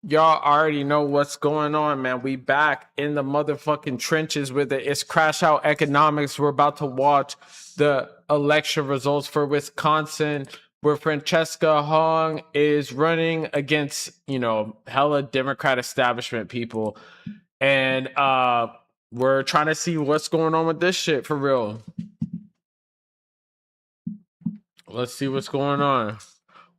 Y'all already know what's going on, man. We back in the motherfucking trenches with it. It's Crash Out Economics. We're about to watch the election results for Wisconsin, where Francesca Hong is running against, hella Democrat establishment people. And we're trying to see what's going on with this shit for real. Let's see what's going on.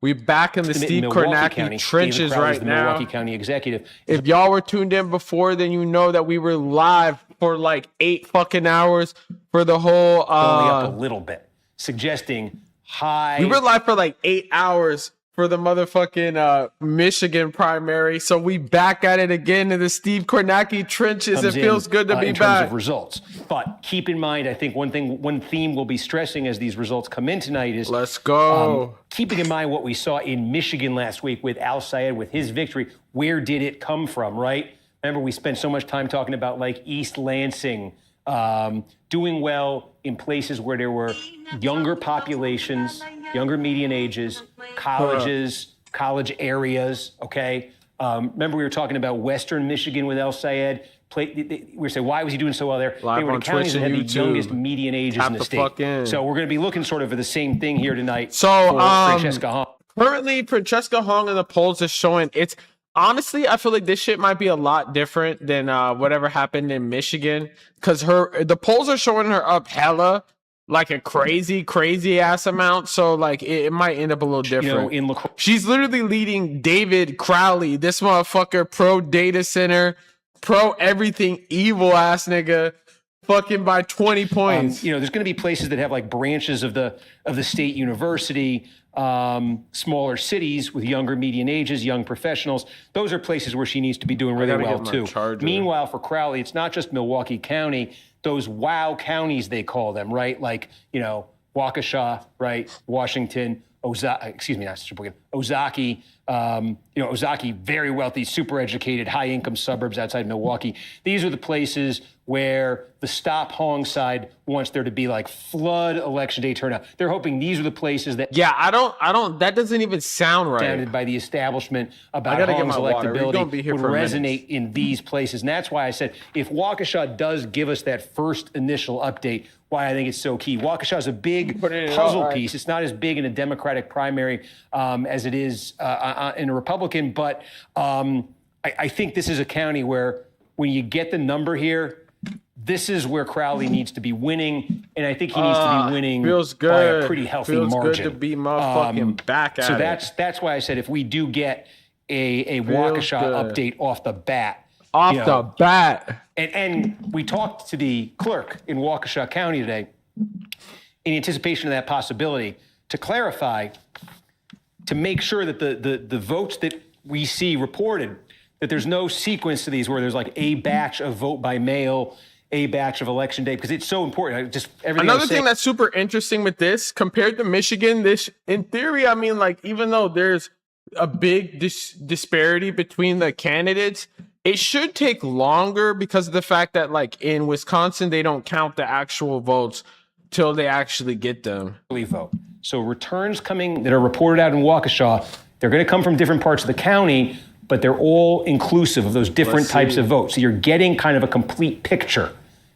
We back in the Steve Kornacki trenches right now. Milwaukee County executive. If y'all were tuned in before, then you know that we were live for like 8 fucking hours for the whole. Only up a little bit, suggesting high. We were live for like 8 hours for the motherfucking Michigan primary. So we back at it again in the Steve Kornacki trenches. It feels good to be in back. terms of results. But keep in mind, I think one theme we'll be stressing as these results come in tonight is let's go. Keeping in mind what we saw in Michigan last week with Al Sayed, with his victory. Where did it come from, right? Remember, we spent so much time talking about like East Lansing doing well in places where there were younger populations, younger median ages, colleges, college areas, okay? Remember we were talking about Western Michigan with El Sayed? We were saying, why was he doing so well there? Live they were on the counties Twitch that and had the YouTube. youngest median ages in the state. So we're going to be looking sort of for the same thing here tonight so, for Francesca Hong. Currently, Francesca Hong in the polls is showing it's honestly, I feel like this shit might be a lot different than whatever happened in Michigan, because the polls are showing her up hella, like a crazy ass amount. So like it might end up a little different. She's literally leading David Crowley, this motherfucker, pro data center, pro everything, evil ass nigga, fucking by 20 points. There's going to be places that have like branches of the state university. Smaller cities with younger median ages, young professionals. Those are places where she needs to be doing really well too. Meanwhile, for Crowley, it's not just Milwaukee County, those WOW counties they call them, right? Like, Waukesha, right? Washington, Ozaki, Ozaki, very wealthy, super educated, high income suburbs outside Milwaukee. These are the places where the Stop Hong side wants there to be like flood election day turnout. They're hoping these are the places that that doesn't even sound right. Standard by the establishment about Hong's electability would resonate in these places. And that's why I said, if Waukesha does give us that first initial update, why I think it's so key. Waukesha is a big puzzle piece. It's not as big in a Democratic primary as it is in a Republican, but I think this is a county where when you get the number here, this is where Crowley needs to be winning, and I think he needs to be winning by a pretty healthy margin. Feels good to be motherfucking back at it. So that's why I said if we do get a Waukesha update off the bat. And we talked to the clerk in Waukesha County today in anticipation of that possibility to clarify, to make sure that the votes that we see reported, that there's no sequence to these where there's like a batch of vote by mail, a batch of election day, because it's so important. Another thing that's super interesting with this, compared to Michigan, this, in theory, I mean, like, even though there's a big disparity between the candidates, it should take longer because of the fact that, like, in Wisconsin, they don't count the actual votes till they actually get them. Vote. So returns coming that are reported out in Waukesha, they're going to come from different parts of the county, but they're all inclusive of those different types of votes. So you're getting kind of a complete picture,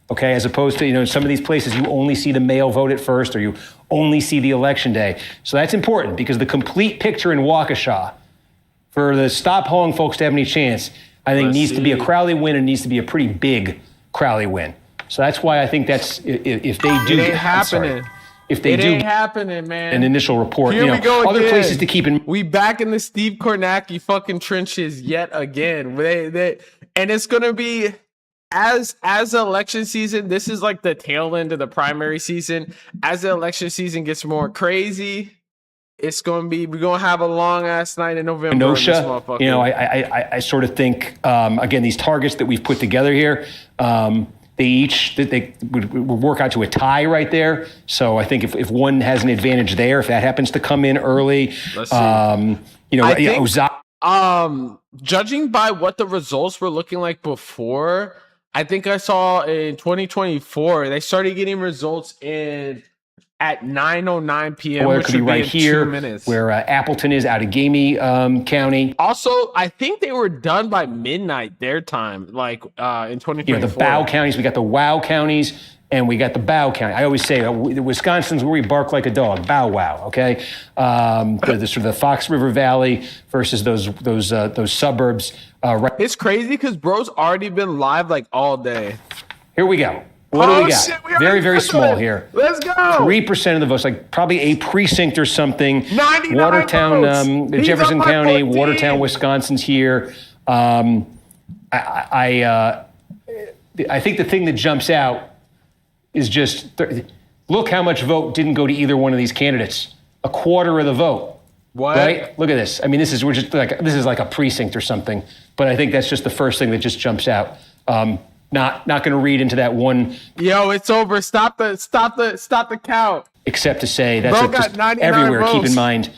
okay? As opposed to, in some of these places, you only see the mail vote at first, or you only see the election day. So that's important, because the complete picture in Waukesha, for the Stop Hong folks to have any chance, I think needs to be a Crowley win, and needs to be a pretty big Crowley win. So that's why I think that's, if they do, it ain't happening. If they do, ain't happening, man. An initial report. Here we go other again. Places to keep in. We back in the Steve Kornacki fucking trenches yet again. And it's gonna be as election season. This is like the tail end of the primary season. As the election season gets more crazy, it's gonna be, we're gonna have a long ass night in November. Kenosha, I sort of think again, these targets that we've put together here. They would work out to a tie right there. So I think if one has an advantage there, if that happens to come in early, judging by what the results were looking like before, I think I saw in 2024, they started getting results in at 9:09 p.m. Or it which could be would right in here 2 minutes. where Appleton is, Outagamie County. Also, I think they were done by midnight their time, like in 2024. The Bow counties. We got the Wow counties and we got the Bow County. I always say Wisconsin's where we bark like a dog. Bow wow. Okay, the sort of the Fox River Valley versus those suburbs. Right. It's crazy because bro's already been live like all day. Here we go. What do we got? Shit, very, very small here. Let's go. 3% of the votes, like probably a precinct or something. 99 Watertown, votes. Jefferson He's up by County, 14. Watertown, Wisconsin's here. I think the thing that jumps out is just look how much vote didn't go to either one of these candidates. A quarter of the vote. What? Right? Look at this. I mean, this is like a precinct or something. But I think that's just the first thing that just jumps out. Not going to read into that one. Yo, it's over. Stop the count. Except to say that's Bro got just 99 everywhere. votes. Keep in mind,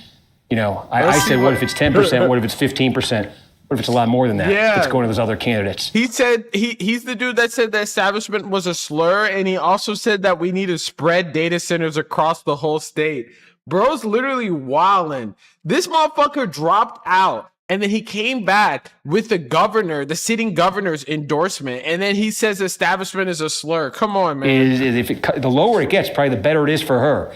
I said, what if it's 10%? What if it's 15%? What if it's a lot more than that? Yeah. It's going to those other candidates. He said he's the dude that said the establishment was a slur, and he also said that we need to spread data centers across the whole state. Bro's literally wildin'. This motherfucker dropped out. And then he came back with the sitting governor's endorsement. And then he says establishment is a slur. Come on, man. The lower it gets, probably the better it is for her.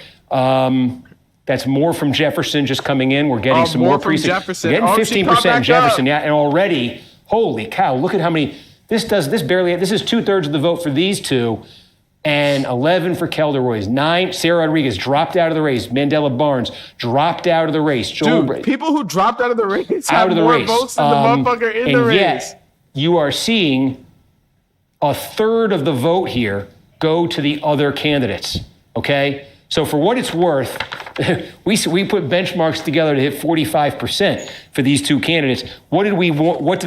That's more from Jefferson just coming in. We're getting some more precincts. We're getting 15% in Jefferson. Yeah, and already, holy cow, look at how many. This is 2/3 of the vote for these two. And 11 for Kelderoy's. 9, Sarah Rodriguez dropped out of the race. Mandela Barnes dropped out of the race. Dude, people who dropped out of the race have more votes than the motherfucker in the race. Yet, you are seeing a third of the vote here go to the other candidates, okay? So for what it's worth, we put benchmarks together to hit 45% for these two candidates. What did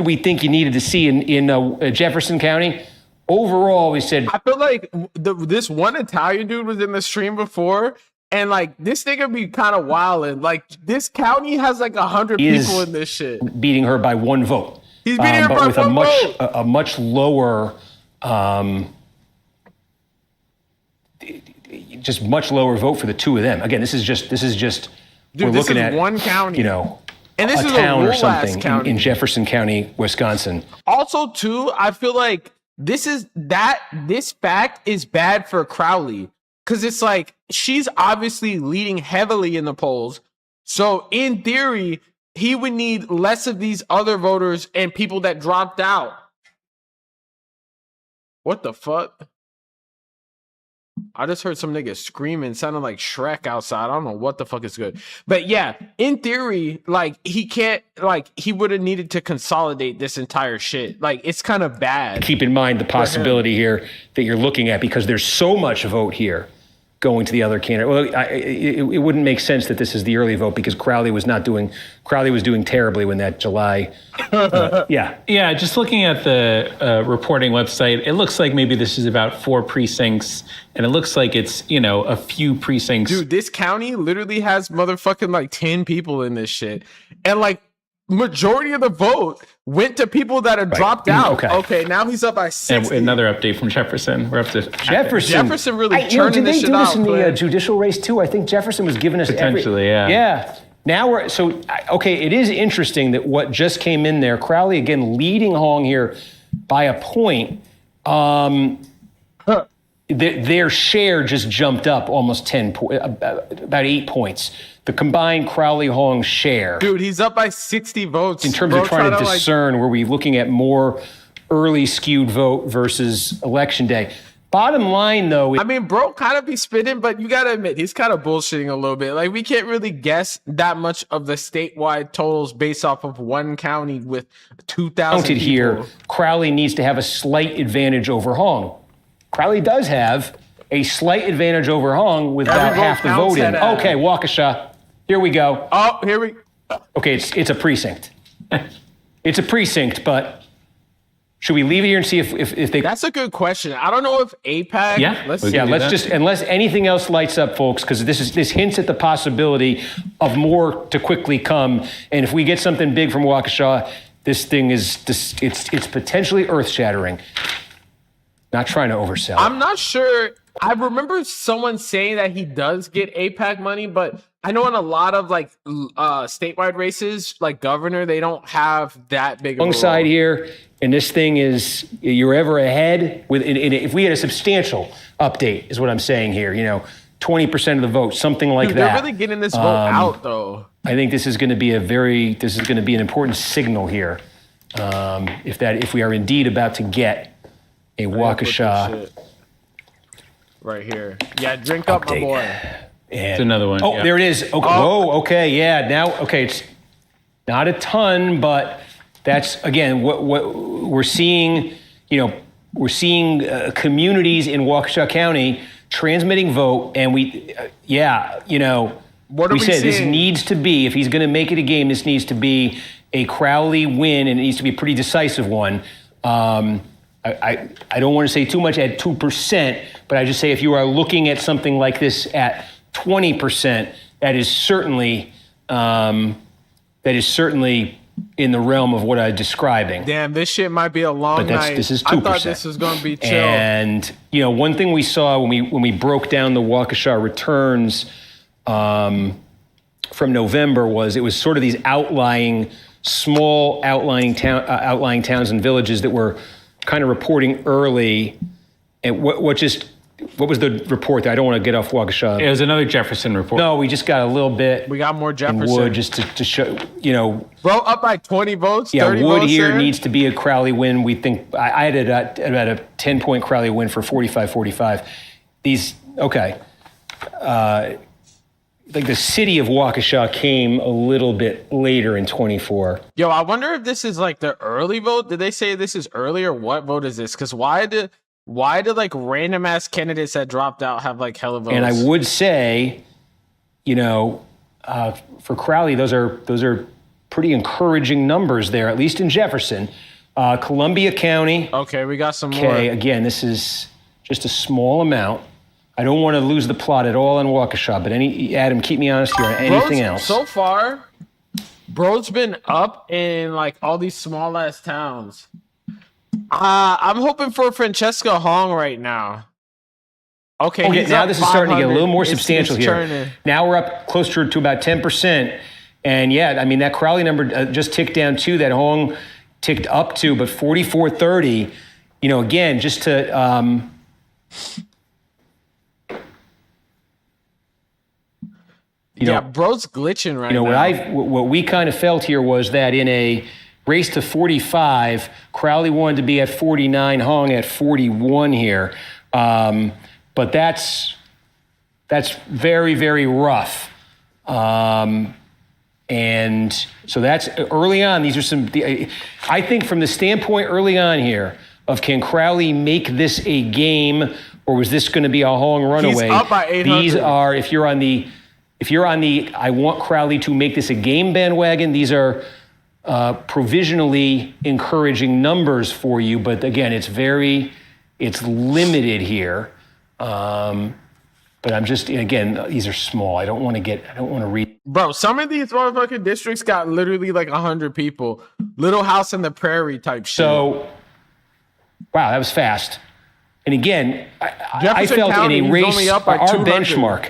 we think you needed to see in Jefferson County? Overall, we said... I feel like this one Italian dude was in the stream before, and like this nigga be kind of wildin'. Like this county has like 100 people in this shit. Beating her by one vote. He's beating her by one vote. A much lower, just much lower vote for the two of them. Again, this is just. Dude, we're looking at one county. And this is a town or something in Jefferson County, Wisconsin. Also, too, I feel like this fact is bad for Crowley because it's like she's obviously leading heavily in the polls. So in theory, he would need less of these other voters and people that dropped out. What the fuck? I just heard some nigga screaming, sounding like Shrek outside. I don't know what the fuck is good. But yeah, in theory, like he would have needed to consolidate this entire shit. Like it's kind of bad. Keep in mind the possibility here that you're looking at because there's so much vote here going to the other candidate. Well, it wouldn't make sense that this is the early vote because Crowley was doing terribly when that July. Yeah, just looking at the reporting website, it looks like maybe this is about 4 precincts, and it looks like it's, a few precincts. Dude, this county literally has motherfucking like 10 people in this shit. And like majority of the vote went to people that have dropped out. Okay, now he's up by 60. And another update from Jefferson. We're up to Jefferson really churning this shit out. Did they do this in the judicial race too? I think Jefferson was giving us potentially, yeah. Now it is interesting that what just came in there, Crowley again leading Hong here by a point. Their share just jumped up almost about 8 points. The combined Crowley-Hong share. Dude, he's up by 60 votes. In terms of trying to discern, were we looking at more early skewed vote versus election day? Bottom line, though... bro kind of be spitting, but you got to admit, he's kind of bullshitting a little bit. Like, we can't really guess that much of the statewide totals based off of one county with 2,000 people. Here, Crowley needs to have a slight advantage over Hong. Crowley does have a slight advantage over Hong with about half the vote in. Okay, Waukesha. Here we go. Oh, here we go. Okay, it's a precinct. It's a precinct, but should we leave it here and see if they... That's a good question. I don't know if AIPAC... let's just, unless anything else lights up, folks, because this hints at the possibility of more to quickly come. And if we get something big from Waukesha, this thing it's potentially earth-shattering. Not trying to oversell. I'm not sure I remember someone saying that he does get APAC money, but I know in a lot of like statewide races, like governor, they don't have that big of a Alongside role. here, and this thing is, you're ever ahead with, if we had a substantial update, is what I'm saying here, 20% of the vote, something like Dude, that. they're really getting this vote out though. I think this is going to be an important signal here. If we are indeed about to get a Waukesha right here. Yeah, drink up, update. my boy. It's another one. Oh, yeah. there it is. Okay. Whoa, okay, yeah. Now, okay, it's not a ton, but that's, again, what we're seeing, we're seeing communities in Waukesha County transmitting vote, and we What are we said this seeing? needs to be, if he's going to make it a game, this needs to be a Crowley win, and it needs to be a pretty decisive one. I don't want to say too much at 2%, but I just say if you are looking at something like this at 20%, that is certainly in the realm of what I'm describing. Damn, this shit might be a long night. This is 2%. I thought this was going to be chill. And one thing we saw when we broke down the Waukesha returns from November was it was sort of these small outlying towns and villages that were kind of reporting early. And what was the report? I don't want to get off Waukesha. It was another Jefferson report. No, we just got a little bit. We got more in Jefferson. Wood just to show, Bro, up by 20 votes, Yeah, 30 Wood votes here there? needs to be a Crowley win. We think I had it at about a 10-point Crowley win for 45-45. Like the city of Waukesha came a little bit later in 24. Yo, I wonder if this is like the early vote. Did they say this is early or what vote is this? Because why did like random ass candidates that dropped out have like hella votes? And I would say, for Crowley, those are pretty encouraging numbers there, at least in Jefferson. Columbia County. Okay, we got some more. Okay, again, this is just a small amount. I don't want to lose the plot at all on Waukesha, but Adam, keep me honest here on anything else. So far, bro's been up in like all these small ass towns. I'm hoping for Francesca Hong right now. Okay, Okay, he's now up this is starting to get a little 500. more It's substantial here. turning. Now we're up closer to about 10%. And yeah, I mean, that Crowley number just ticked down too, that Hong ticked up to, but 44-30, again, just to, yeah, bro's glitching right now. what we kind of felt here was that in a race to 45, Crowley wanted to be at 49, Hong at 41 here. But that's very, very rough. And so that's early on. These are I think from the standpoint early on here of can Crowley make this a game, or was this going to be a Hong runaway? He's up by 800. These are, if you're on the I want Crowley to make this a game bandwagon, these are provisionally encouraging numbers for you. But again, it's limited here. But I'm just, again, these are small. I don't want to read. Bro, some of these motherfucking districts got literally like 100 people. Little House in the Prairie type shit. So, wow, that was fast. And again, I Jefferson felt County, in a he's race, only up by our 200. benchmark,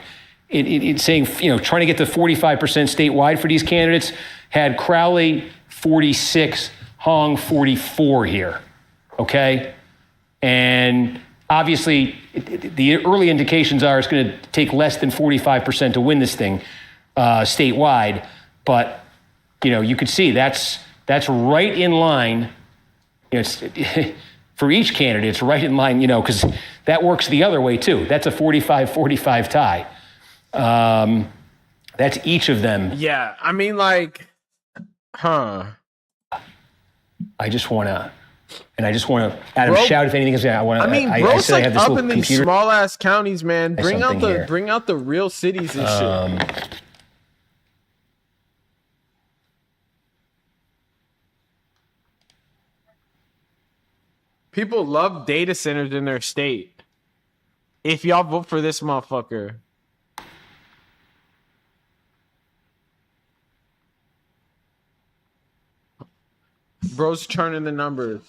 it's saying, trying to get to 45% statewide for these candidates, had Crowley 46, Hong 44 here, okay? And obviously, the early indications are it's going to take less than 45% to win this thing statewide. But, you could see that's right in line. It's for each candidate, it's right in line, because that works the other way too. That's a 45-45 tie. That's each of them. Yeah, I mean, like, I just want to, Adam, Bro, shout if anything is. I bro's said I like have this up little in these computer. small ass counties, man. Bring something out the real cities and shit. People love data centers in their state. If y'all vote for this motherfucker. Bro's turning the numbers.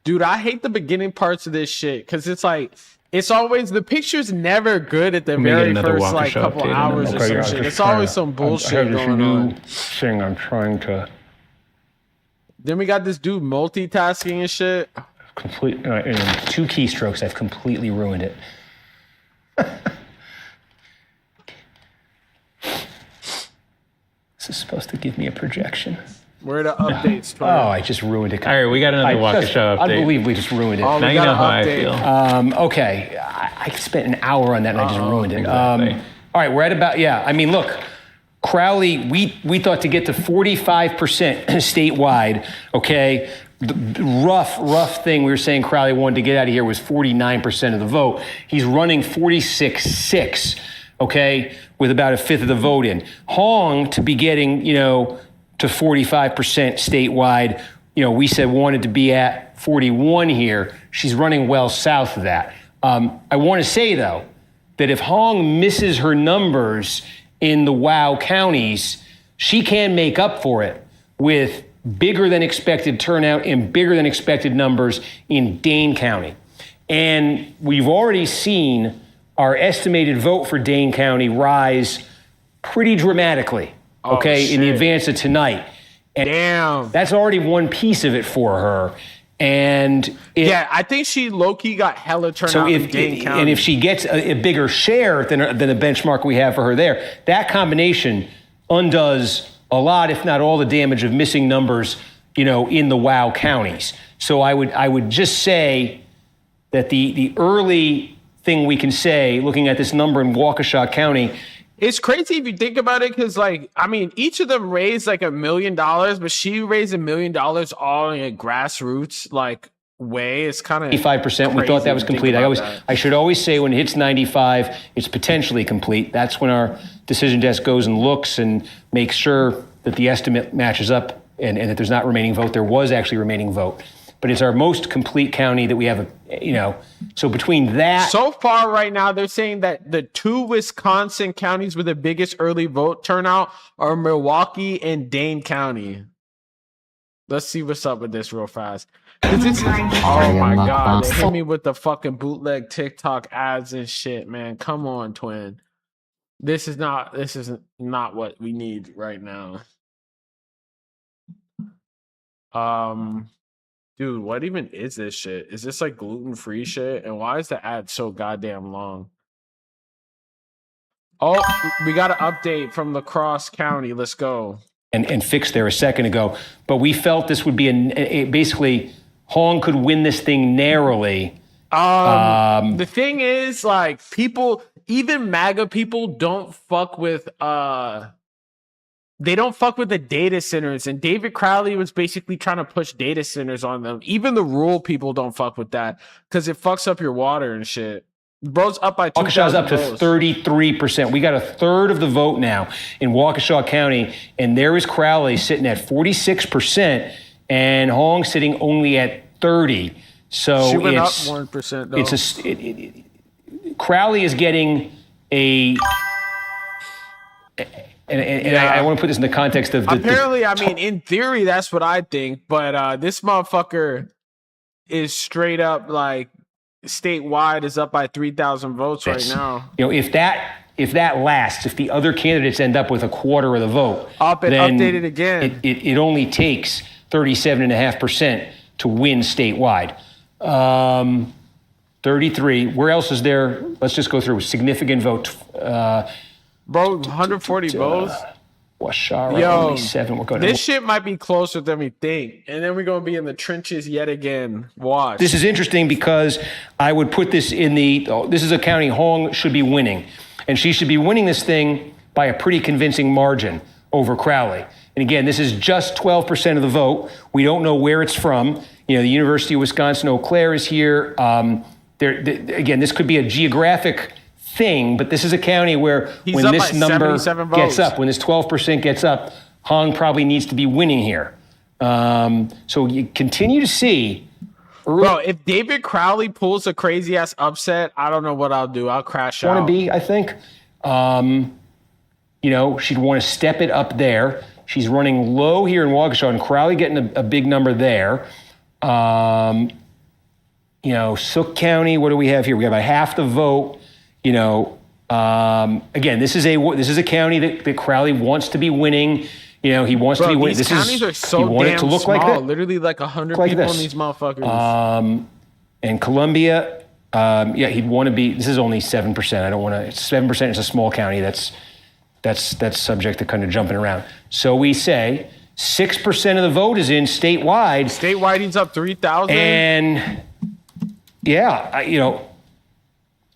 Dude, I hate the beginning parts of this shit because it's like it's always the picture's never good at the very first like couple hours or some shit. It's always some bullshit going on. Thing I'm trying to. Then we got this dude multitasking and shit. In 2 keystrokes, I've completely ruined it. This is supposed to give me a projection. Where are the updates? Oh, I just ruined it. All right, we got another Waukesha update. Unbelievably just ruined it. Now you know how I feel. Okay, I spent an hour on that and I just ruined it. Exactly. All right, we're at about, I mean, look, Crowley, we thought to get to 45% statewide, okay? The rough thing we were saying Crowley wanted to get out of here was 49% of the vote. He's running 46.6, okay, with about a fifth of the vote in. Hong, to be getting, to 45% statewide, we said wanted to be at 41 here. She's running well south of that. I want to say, though, that if Hong misses her numbers in the WOW counties, she can make up for it with bigger than expected turnout and bigger than expected numbers in Dane County. And we've already seen our estimated vote for Dane County rise pretty dramatically, in the advance of tonight. And damn. That's already one piece of it for her. And I think she low-key got hella turnout in Dane County. And if she gets a bigger share than the benchmark we have for her there, that combination undoes a lot, if not all, the damage of missing numbers, in the WOW counties. So I would just say that the early thing we can say, looking at this number in Waukesha County, it's crazy if you think about it, because each of them raised like $1 million, but she raised $1 million all in a grassroots way. It's kind of 95%. We thought that was complete. I should always say when it hits 95, it's potentially complete. That's when our decision desk goes and looks and makes sure that the estimate matches up and that there's not remaining vote. There was actually remaining vote. But it's our most complete county that we have, so between that. So far right now, they're saying that the 2 Wisconsin counties with the biggest early vote turnout are Milwaukee and Dane County. Let's see what's up with this real fast. Oh my God, they hit me with the fucking bootleg TikTok ads and shit, man. Come on, twin. This is not what we need right now. Dude, what even is this shit? Is this like gluten-free shit? And why is the ad so goddamn long? Oh, we got an update from La Crosse County. Let's go. And fixed there a second ago. But we felt this would be basically Hong could win this thing narrowly. The thing is, people, even MAGA people, don't fuck with they don't fuck with the data centers, and David Crowley was basically trying to push data centers on them. Even the rural people don't fuck with that because it fucks up your water and shit. Bro's up by 2,000 Waukesha's up to 33%. We got a third of the vote now in Waukesha County, and there is Crowley sitting at 46%, and Hong sitting only at 30%. So she went up 1%. Though. Crowley is getting a. And I want to put this in the context of apparently, in theory, that's what I think. But this motherfucker is straight up statewide is up by 3,000 votes right now. If that lasts, if the other candidates end up with a quarter of the vote, then updated again. It only takes 37.5% to win statewide. 33. Where else is there? Let's just go through significant vote. Bro, 140 votes. Washara, only 7. We're going this shit might be closer than we think. And then we're going to be in the trenches yet again. Watch. This is interesting because I would put this in this is a county Hong should be winning. And she should be winning this thing by a pretty convincing margin over Crowley. And again, this is just 12% of the vote. We don't know where it's from. The University of Wisconsin-Eau Claire is here. Again, this could be a geographic thing, but this is a county where when this number gets up, when this 12% gets up, Hong probably needs to be winning here. So you continue to see. Bro, if David Crowley pulls a crazy ass upset, I don't know what I'll do. I'll crash out. I think. She'd want to step it up there. She's running low here in Waukesha, and Crowley getting a big number there. Sook County, what do we have here? We have about half the vote. Again, this is a county that Crowley wants to be winning. He wants to be winning. These counties are so damn small. Literally like 100 people in these motherfuckers. And Columbia, he'd want to be. This is only 7%. I don't want to. 7%. It's a small county. That's subject to kind of jumping around. So we say 6% of the vote is in statewide. Statewide, he's up 3,000. And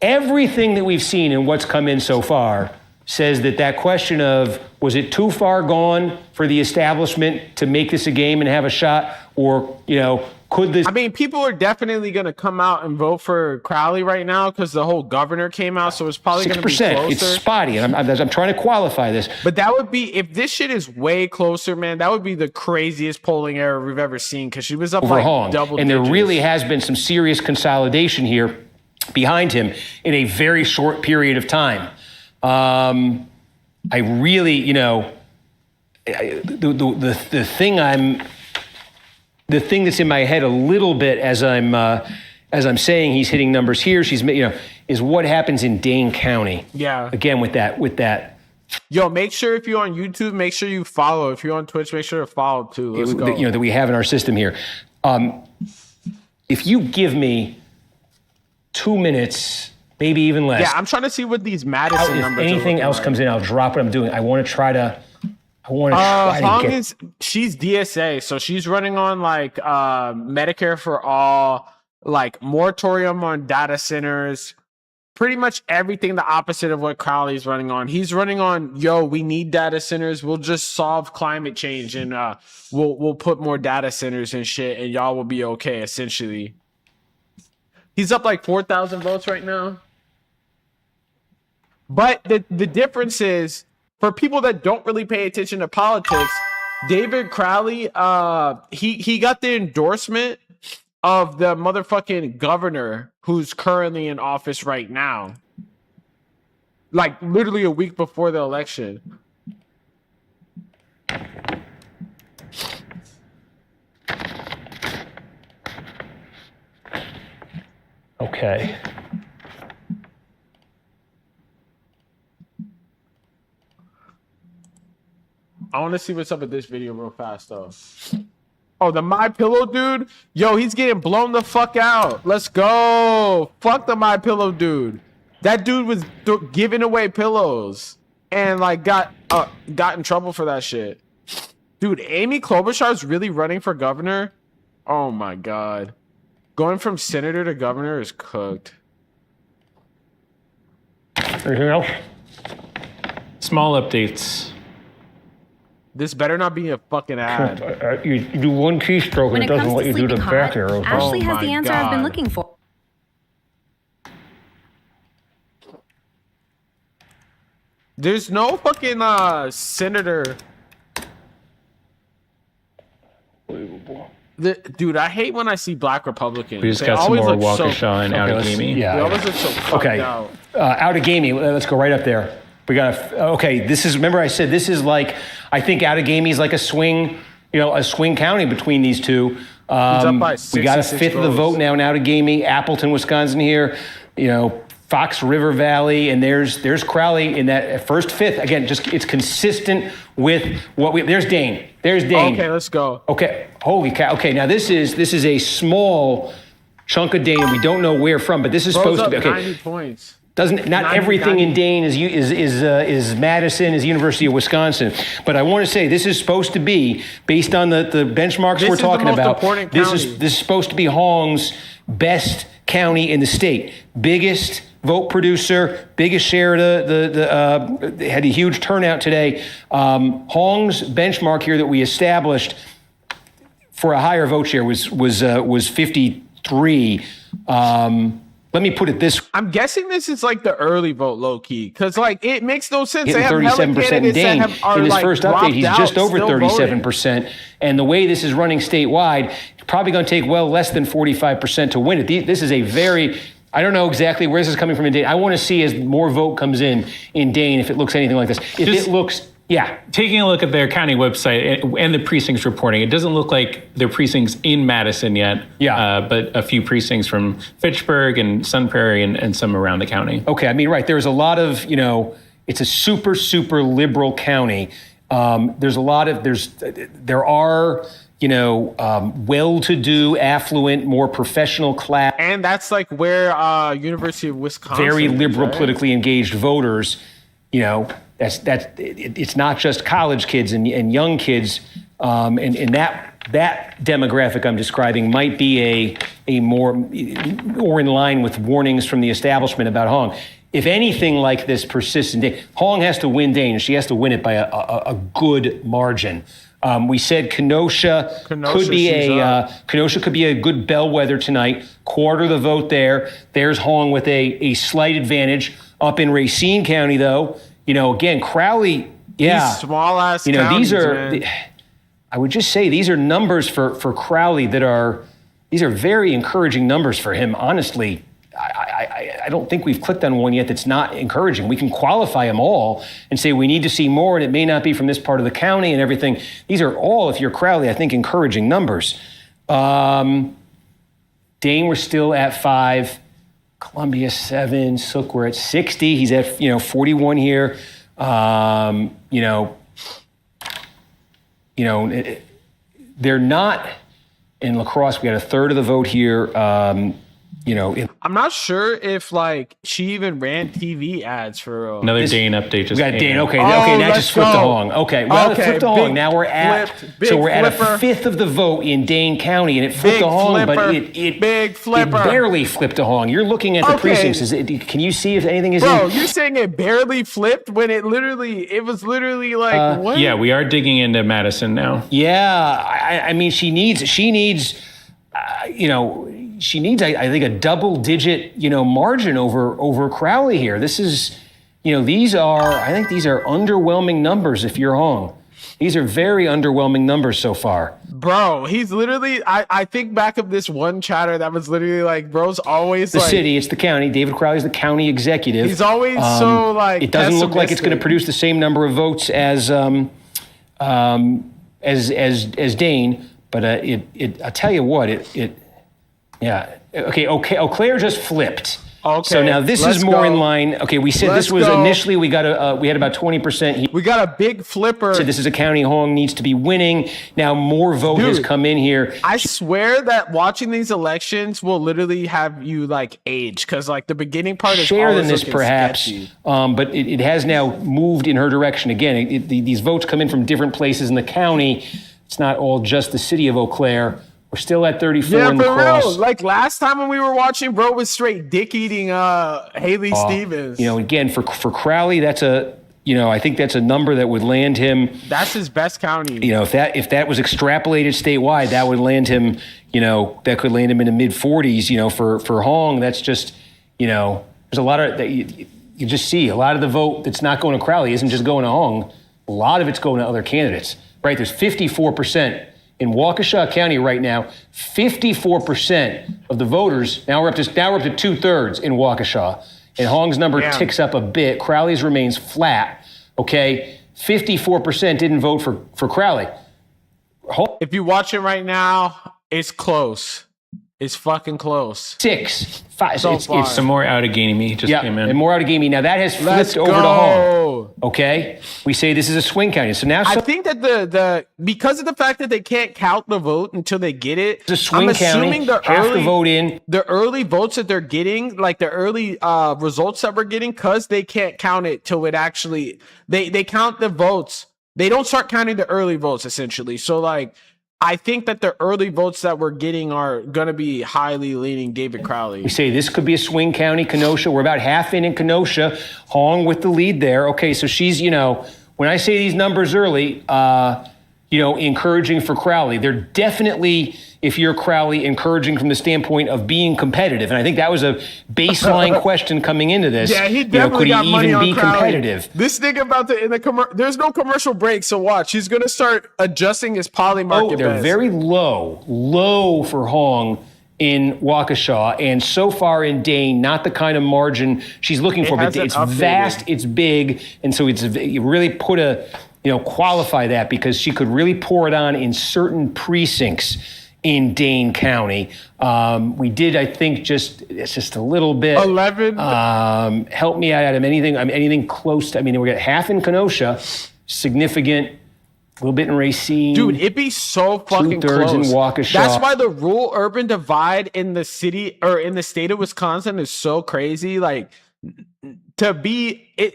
everything that we've seen and what's come in so far says that question of, was it too far gone for the establishment to make this a game and have a shot? Or, could this... I mean, people are definitely going to come out and vote for Crowley right now because the whole governor came out, so it's probably going to be closer. It's spotty, and I'm trying to qualify this. But that would be, if this shit is way closer, man, that would be the craziest polling error we've ever seen because she was up over like Hong. double and digits. There really has been some serious consolidation here behind him in a very short period of time. I really, the thing that's in my head a little bit as I'm saying he's hitting numbers here, is what happens in Dane County. Yeah. Again, with that. Yo, make sure if you're on YouTube, make sure you follow. If you're on Twitch, make sure to follow too. Let's go. That we have in our system here. If you give me 2 minutes, maybe even less. Yeah, I'm trying to see what these Madison numbers are. If anything else comes in, I'll drop what I'm doing. I want to try to get... she's DSA, so she's running on like Medicare for all, like moratorium on data centers, pretty much everything the opposite of what Crowley's running on. He's running on, we need data centers. We'll just solve climate change and we'll put more data centers and shit, and y'all will be okay, essentially. He's up like 4,000 votes right now. But the difference is, for people that don't really pay attention to politics, David Crowley, he got the endorsement of the motherfucking governor who's currently in office right now. Like literally a week before the election. Okay. I want to see what's up with this video real fast, though. Oh, the My Pillow dude? Yo, he's getting blown the fuck out. Let's go. Fuck the My Pillow dude. That dude was giving away pillows and like got in trouble for that shit. Dude, Amy Klobuchar's really running for governor? Oh my god. Going from senator to governor is cooked. Anything else? Small updates. This better not be a fucking ad. You do one keystroke and it doesn't let you do the back arrow. Ashley has the answer I've been looking for. There's no fucking senator. Dude, I hate when I see black Republicans. We just got some more Waukesha and Outagamie. They always look so fucked out. Outagamie, let's go right up there. We got remember I said this is like, I think Outagamie is like a swing county between these two. We got a fifth of the vote now in Outagamie, Appleton, Wisconsin here, Fox River Valley, and there's Crowley in that first fifth. Again, just it's consistent with what there's Dane. Okay, let's go. Okay, holy cow. Okay, now this is a small chunk of Dane. We don't know where from, but this is supposed to be 90 points. Not everything in Dane is Madison, is University of Wisconsin. But I want to say this is supposed to be, based on the benchmarks we're talking about, this is supposed to be Hong's best county in the state. Biggest vote producer, biggest share of the had a huge turnout today. Hong's benchmark here that we established for a higher vote share was 53. Let me put it this way. I'm guessing this is like the early vote, low key, because like it makes no sense. They have 37% in Dane. In his first update, he's just over 37%. And the way this is running statewide, it's probably going to take well less than 45% to win it. This is a very, I don't know exactly where this is coming from in Dane. I want to see as more vote comes in Dane if it looks anything like this. If it looks Yeah. Taking a look at their county website and the precincts reporting, it doesn't look like there are precincts in Madison yet. Yeah. But a few precincts from Fitchburg and Sun Prairie and some around the county. Okay, I mean, right. There's a lot of, it's a super, super liberal county. There are, well-to-do, affluent, more professional class. And that's like where University of Wisconsin Very is, liberal, right? politically engaged voters, it's not just college kids and young kids, and that demographic I'm describing might be a more in line with warnings from the establishment about Hong. If anything like this persists in Dane, Hong has to win Dane, and she has to win it by a good margin. We said Kenosha could be a good bellwether tonight. Quarter the vote there. There's Hong with a slight advantage. Up in Racine County, though, again, Crowley, yeah. These small ass counties, these are, man. I would just say these are numbers for Crowley these are very encouraging numbers for him. Honestly, I don't think we've clicked on one yet that's not encouraging. We can qualify them all and say we need to see more, and it may not be from this part of the county and everything. These are all, if you're Crowley, I think, encouraging numbers. Dane, we're still at 5. Columbia 7, Sook, we're at 60. He's at 41 here. They're not in La Crosse. We got a third of the vote here. I'm not sure if she even ran TV ads for Another Dane update just we got came Dane. in. Okay, Oh, that just flipped to Hong. Okay, well, it flipped to Hong. Now we're at a fifth of the vote in Dane County, and it flipped to Hong, but it barely flipped to Hong. You're looking at the precincts. Can you see if anything is Bro, you're saying it barely flipped when it was literally like what? Yeah, we are digging into Madison now. Yeah, I mean, she needs, I think, a double-digit, margin over Crowley here. This is, these are underwhelming numbers if you're Hong. These are very underwhelming numbers so far. Bro, he's literally, I think back of this one chatter that was literally like, bro's always the city, it's the county. David Crowley is the county executive. He's always so it doesn't look like it's going to produce the same number of votes as Dane, but I tell you what, yeah. Okay. Eau Claire just flipped. Okay. So now this is more in line. Okay, we said this was initially we had about 20%. We got a big flipper. So this is a county Hong needs to be winning. Now more vote has come in here. I swear that watching these elections will literally have you age, because the beginning part is share than this looking perhaps, sketchy. But it has now moved in her direction again. These votes come in from different places in the county. It's not all just the city of Eau Claire. We're still at 34 in the cross. Real. Last time when we were watching, bro was straight dick eating Haley Stevens. Again, for Crowley, that's I think that's a number that would land him. That's his best county. If that was extrapolated statewide, that would land him. That could land him in the mid 40s. For Hong, that's just there's a lot of that you just see a lot of the vote that's not going to Crowley isn't just going to Hong. A lot of it's going to other candidates. Right? There's 54%. In Waukesha County right now, 54% of the voters, now we're up to 2/3 in Waukesha. And Hong's number ticks up a bit. Crowley's remains flat, okay? 54% didn't vote for Crowley. If you watch it right now, it's close. It's fucking close. 6, 5. So it's some more Outagamie just came in. And more Outagamie. Now that has flipped over to Hong. Okay? We say this is a swing county. So now I think that because of the fact that they can't count the vote until they get it, it's a swing county, half the vote in. The early votes that they're getting, the early results that we're getting, because they can't count it till it actually, they count the votes. They don't start counting the early votes, essentially. So, I think that the early votes that we're getting are going to be highly leaning David Crowley. We say this could be a swing county, Kenosha. We're about half in Kenosha. Hong with the lead there. Okay, so she's, when I say these numbers early, encouraging for Crowley. They're definitely, if you're Crowley, encouraging from the standpoint of being competitive. And I think that was a baseline question coming into this. Yeah, he definitely got money on Crowley. Could he even be competitive? This nigga there's no commercial break, so watch. He's going to start adjusting his poly market they're bets. very low for Hong in Waukesha, and so far in Dane, not the kind of margin she's looking for. But it's vast, it's big, and so you really put qualify that because she could really pour it on in certain precincts in Dane County. We did, I think, it's just a little bit. 11. Help me out, Adam. Anything close to? We got half in Kenosha, significant. A little bit in Racine. Dude, it'd be so fucking close. 2/3 in Waukesha. That's why the rural-urban divide in the city or in the state of Wisconsin is so crazy. Like,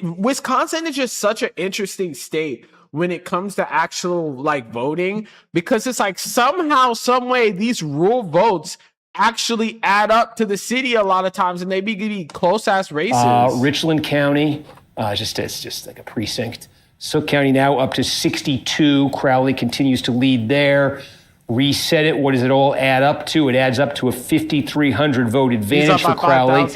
Wisconsin is just such an interesting state when it comes to actual voting, because it's like somehow, some way, these rural votes actually add up to the city a lot of times, and they be close-ass races. Richland County, it's just like a precinct. Sook County now up to 62. Crowley continues to lead there. Reset it. What does it all add up to? It adds up to a 5,300 vote advantage for Crowley.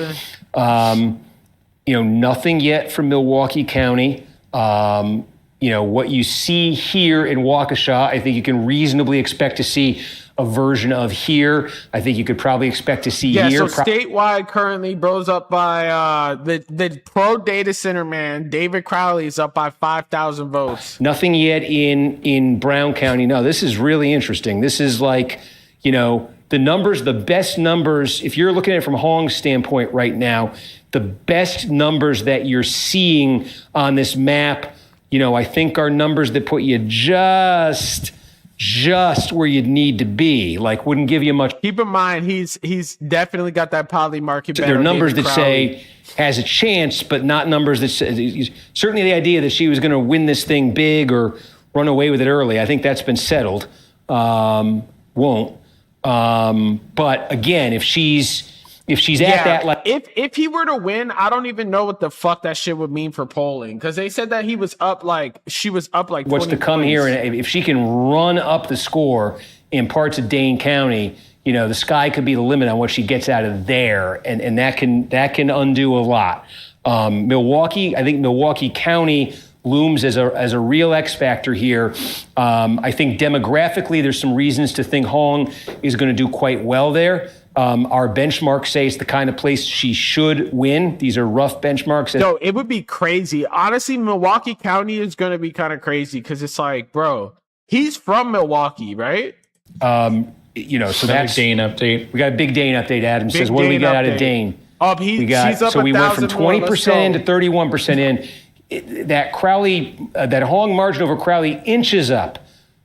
Nothing yet from Milwaukee County. What you see here in Waukesha, I think you can reasonably expect to see a version of here. I think you could probably expect to see here. Yeah, so statewide currently, bro's up by the pro data center man, David Crowley, is up by 5,000 votes. Nothing yet in Brown County. No, this is really interesting. This is like, the numbers, the best numbers, if you're looking at it from Hong's standpoint right now, the best numbers that you're seeing on this map, I think are numbers that put you just where you'd need to be. Wouldn't give you much. Keep in mind, he's definitely got that poly market. There are numbers that say has a chance, but not numbers that say. Certainly the idea that she was going to win this thing big or run away with it early, I think that's been settled. Won't. But again, if she's at that level. If he were to win, I don't even know what the fuck that shit would mean for polling, because they said that she was up what's to come points. here, and if she can run up the score in parts of Dane County, the sky could be the limit on what she gets out of there, and that can undo a lot. Milwaukee, I think Milwaukee County looms as a real X factor here. I think demographically, there's some reasons to think Hong is going to do quite well there. Our benchmarks say it's the kind of place she should win. These are rough benchmarks. No, it would be crazy. Honestly, Milwaukee County is going to be kind of crazy because it's like, bro, he's from Milwaukee, right? So that's Dane update. We got a big Dane update. Adam says, what do we got out of Dane? She's up. So we went from 20% in to 31% in. That Crowley, that Hong margin over Crowley inches up.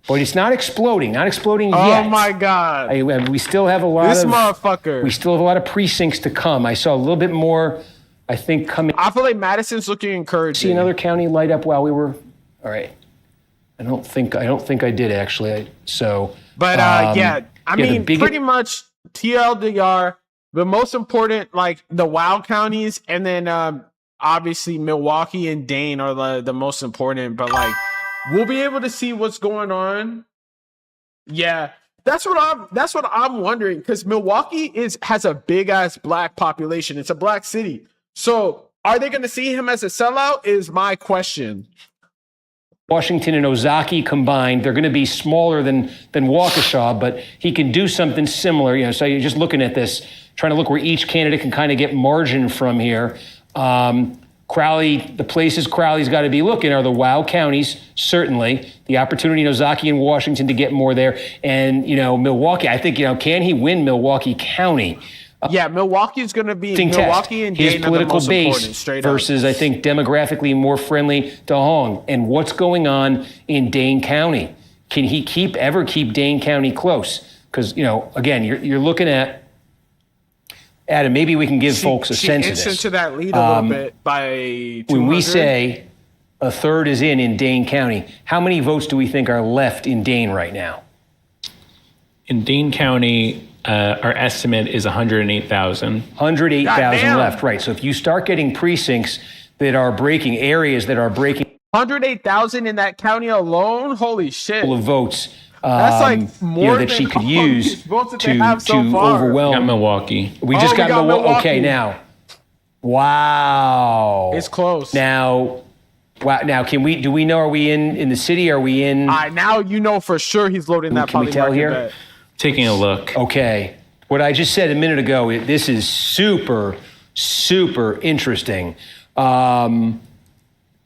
But it's not exploding yet. Oh my God! We still have a lot this motherfucker. We still have a lot of precincts to come. I saw a little bit more, I think, coming. I feel like Madison's looking encouraging. See another county light up while we were. All right. I don't think I did actually. Pretty much TLDR. The most important, the WOW counties, and then obviously Milwaukee and Dane are the most important. But we'll be able to see what's going on. Yeah, that's what I'm wondering, because Milwaukee has a big ass black population. It's a black city. So are they going to see him as a sellout is my question. Washington and Ozaki combined, they're going to be smaller than Waukesha, but he can do something similar. So you're just looking at this, trying to look where each candidate can kind of get margin from here. Crowley, the places Crowley's got to be looking are the WOW counties, certainly. The opportunity in Ozaki and Washington to get more there. And, Milwaukee, I think, can he win Milwaukee County? Yeah, Milwaukee's going to be Milwaukee and Dane his political base versus, I think, demographically more friendly to Hong. And what's going on in Dane County? Can he ever keep Dane County close? Because, again, you're looking at, Adam, maybe we can give folks a sense of this. She into that lead a little bit by 200. When we say a third is in Dane County, how many votes do we think are left in Dane right now? In Dane County, our estimate is 108,000. 108,000 left, right. So if you start getting precincts that are breaking, areas that are breaking 108,000 in that county alone, holy shit. Of votes. That's more that than she could use to overwhelm. Got Milwaukee. We just got Milwaukee. Okay, now. Wow. It's close. Now, do we know, are we in the city? Are we in? Now for sure he's loading that poly market here? Bet. Taking a look. Okay. What I just said a minute ago, this is super, super interesting. I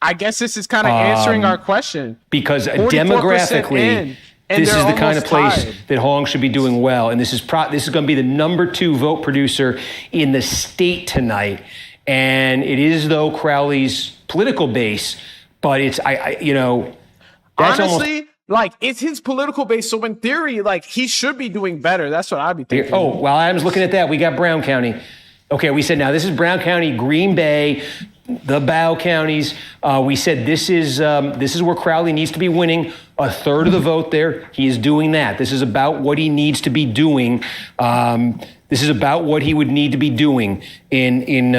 I guess this is kind of answering our question. Because 44% demographically, in, and this is they're the kind of almost place tied. that Hong should be doing well. And this is going to be the number 2 vote producer in the state tonight. And it is, though, Crowley's political base, but it's, that's honestly, like, it's his political base. So in theory, like, he should be doing better. That's what I'd be thinking. Oh, while Adam's looking at that, we got Brown County. Okay, we said now this is Brown County, Green Bay, the Bow counties. We said this is where Crowley needs to be winning a third of the vote there. He is doing that. This is about what he needs to be doing. This is about what he would need to be doing in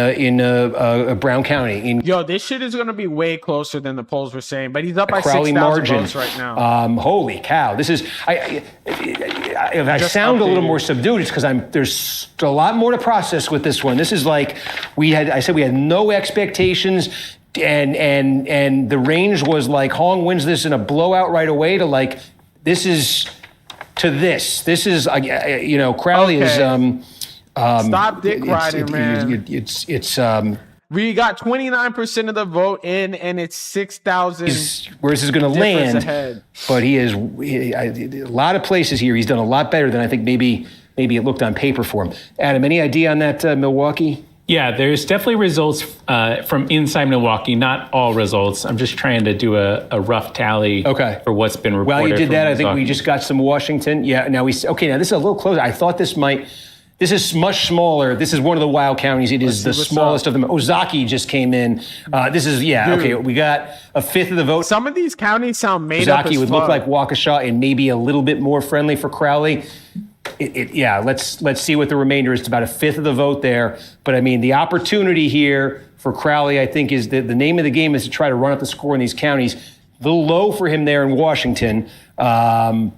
Brown County. Yo, this shit is going to be way closer than the polls were saying, but he's up by Crowley 6,000 margin votes right now. Holy cow! This is if I sound a little more subdued, it's because there's a lot more to process with this one. This is like I said we had no expectations. And the range was like Hong wins this in a blowout right away to like this is to this. This is Crowley is stop dick riding, man. It's we got 29% of the vote in, and it's 6,000. Where this is going to land, ahead. But a lot of places here. He's done a lot better than I think maybe it looked on paper for him. Adam, any idea on that Milwaukee? Yeah, there's definitely results from inside Milwaukee, not all results. I'm just trying to do a rough tally for what's been reported. Well, you did that. Milwaukee. I think we just got some Washington. Yeah, now this is a little closer. I thought this is much smaller. This is one of the wild counties. It is the smallest of them. Ozaki just came in. Okay, we got a fifth of the vote. Some of these counties sound made up as Ozaki would fuck. look like Waukesha and maybe a little bit more friendly for Crowley. Let's see what the remainder is. It's about a fifth of the vote there. But I mean, the opportunity here for Crowley, I think, is that the name of the game is to try to run up the score in these counties. A little low for him there in Washington. I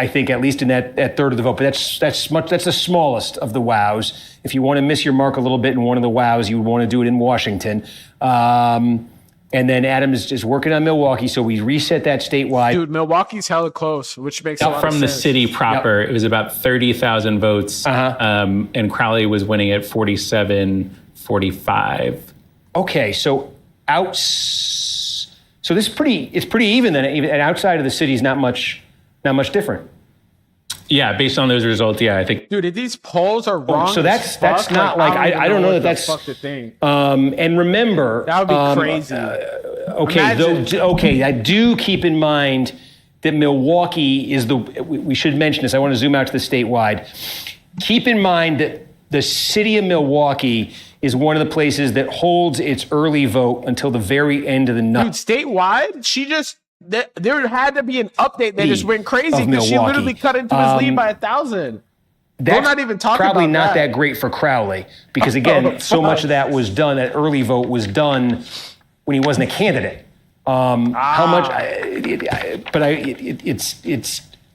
think at least in that third of the vote, but that's the smallest of the wows. If you want to miss your mark a little bit in one of the wows, you would want to do it in Washington. And then Adam is working on Milwaukee, so we reset that statewide. Dude, Milwaukee's hella close, which makes a lot of sense. From the city proper, it was about 30,000 votes, and Crowley was winning at 47-45. Okay, so this is pretty even then, and outside of the city is not much different. Yeah, based on those results, yeah, I think. Dude, if these polls are wrong, so that's not like I don't know that that's. Fuck the thing. And remember, that would be crazy. I do keep in mind that Milwaukee is we should mention this. I want to zoom out to the statewide. Keep in mind that the city of Milwaukee is one of the places that holds its early vote until the very end of the night. Dude, statewide, there had to be an update that just went crazy because she literally cut into his lead by 1,000. We're not even talking probably about not that great for Crowley because again, so much of that was done. That early vote was done when he wasn't a candidate. How much?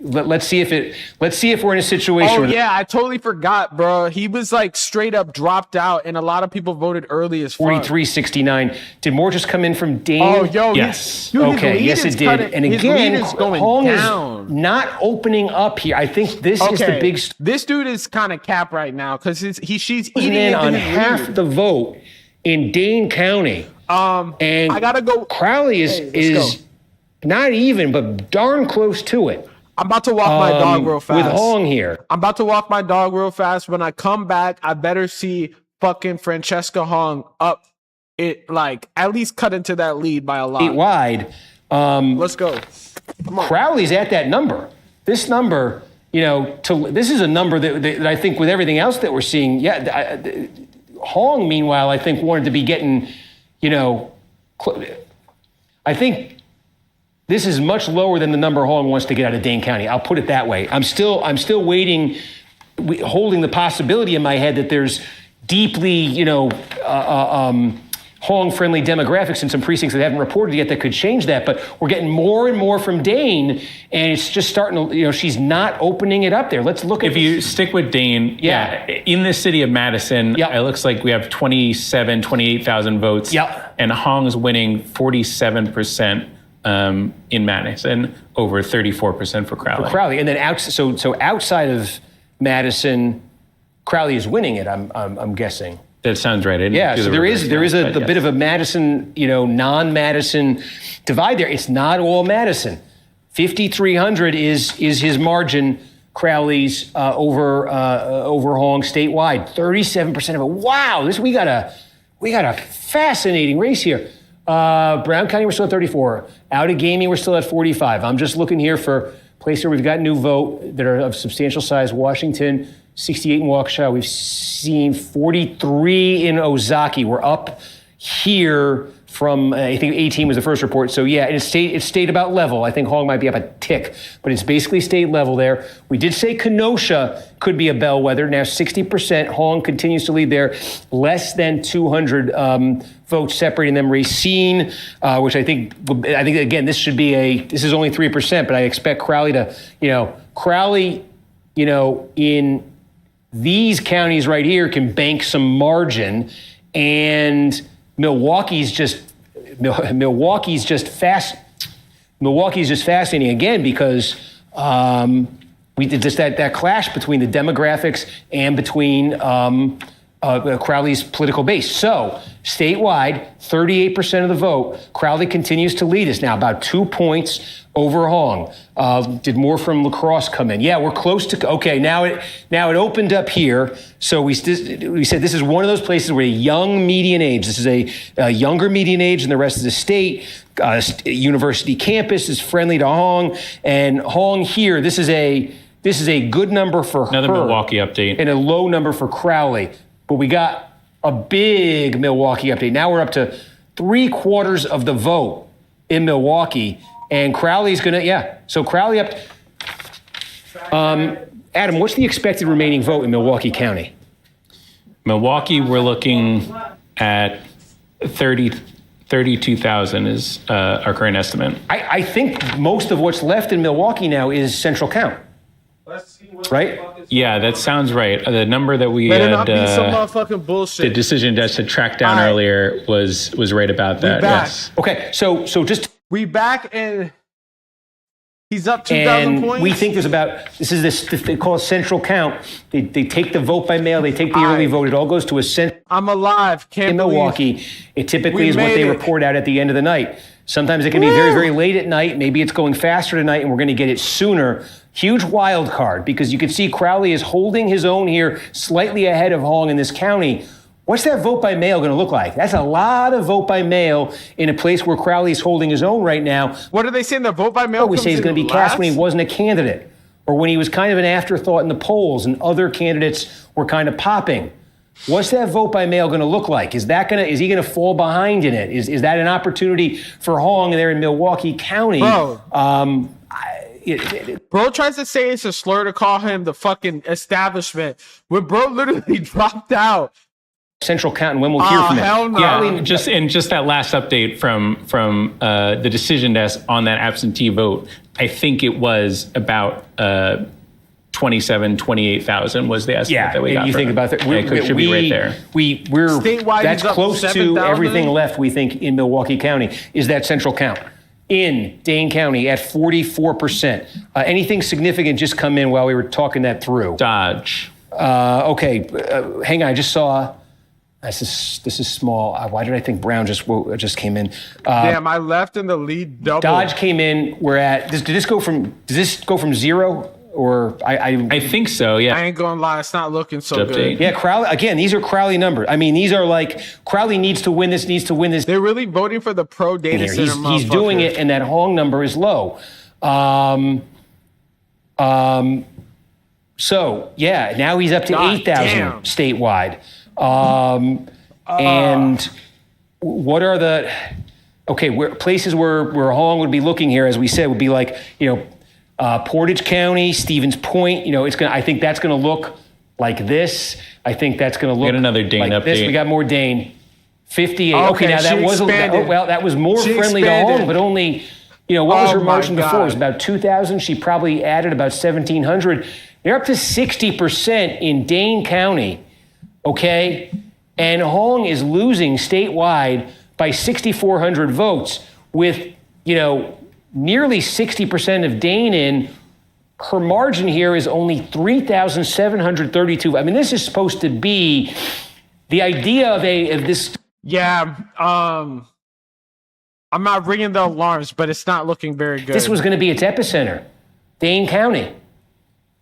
Let's see if we're in a situation. Oh yeah, I totally forgot, bro. He was like straight up dropped out, and a lot of people voted early as fuck. 43-69. Did more just come in from Dane? Oh, yo, yes. Okay, yes, it did. And again, Hong down. is not opening up here. I think this is the big. This dude is kind of cap right now because she's eating in into on his half lead. the vote in Dane County. And I gotta go. Crowley is not even, but darn close to it. I'm about to walk my dog real fast. With Hong here. I'm about to walk my dog real fast. When I come back, I better see fucking Francesca Hong up it, like, at least cut into that lead by a lot. Statewide. Let's go. Come on. Crowley's at that number. This number, this is a number that I think with everything else that we're seeing, Hong, meanwhile, I think wanted to be getting, I think this is much lower than the number Hong wants to get out of Dane County. I'll put it that way. I'm still waiting, holding the possibility in my head that there's deeply, Hong-friendly demographics in some precincts that haven't reported yet that could change that. But we're getting more and more from Dane, and it's just starting to, she's not opening it up there. Let's look at. If you stick with Dane, in the city of Madison, it looks like we have 28,000 votes. And Hong's winning 47%. In Madison, over 34% for Crowley. And then outside of Madison, Crowley is winning it. I'm guessing. That sounds right. Yeah, so there is a bit of a Madison, non-Madison divide there. It's not all Madison. 5,300 is his margin. Crowley's over Hong statewide. 37% of it. Wow, we got a fascinating race here. Brown County, we're still at 34. Outagamie, we're still at 45. I'm just looking here for places where we've got new vote that are of substantial size. Washington, 68 in Waukesha. We've seen 43 in Ozaki. We're up here from, I think 18 was the first report. So yeah, it stayed about level. I think Hong might be up a tick, but it's basically stayed level there. We did say Kenosha could be a bellwether. Now 60%. Hong continues to lead there. Less than 200 votes separating them. Racine, which I think again, this is only 3%, but I expect Crowley to, in these counties right here can bank some margin, and Milwaukee's just fascinating again because we did just that clash between the demographics and between Crowley's political base. So statewide, 38% of the vote. Crowley continues to lead us now, about 2 points over Hong. Did more from La Crosse come in? Yeah, we're close to. Okay, now it opened up here. So we said this is one of those places where a young median age. This is a younger median age than the rest of the state. University campus is friendly to Hong, and Hong here. This is a good number for another her, Milwaukee update, and a low number for Crowley. But we got a big Milwaukee update. Now we're up to 3/4 of the vote in Milwaukee. And Crowley's so Crowley up. Adam, what's the expected remaining vote in Milwaukee County? Milwaukee, we're looking at 32,000 is our current estimate. I think most of what's left in Milwaukee now is central count. Right? Yeah, that sounds right. The number that we Better had, not be some motherfucking bullshit. the decision desk had tracked down earlier was right about that. back. Yes. Okay, so just. We back and he's up 2,000 points. We think this they call it central count. They take the vote by mail, they take the early vote. It all goes to a cent. I'm alive. Can't in Milwaukee. It typically is what they report out at the end of the night. Sometimes it can be very, very late at night. Maybe it's going faster tonight and we're going to get it sooner. Huge wild card because you can see Crowley is holding his own here slightly ahead of Hong in this county. What's that vote by mail going to look like? That's a lot of vote by mail in a place where Crowley's holding his own right now. What are they saying? The vote by mail? We say he's going to be cast when he wasn't a candidate or when he was kind of an afterthought in the polls and other candidates were kind of popping. What's that vote by mail going to look like? Is he going to fall behind in it? Is that an opportunity for Hong there in Milwaukee County? Bro. Bro tries to say it's a slur to call him the fucking establishment when bro literally dropped out. Central count, and when we'll hear from him. Hell no. Yeah, just that last update from the decision desk on that absentee vote, I think it was about 28,000 was the estimate that we got. You think about that? It should be right there. We're statewide, that's close to 7,000? everything left. We think in Milwaukee County is that central count. In Dane County at 44%. Anything significant just come in while we were talking that through? Dodge. Okay, hang on. I just saw. This is small. Why did I think Brown just came in? Damn, I left in the lead double. Dodge came in. We're at. Does this go from zero? Or I think so, yeah. I ain't gonna lie, it's not looking so good. Yeah, Crowley, again, these are Crowley numbers. I mean, these are like, Crowley needs to win this. They're really voting for the pro data center. He's doing it, and that Hong number is low. So, yeah, now he's up to 8,000 statewide. And what are the, places where Hong would be looking here, as we said, would be like, Portage County, Stevens Point, I think that's going to look like this. I think that's going to look get another Dane like update. this. We got more Dane. 58. Okay, now that was more friendly to Hong, but only, what was her margin before? It was about 2,000. She probably added about 1,700. They're up to 60% in Dane County, okay? And Hong is losing statewide by 6,400 votes with, nearly 60% of Dane in. Her margin here is only 3,732. I mean, this is supposed to be the idea of this. Yeah, I'm not ringing the alarms, but it's not looking very good. This was going to be its epicenter, Dane County.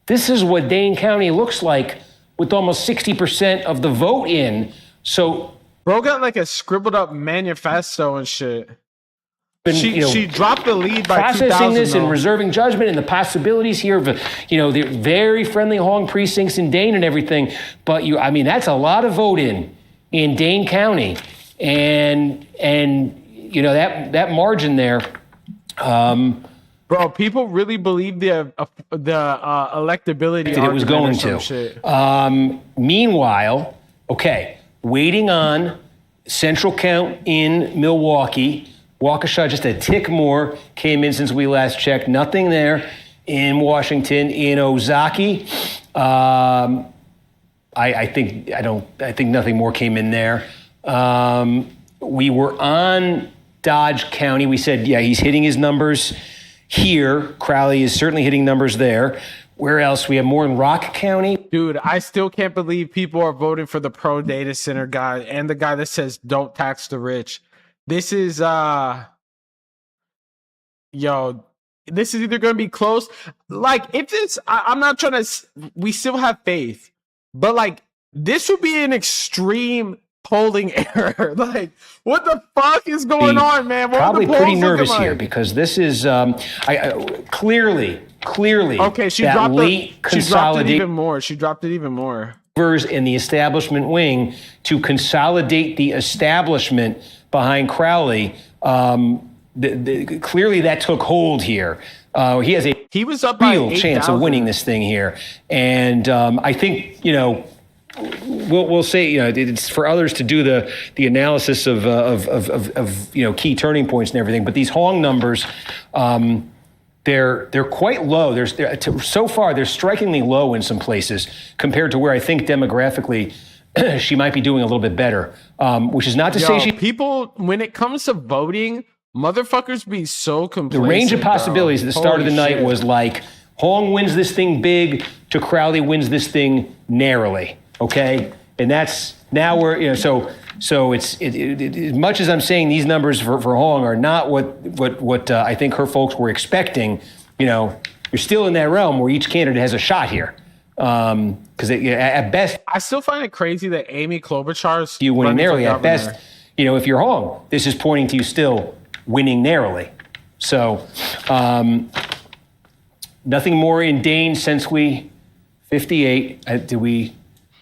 This is what Dane County looks like with almost 60% of the vote in. So, bro got like a scribbled up manifesto and shit. She dropped the lead by processing this though. and reserving judgment and the possibilities here of, the very friendly Hong precincts in Dane and everything. But that's a lot of vote in Dane County, and that margin there. Bro, people really believe the electability that it was going to. Meanwhile, waiting on central count in Milwaukee. Waukesha just a tick more came in since we last checked. Nothing there in Washington. In Ozaki, I think nothing more came in there. We were on Dodge County. We said, he's hitting his numbers here. Crowley is certainly hitting numbers there. Where else? We have more in Rock County. Dude, I still can't believe people are voting for the pro data center guy and the guy that says don't tax the rich. This is, this is either going to be close. Like, if this, I'm not trying to, we still have faith, but like, this would be an extreme polling error. Like, what the fuck is going on, man? What probably pretty nervous like? Here because this is clearly. Okay, she dropped it even more. She dropped it even more. In the establishment wing to consolidate the establishment behind Crowley. Clearly that took hold here. He has he was up real by chance 8, of winning this thing here. And I think, we'll say, it's for others to do the analysis of key turning points and everything. But these Hong numbers, they're quite low. So far, they're strikingly low in some places compared to where I think demographically she might be doing a little bit better, which is not to say people, when it comes to voting, motherfuckers be so complacent. The range of possibilities at the start of the night was like Hong wins this thing big to Crowley wins this thing narrowly, okay? And that's now we're, so it's as much as I'm saying these numbers for Hong are not what I think her folks were expecting, you're still in that realm where each candidate has a shot here. Because at best, I still find it crazy that Amy Klobuchar's you winning narrowly. At best, if you're Hong, this is pointing to you still winning narrowly. So, nothing more in Dane since 58.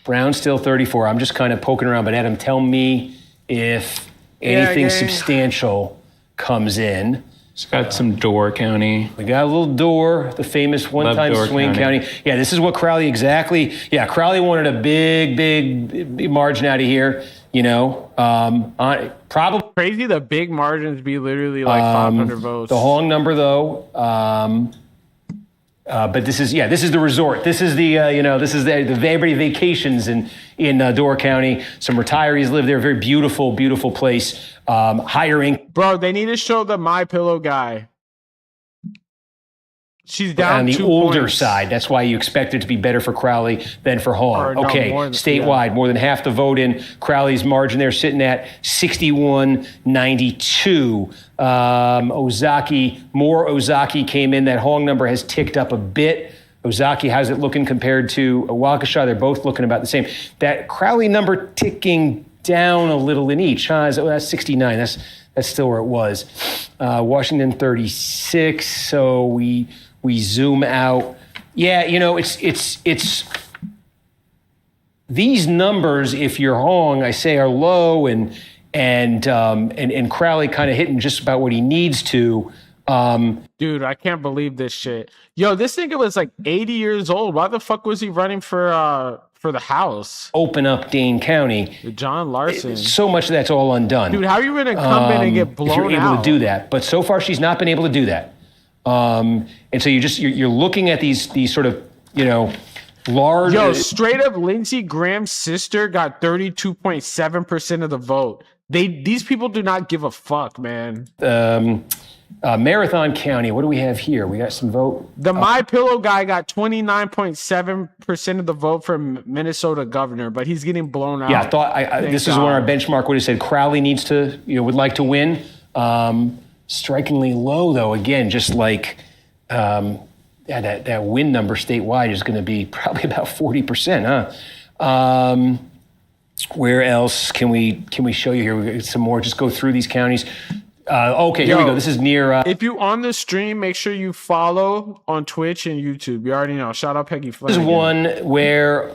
Brown still 34. I'm just kind of poking around, but Adam, tell me if anything substantial comes in. It's got some Door County. We got a little Door, the famous one-time swing county. Yeah, this is what Crowley exactly. Yeah, Crowley wanted a big margin out of here. Probably crazy. The big margins be literally like 500 votes. The Hong number, though. But this is the resort. This is the everybody vacations in Door County. Some retirees live there. Very beautiful place. Hiring. Bro, they need to show the My Pillow guy. She's down on the 2 older points. side. That's why you expect it to be better for Crowley than for Hong. Statewide, more than half the vote in. Crowley's margin there sitting at 61-92. Ozaki came in. That Hong number has ticked up a bit. Ozaki, how's it looking compared to Waukesha? They're both looking about the same. That Crowley number ticking down a little in each. That's 69. That's still where it was. Washington 36. So we zoom out. Yeah, it's these numbers. If you're Hong, I say are low, and Crowley kind of hitting just about what he needs to. Dude, I can't believe this shit. Yo, this nigga was like 80 years old. Why the fuck was he running for the House? Open up Dane County. John Larson. So much of that's all undone. Dude, how are you going to come in and get blown out? If you're able to do that. But so far, she's not been able to do that. And so you're looking at these sort of, large. Yo, straight up Lindsey Graham's sister got 32.7% of the vote. These people do not give a fuck, man. Marathon County, what do we have here? We got some vote. The My Pillow guy got 29.7% of the vote for Minnesota governor, but he's getting blown out. Yeah, I thought this is when our benchmark would have said Crowley needs to, would like to win. Strikingly low, though. Again, just like that win number statewide is going to be probably about 40%, huh? Where else can we show you here? We got some more. Just go through these counties. Okay, here we go. This is near. If you on the stream, make sure you follow on Twitch and YouTube. You already know. Shout out Peggy Flanagan. This is one where,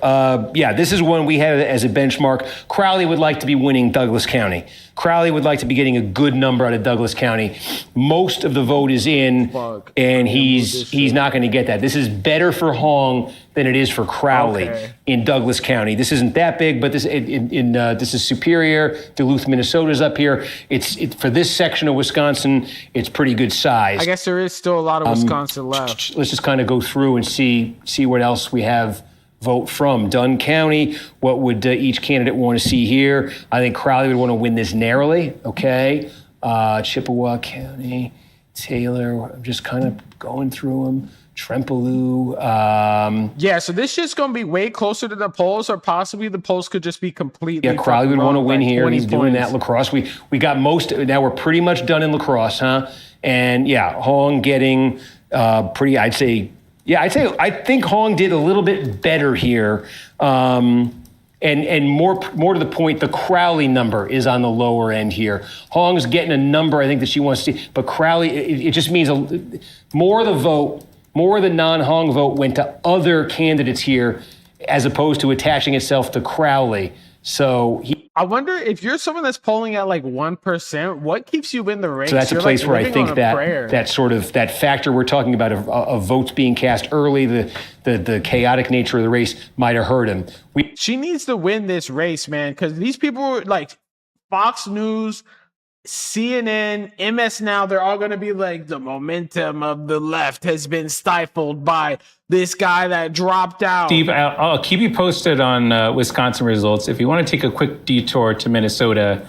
this is one we had as a benchmark. Crowley would like to be winning Douglas County. Crowley would like to be getting a good number out of Douglas County. Most of the vote is in, and he's not going to get that. This is better for Hong than it is for Crowley in Douglas County. This isn't that big, but this is Superior. Duluth, Minnesota's up here. It's for this section of Wisconsin, it's pretty good size. I guess there is still a lot of Wisconsin left. Let's just kind of go through and see what else we have vote from. Dunn County, what would each candidate want to see here? I think Crowley would want to win this narrowly, okay? Chippewa County, Taylor, I'm just kind of going through them. Trempalou. So this shit's going to be way closer to the polls, or possibly the polls could just be completely. Yeah, Crowley would want to win here. He's doing that. Lacrosse. We got most. Now we're pretty much done in lacrosse, huh? And Hong getting pretty. I think Hong did a little bit better here. And more to the point, the Crowley number is on the lower end here. Hong's getting a number I think that she wants to see, but Crowley, it just means more of the vote. More of the non-Hong vote went to other candidates here as opposed to attaching itself to Crowley. So I wonder if you're someone that's polling at like 1%, what keeps you in the race? So that's a place where I think that factor we're talking about of votes being cast early, the chaotic nature of the race might have hurt him. She needs to win this race, man, because these people like Fox News, CNN, MS Now, they're all going to be like, the momentum of the left has been stifled by this guy that dropped out. Steve, I'll keep you posted on Wisconsin results. If you want to take a quick detour to Minnesota,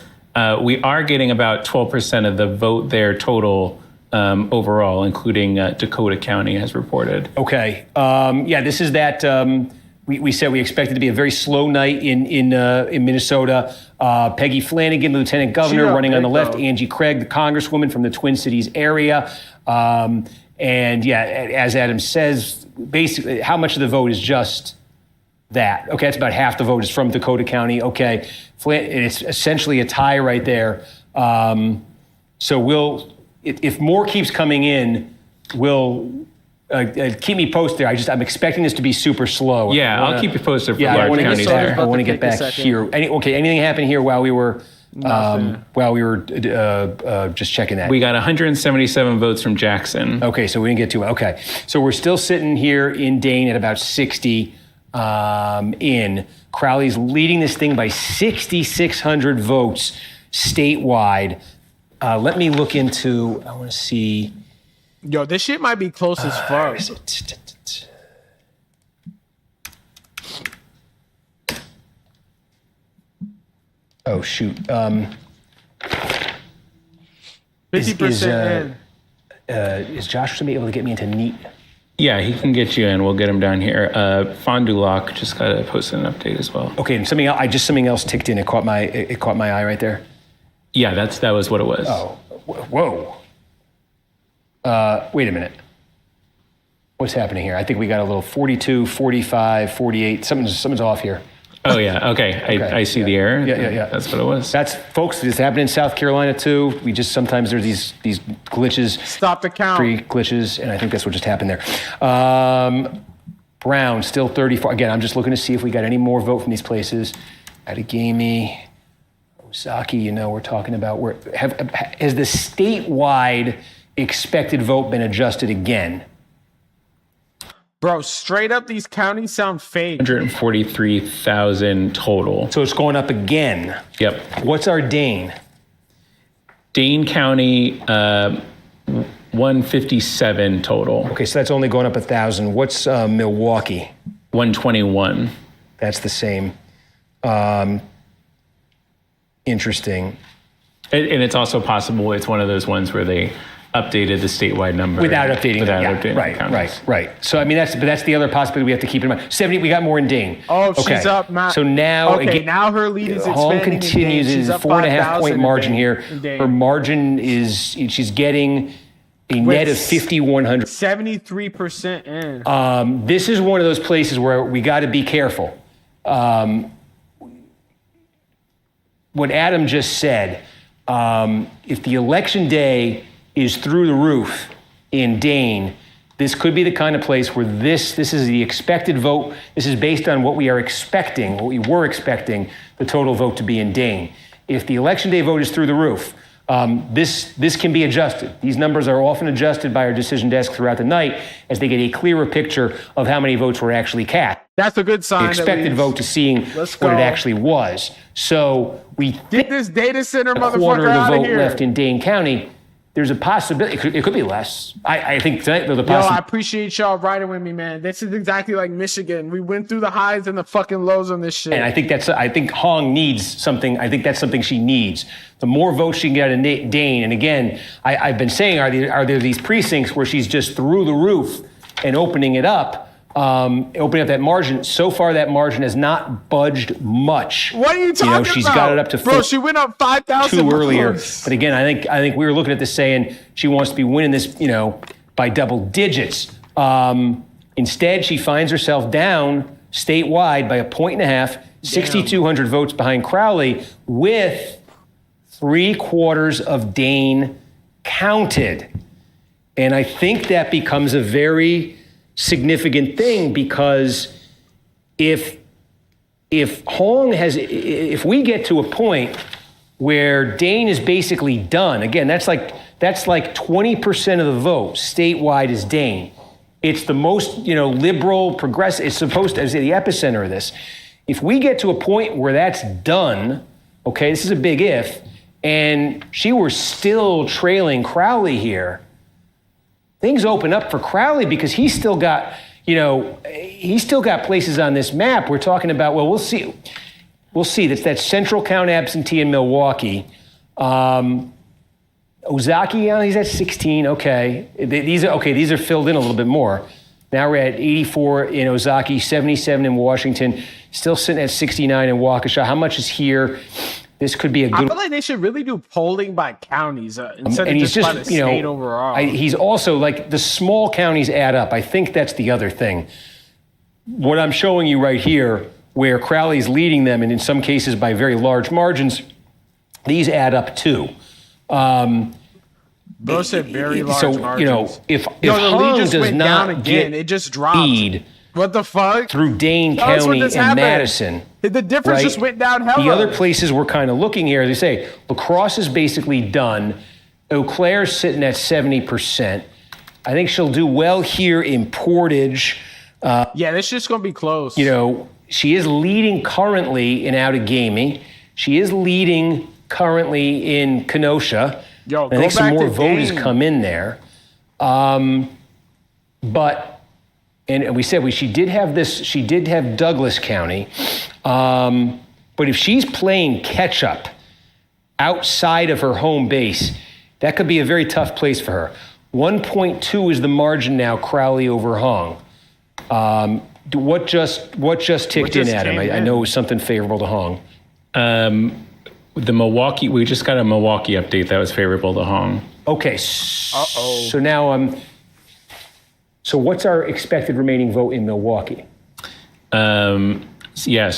we are getting about 12% of the vote there total overall, including Dakota County has reported. Okay. This is that... We said we expected to be a very slow night in Minnesota. Peggy Flanagan, Lieutenant Governor, running on the left. Angie Craig, the Congresswoman from the Twin Cities area. As Adam says, basically, how much of the vote is just that? Okay, that's about half the vote is from Dakota County. Okay, it's essentially a tie right there. So if more keeps coming in, we'll... keep me posted. I'm expecting this to be super slow. Yeah, I'll keep you posted for large counties there. I want to get back here. Anything happened here while we were just checking that? We got 177 votes from Jackson. Okay, so we didn't get to it. Okay, so we're still sitting here in Dane at about 60 in. Crowley's leading this thing by 6,600 votes statewide. Let me look into, I want to see... Yo, this shit might be close as fuck. Oh, shoot. 50% is Josh going to be able to get me into NEAT? Yeah, he can get you in. We'll get him down here. Fond du Lac just got to post an update as well. Okay, and something else ticked in. It caught my eye right there. Yeah, that was what it was. Oh, whoa. Wait a minute. What's happening here? I think we got a little 42, 45, 48. Something's off here. Oh, yeah. Okay. I see the error. Yeah. That's what it was. Folks, this happened in South Carolina, too. Sometimes there's these glitches. Stop the count. Pre-glitches, and I think that's what just happened there. Brown, still 34. Again, I'm just looking to see if we got any more vote from these places. Outagamie, Ozaki, we're talking about. Has the statewide expected vote been adjusted again? Bro, straight up, these counties sound fake. 143,000 total. So it's going up again. Yep. What's our Dane? Dane County, 157 total. Okay, so that's only going up 1,000. What's Milwaukee? 121. That's the same. Interesting. And it's also possible it's one of those ones where they updated the statewide number without updating without it. updating Right, the counties. right. So I mean that's the other possibility we have to keep in mind. 70, we got more in Dane. Oh, she's up. So now again, now her lead is Hong expanding. continues. It is a 4.5 point margin here. Her margin is she's getting a net of 5,100. 73% in. This is one of those places where we got to be careful. What Adam just said, if the election day is through the roof in Dane, this could be the kind of place where this is the expected vote. This is based on what we were expecting the total vote to be in Dane. If the election day vote is through the roof, this can be adjusted. These numbers are often adjusted by our decision desk throughout the night as they get a clearer picture of how many votes were actually cast. That's a good sign. The expected vote to seeing what it actually was. So we get this data center motherfucker quarter of out the of vote here. left in Dane County. There's a possibility. It could be less. I think tonight there's a Yo, possibility. I appreciate y'all riding with me, man. This is exactly like Michigan. We went through the highs and the fucking lows on this shit. And I think Hong needs something. I think that's something she needs. The more votes she can get out of Dane, and again, I've been saying, are there these precincts where she's just through the roof and opening it up? Opening up that margin. So far, that margin has not budged much. What are you talking about? She's got it up to bro. She went up 5,000 two earlier. But again, I think we were looking at this saying she wants to be winning this, by double digits. Instead, she finds herself down statewide by 1.5 points, 6,200 votes behind Crowley, with 3/4 of Dane counted. And I think that becomes a very significant thing, because if we get to a point where Dane is basically done, again, that's like 20% of the vote statewide is Dane. It's the most, liberal, progressive. It's supposed to be the epicenter of this. If we get to a point where that's done, okay, this is a big if, and she were still trailing Crowley here, things open up for Crowley, because he's still got places on this map. We're talking about, we'll see. That's that central count absentee in Milwaukee. Ozaki, he's at 16. Okay, these are filled in a little bit more. Now we're at 84 in Ozaki, 77 in Washington, still sitting at 69 in Waukesha. How much is here? This could be a good. I feel like they should really do polling by counties instead of just by the state overall. He's also the small counties add up. I think that's the other thing. What I'm showing you right here, where Crowley's leading them, and in some cases by very large margins, these add up too. Those said very large margins. If Hong just does went not down again, it just dropped. What the fuck? Through Dane County and Madison. The difference just went down hella. The other places we're kind of looking here, as they say, La Crosse is basically done. Eau Claire's sitting at 70%. I think she'll do well here in Portage. Yeah, this shit's going to be close. She is leading currently in Outagamie. She is leading currently in Kenosha. Yo, I think some more voters come in there. But... And we said she did have Douglas County. But if she's playing catch up outside of her home base, that could be a very tough place for her. 1.2 is the margin now, Crowley over Hong. What just ticked in, Adam? I know it was something favorable to Hong. The Milwaukee, we just got a Milwaukee update that was favorable to Hong. Okay. So now So what's our expected remaining vote in Milwaukee? So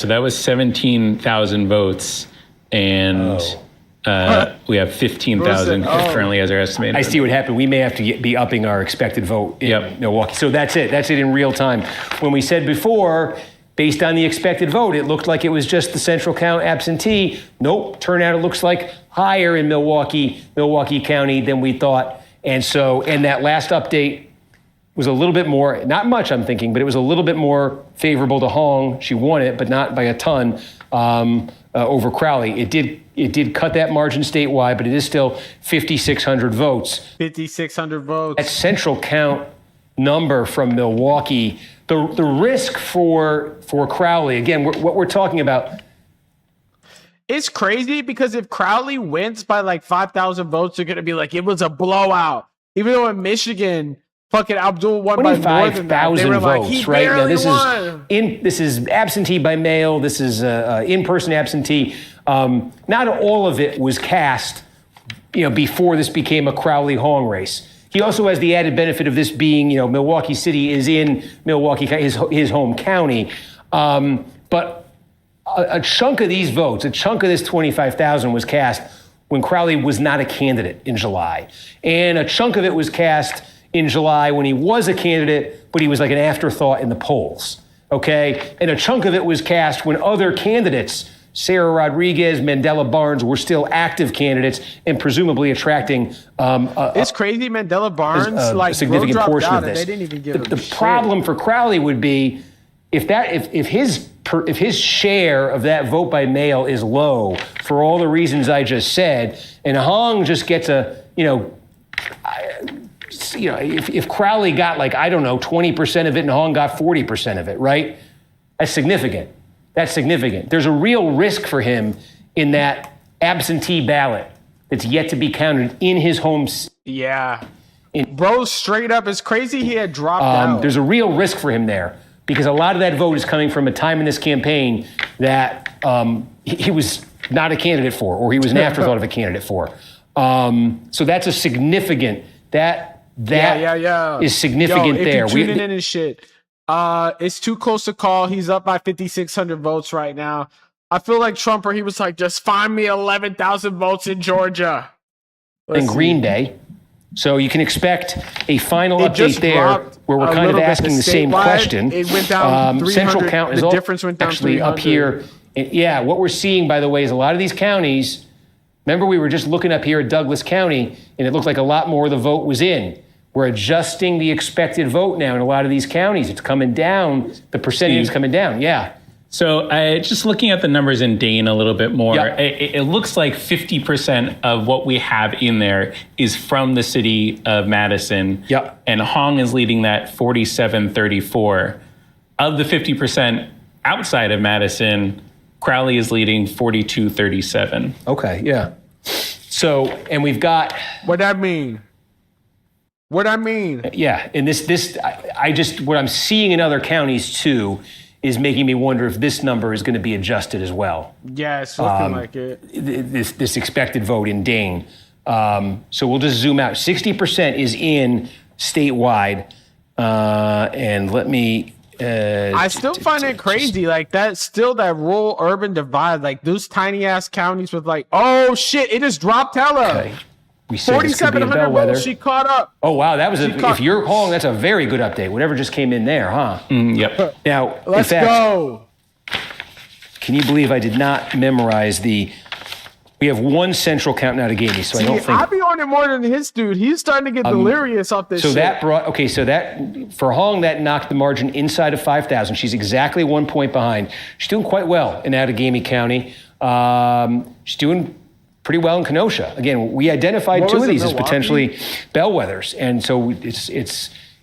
that was 17,000 votes, and we have 15,000 currently as our estimate. I see what happened. We may have to be upping our expected vote in Milwaukee. So that's it. That's it in real time. When we said before, based on the expected vote, it looked like it was just the central count absentee. Nope. Turnout, it looks like higher in Milwaukee County than we thought. And that last update was a little bit more, not much I'm thinking, but it was a little bit more favorable to Hong. She won it, but not by a ton over Crowley. It did cut that margin statewide, but it is still 5,600 votes. 5,600 votes. That central count number from Milwaukee, the risk for Crowley, again, what we're talking about. It's crazy because if Crowley wins by 5,000 votes, they're going to be like, it was a blowout. Even though in Michigan, fucking Abdul won by more than that. They were like, he right? Now this is absentee by mail. This is in-person absentee. Not all of it was cast, before this became a Crowley Hong race. He also has the added benefit of this being, Milwaukee City is in Milwaukee, his home county. But a chunk of these votes, a chunk of this 25,000 was cast when Crowley was not a candidate in July. And a chunk of it was cast in July when he was a candidate, but he was like an afterthought in the polls, okay? And a chunk of it was cast when other candidates, Sarah Rodriguez, Mandela Barnes, were still active candidates and presumably attracting it's crazy. Mandela Barnes, a significant portion of this. They didn't even give the problem for Crowley would be if his share of that vote by mail is low for all the reasons I just said, and Hong just gets if Crowley got 20% of it and Hong got 40% of it, right? That's significant. There's a real risk for him in that absentee ballot that's yet to be counted in his home. Yeah. Bro, straight up, it's crazy he had dropped out. There's a real risk for him there because a lot of that vote is coming from a time in this campaign that he was not a candidate for, or he was an afterthought of a candidate for. So that's a significant, that is significant there. If you're tuning in and shit, it's too close to call. He's up by 5,600 votes right now. I feel like Trumper, he was like, just find me 11,000 votes in Georgia. In Green Bay. So you can expect a final update there where we're kind of asking the same question. It went down 300. Central count is the difference went down actually 300. Up here. And what we're seeing, by the way, is a lot of these counties. Remember, we were just looking up here at Douglas County, and it looked like a lot more of the vote was in. We're adjusting the expected vote now in a lot of these counties. It's coming down. The percentage is coming down. Yeah. So just looking at the numbers in Dane a little bit more, it looks like 50% of what we have in there is from the city of Madison. Yep. And Hong is leading that 47-34. Of the 50% outside of Madison, Crowley is leading 42-37. Okay, yeah. So, and we've got... What that mean? Yeah, and I just, what I'm seeing in other counties too is making me wonder if this number is going to be adjusted as well. Yeah, it's looking like it. This expected vote in Dane. So we'll just zoom out. 60% is in statewide. And let me... I still find it crazy. That's still that rural urban divide. Those tiny ass counties with oh shit, it just dropped hella. Okay. We say 4,700 votes. She caught up. Oh wow, that was if you're Hong, that's a very good update. Whatever just came in there, huh? Yep. Now, let's go. Can you believe I did not memorize we have one central count now to give me, so I don't think... I'll be on it more than his dude. He's starting to get delirious off this shit. For Hong, that knocked the margin inside of 5,000. She's exactly 1 point behind. She's doing quite well in Outagamie County. She's doing pretty well in Kenosha. Again, we identified two of these as potentially bellwethers, and so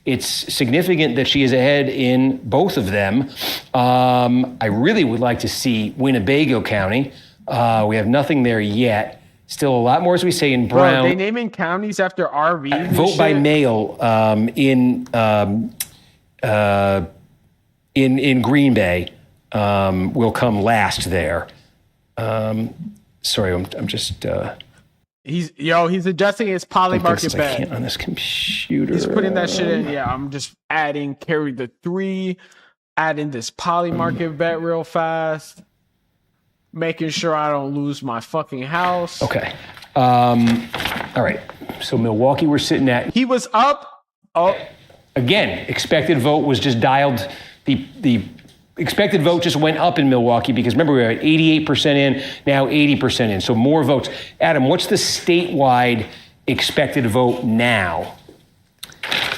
it's significant that she is ahead in both of them. I really would like to see Winnebago County. We have nothing there yet. Still a lot more, as we say, in Brown. Bro, they naming counties after RVs. Vote by mail in Green Bay will come last there. Sorry, I'm just. He's adjusting his poly market bet. I can't on this computer. He's putting that shit in. Yeah, I'm just adding carry the 3, adding this poly market bet real fast. Making sure I don't lose my fucking house. Okay. All right. So Milwaukee, we're sitting at. He was up. Oh. Again, expected vote was just dialed. The expected vote just went up in Milwaukee because remember we were at 88% in, now 80% in. So more votes. Adam, what's the statewide expected vote now?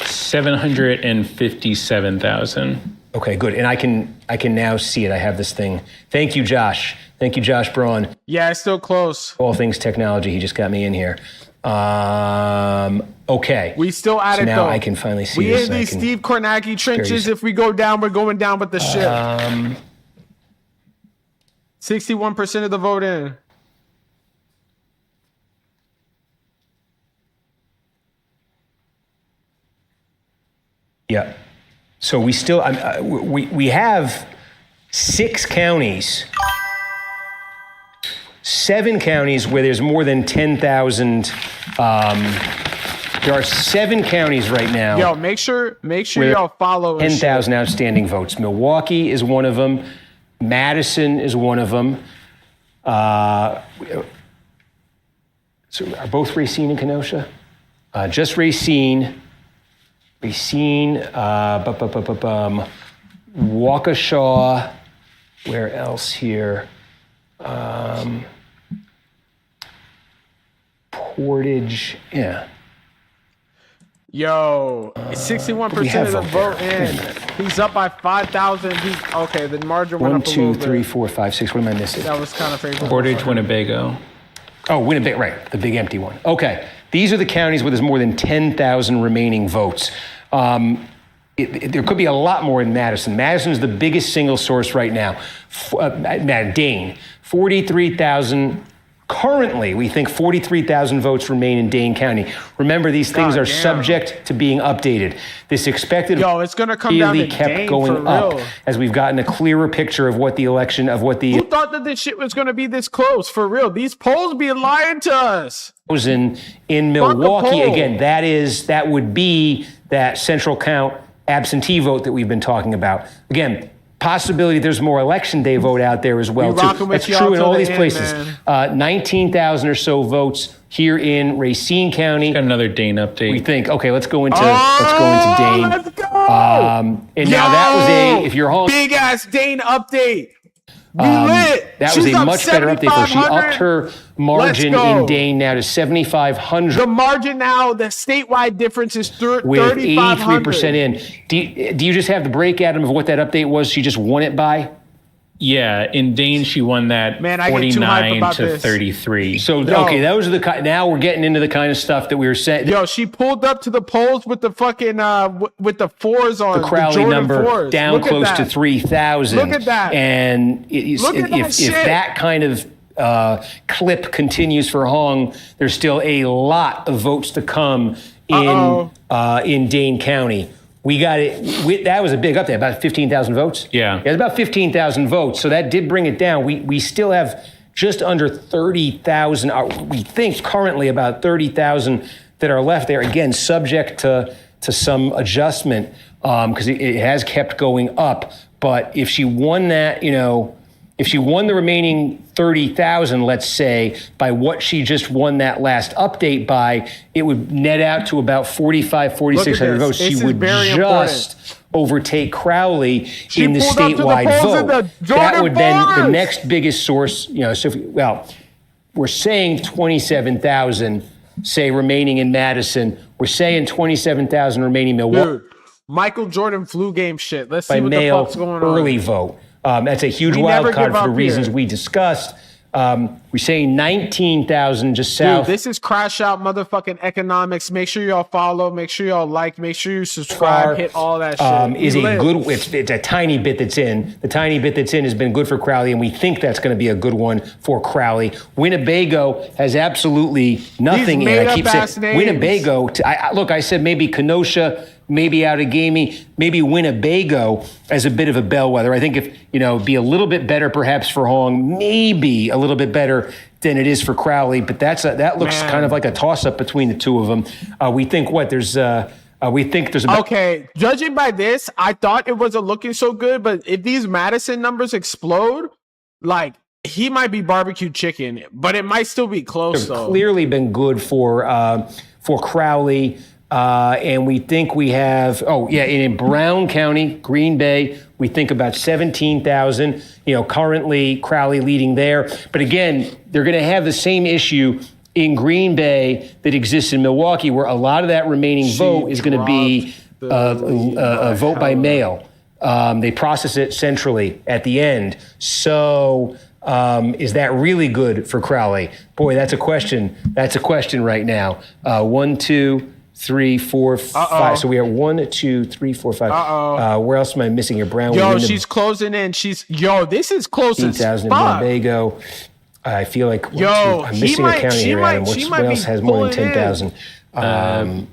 757,000. Okay, good. And I can now see it. I have this thing. Thank you, Josh. Thank you, Josh Braun. Yeah, it's still close. All things technology. He just got me in here. Okay. We still at so it, now though. I can finally see we this. in these Steve Kornacki trenches. If we go down, we're going down with the ship. 61% of the vote in. Yeah. So we still, we have 6 counties, 7 counties where there's more than 10,000. There are 7 counties right now. Yo, make sure y'all follow. 10,000 outstanding votes. Milwaukee is one of them. Madison is one of them. So are both Racine and Kenosha? Just Racine. Waukesha. Where else here? Portage. Yeah. Yo, 61% of the vote in. He's up by 5,000. Okay, the margin went up a little 1, 2, bit. 3, 4, 5, 6. What am I missing? That was kind of favorable. Portage, Winnebago. Oh, Winnebago, right, the big empty one. Okay, these are the counties where there's more than 10,000 remaining votes. There could be a lot more in Madison. Madison is the biggest single source right now. Dane, 43,000. Currently, we think 43,000 votes remain in Dane County. Remember, these things are subject to being updated. This expected it's going to come down to kept Dane going for up real. as we've gotten a clearer picture of what the election, Who thought that this shit was going to be this close? For real, these polls be lying to us. was in Milwaukee. Again, that would be that central count absentee vote that we've been talking about. Again, possibility there's more election day vote out there as well, too. That's true in all these places. 19,000 or so votes here in Racine County. Got another Dane update. We think, okay, let's go into Dane. Let's go. And now that was if you're home. Big ass Dane update. We lit. That She's was a up much better update for her. She 7,500. upped her margin in Dane now to 7,500. The margin now, the statewide difference is with 3,500. 83% in. Do you just have the break, Adam, of what that update was? She just won it by? Yeah, in Dane, she won that Man, I get too hype 49 about to this. 33. So, okay, those are the now we're getting into the kind of stuff that we were saying. Yo, she pulled up to the polls with the fucking with the 4s on The Crowley number 4s. down Look close at to that. 3,000. Look at that. And Look at that if shit. that kind of clip continues for Hong, there's still a lot of votes to come in Dane County. We got it. That was a big update, about 15,000 votes. Yeah. It was about 15,000 votes. So that did bring it down. We still have just under 30,000. We think currently about 30,000 that are left there. Again, subject to some adjustment because it has kept going up. But if she won that, if she won the remaining 30,000, let's say, by what she just won that last update by, it would net out to about 4,600 votes. She would just overtake Crowley in the statewide vote. That would then the next biggest source, so we're saying 27,000, say, remaining in Madison. We're saying 27,000 remaining in Milwaukee. Dude, Michael Jordan flu game shit. Let's see by what mail, the fuck's going on. early vote. That's a huge wild card for the reasons we discussed. We're saying 19,000 just south. Dude, this is crash out motherfucking economics. Make sure y'all follow. Make sure y'all like. Make sure you subscribe. Hit all that shit. Is a good. It's a tiny bit that's in. The tiny bit that's in has been good for Crowley, and we think that's going to be a good one for Crowley. Winnebago has absolutely nothing in. I keep saying Winnebago. I said maybe Kenosha. Maybe Outagamie, maybe Winnebago as a bit of a bellwether. I think if, be a little bit better perhaps for Hong, maybe a little bit better than it is for Crowley, but that looks kind of like a toss-up between the two of them. We think there's Okay, judging by this, I thought it wasn't looking so good, but if these Madison numbers explode, he might be barbecue chicken, but it might still be close, though. Clearly been good for Crowley. And we think we have, in Brown County, Green Bay, we think about 17,000, currently Crowley leading there. But again, they're going to have the same issue in Green Bay that exists in Milwaukee, where a lot of that remaining vote is going to be a vote by mail. They process it centrally at the end. So is that really good for Crowley? Boy, that's a question. That's a question right now. 1, 2, 3, 4, 5. So we are 1, 2, 3, 4, 5. Where else am I missing here? Brown. She's closing in. This is close as fuck. 18,000 in Winnebago. I feel like I'm missing a county here, Adam. What else has more than 10,000? And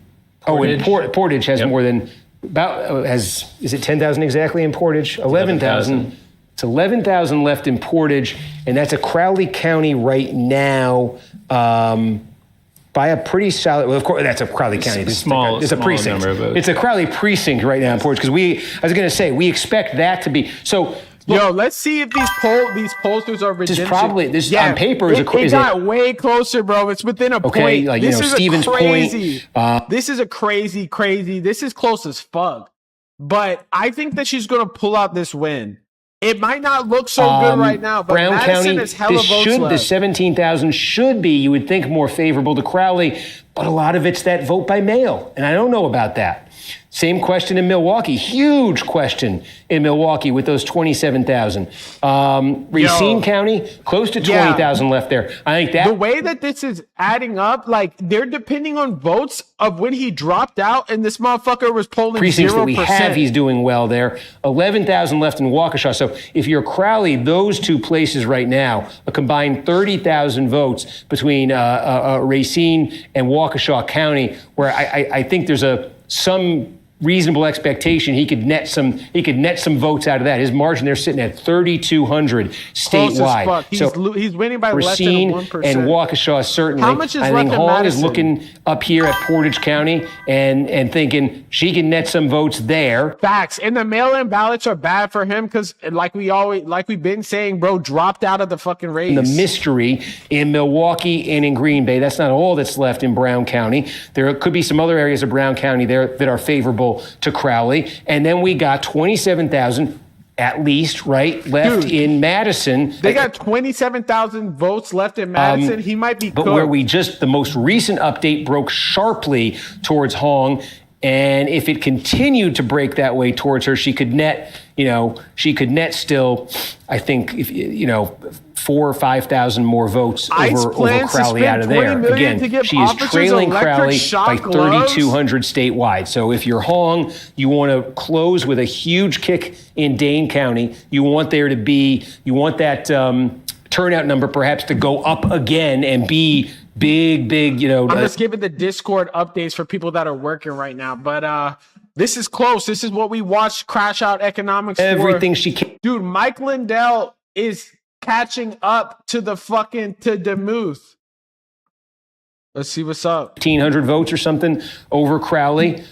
Portage has more than is it 10,000 exactly in Portage? 11,000. It's 11,000 left in Portage, and that's a Crowley County right now. By a pretty solid, well, of course, that's a Crowley County. It's a precinct. Number of votes. It's a Crowley precinct right now in Portage, because I was going to say, we expect that to be, so. Yo, let's see if these pollsters are redemption. On paper is it got way closer, bro. It's within a point. Like, this is Stevens crazy. Point. This is a crazy. This is close as fuck. But I think that she's going to pull out this win. It might not look so good right now, but Brown Madison County, has hella votes left. The 17,000 should be, you would think, more favorable to Crowley, but a lot of it's that vote by mail, and I don't know about that. Same question in Milwaukee. Huge question in Milwaukee with those 27,000. Racine County, close to 20,000 left there. I think that the way that this is adding up, like they're depending on votes of when he dropped out, and this motherfucker was polling precincts 0%. That we have, he's doing well there. 11,000 left in Waukesha. So if you're Crowley, those two places right now, a combined 30,000 votes between Racine and Waukesha County, where I think there's some reasonable expectation he could net some votes out of that. His margin there sitting at 3,200 statewide. He's winning by Racine less than 1%. and Waukesha certainly. How much is I left think in Hong Madison? is looking up here at Portage County and thinking she can net some votes there. Facts. And the mail-in ballots are bad for him because, like we've been saying, bro, dropped out of the fucking race. The mystery in Milwaukee and in Green Bay. That's not all that's left in Brown County. There could be some other areas of Brown County there that are favorable to Crowley. And then we got 27,000 at least, right, left in Madison. They got 27,000 votes left in Madison. He might be But cooked. where the most recent update broke sharply towards Hong, and if it continued to break that way towards her, she could net still, I think, 4,000 or 5,000 more votes over Crowley out of there. Again, she is trailing Crowley by 3,200 statewide. So if you're Hong, you want to close with a huge kick in Dane County. You want that turnout number perhaps to go up again and be big. I'm just giving the Discord updates for people that are working right now, but this is close. This is what we watched Crash Out Economics everything for. She can. Dude, Mike Lindell is catching up to Demuth. Let's see what's up. 1,500 votes or something over Crowley.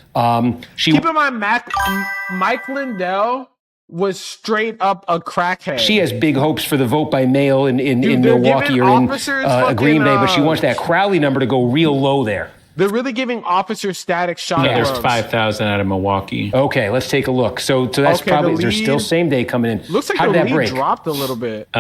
Keep in mind, Mike Lindell was straight up a crackhead. She has big hopes for the vote by mail in Milwaukee or in Green Bay, but she wants that Crowley number to go real low there. They're really giving officers static shot. Yeah, there's 5,000 out of Milwaukee. Okay, let's take a look. So that's probably, there's still same day coming in. Looks like How the did that lead break? dropped a little bit.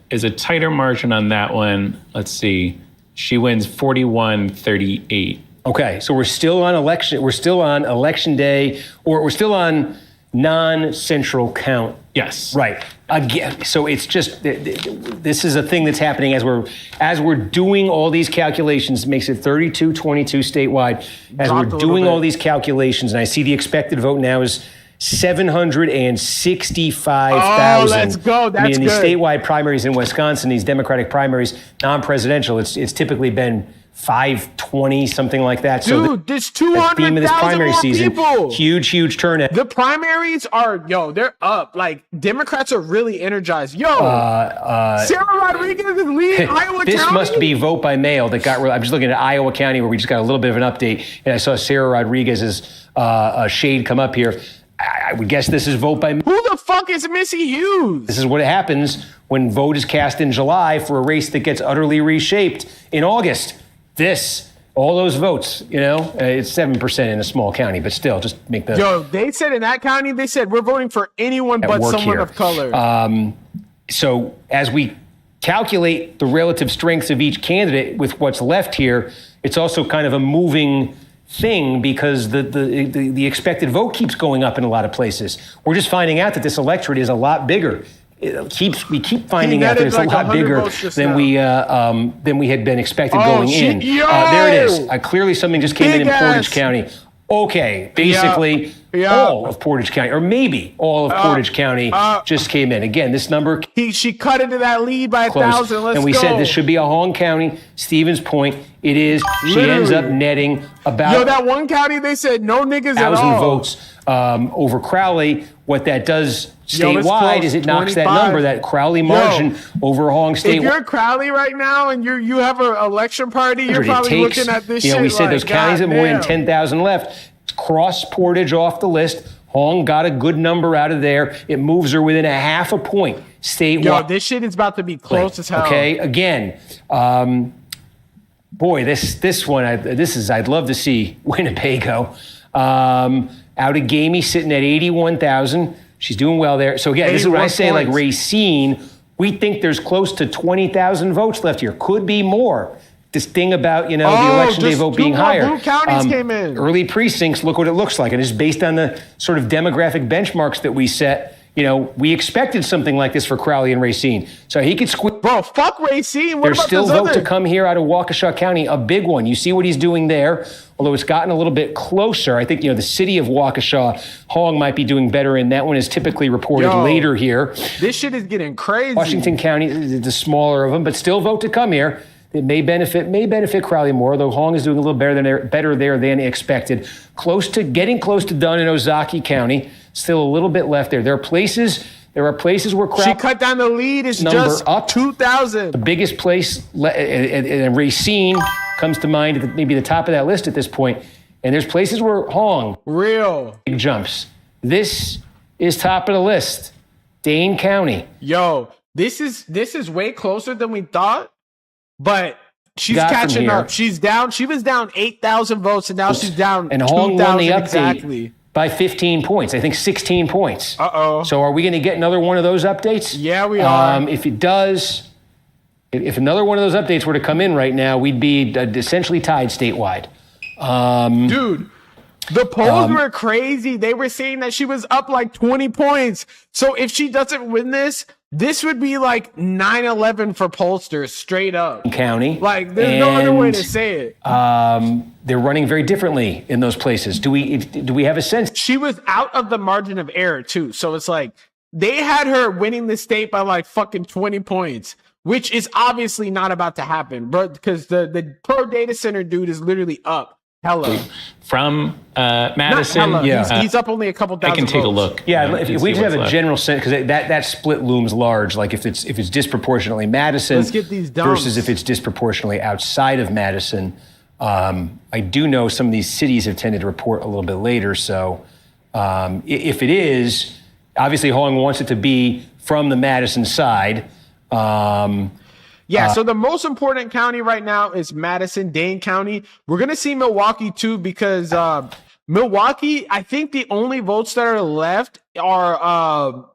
Is a tighter margin on that one. Let's see. She wins 41-38. Okay, so we're still on election day, or we're still on non-central count. Yes. Right. Again, so it's just, this is a thing that's happening as we're doing all these calculations. It makes it 32-22 statewide. As we're doing all these calculations, and I see the expected vote now is 765,000. Oh, let's go. That's in good. these statewide primaries in Wisconsin, these Democratic primaries, non-presidential, it's typically been 520, something like that. Dude, there's 200,000 more people. Huge turnout. The primaries are, they're up. Like, Democrats are really energized. Sarah Rodriguez is leading Iowa County. This must be vote by mail that got, I'm just looking at Iowa County where we just got a little bit of an update, and I saw Sarah Rodriguez's shade come up here. I would guess this is vote by mail. Who the fuck is Missy Hughes? This is what happens when vote is cast in July for a race that gets utterly reshaped in August. All those votes, it's 7% in a small county, but still, just make the... They said in that county, they said, we're voting for anyone but someone of color. So as we calculate the relative strengths of each candidate with what's left here, it's also kind of a moving thing because the expected vote keeps going up in a lot of places. We're just finding out that this electorate is a lot bigger. We keep finding out that it's a lot bigger than we had been expected going in. There it is. Clearly something just came in Portage County. okay, basically all of Portage County, or maybe all of Portage County just came in. Again, this number she cut into that lead by 1,000. Let's and we go. said this should be a Hong County. Stevens Point, it is. She ends up netting about that one county they said no niggas at 1,000 all. votes over Crowley. What that does statewide is it knocks 25. that number, that Crowley margin over Hong statewide. If you're Crowley right now and you have an election party, you're probably looking at this shit. We said like, those counties have more than 10,000 left. Cross Portage off the list. Hong got a good number out of there. It moves her within a half a point statewide. Yo, this shit is about to be close as hell. Okay, again, boy, this one, I'd love to see Winnebago. Out of Gamey sitting at 81,000. She's doing well there. So again, this is what I say, like Racine, we think there's close to 20,000 votes left here. Could be more. This thing about, the election day vote being higher. Blue counties came in. Early precincts, look what it looks like. And it's based on the sort of demographic benchmarks that we set. We expected something like this for Crowley and Racine. So he could squeeze. Bro, fuck Racine. What There's about still this vote other? to come here out of Waukesha County, a big one. You see what he's doing there, although it's gotten a little bit closer. I think, the city of Waukesha, Hong might be doing better in that one is typically reported later here. This shit is getting crazy. Washington County, the smaller of them, but still vote to come here. It may benefit Crowley more, though Hong is doing a little better there than expected. Getting close to done in Ozaki County. Still a little bit left there. There are places where Crowley. She cut down the lead. It's just up 2,000. The biggest place, and Racine comes to mind at maybe the top of that list at this point. And there's places where Hong big jumps. This is top of the list. Dane County. Yo, this is way closer than we thought. But she's catching up. She's down. She was down 8,000 votes, and now she's down 2,000 exactly. By 15 points. I think 16 points. Uh-oh. So are we going to get another one of those updates? Yeah, we are. If it does, if another one of those updates were to come in right now, we'd be essentially tied statewide. Dude, the polls were crazy. They were saying that she was up like 20 points. So if she doesn't win this would be like 9/11 for pollsters, straight up. County. Like, there's no other way to say it. They're running very differently in those places. Do we have a sense? She was out of the margin of error, too. So it's like, they had her winning the state by like fucking 20 points, which is obviously not about to happen, bro, because the pro data center dude is literally up. Hella. From Madison. Not hella. He's up only a couple thousand I can take votes. a look. Yeah, if we just have a general sense, because that split looms large. Like if it's disproportionately Madison Let's get these dumps. versus if it's disproportionately outside of Madison. I do know some of these cities have tended to report a little bit later. So if it is, obviously Hong wants it to be from the Madison side. So the most important county right now is Madison, Dane County. We're going to see Milwaukee too, because Milwaukee, I think the only votes that are left are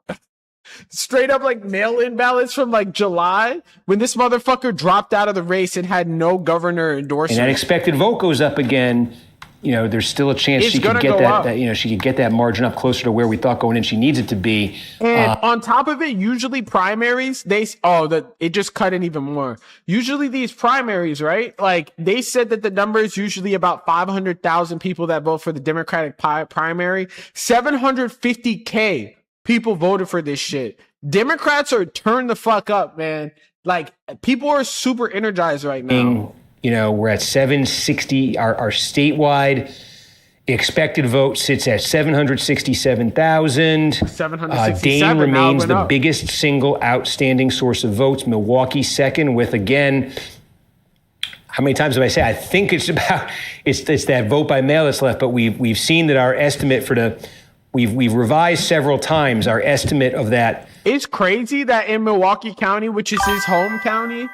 straight up like mail-in ballots from like July when this motherfucker dropped out of the race and had no governor endorsement. And that expected vote goes up again. There's still a chance she could get that she could get that margin up closer to where we thought going in she needs it to be. And on top of it, usually primaries, it just cut in even more. Usually these primaries, right? Like they said that the number is usually about 500,000 people that vote for the Democratic primary. 750K people voted for this shit. Democrats are turned the fuck up, man. Like people are super energized right now. We're at 760. Our statewide expected vote sits at 767,000. 767. Dane remains the biggest single outstanding source of votes. Milwaukee second with, again, how many times have I said? I think it's that vote by mail that's left, but we've seen that our estimate we've revised several times our estimate of that. It's crazy that in Milwaukee County, which is his home county,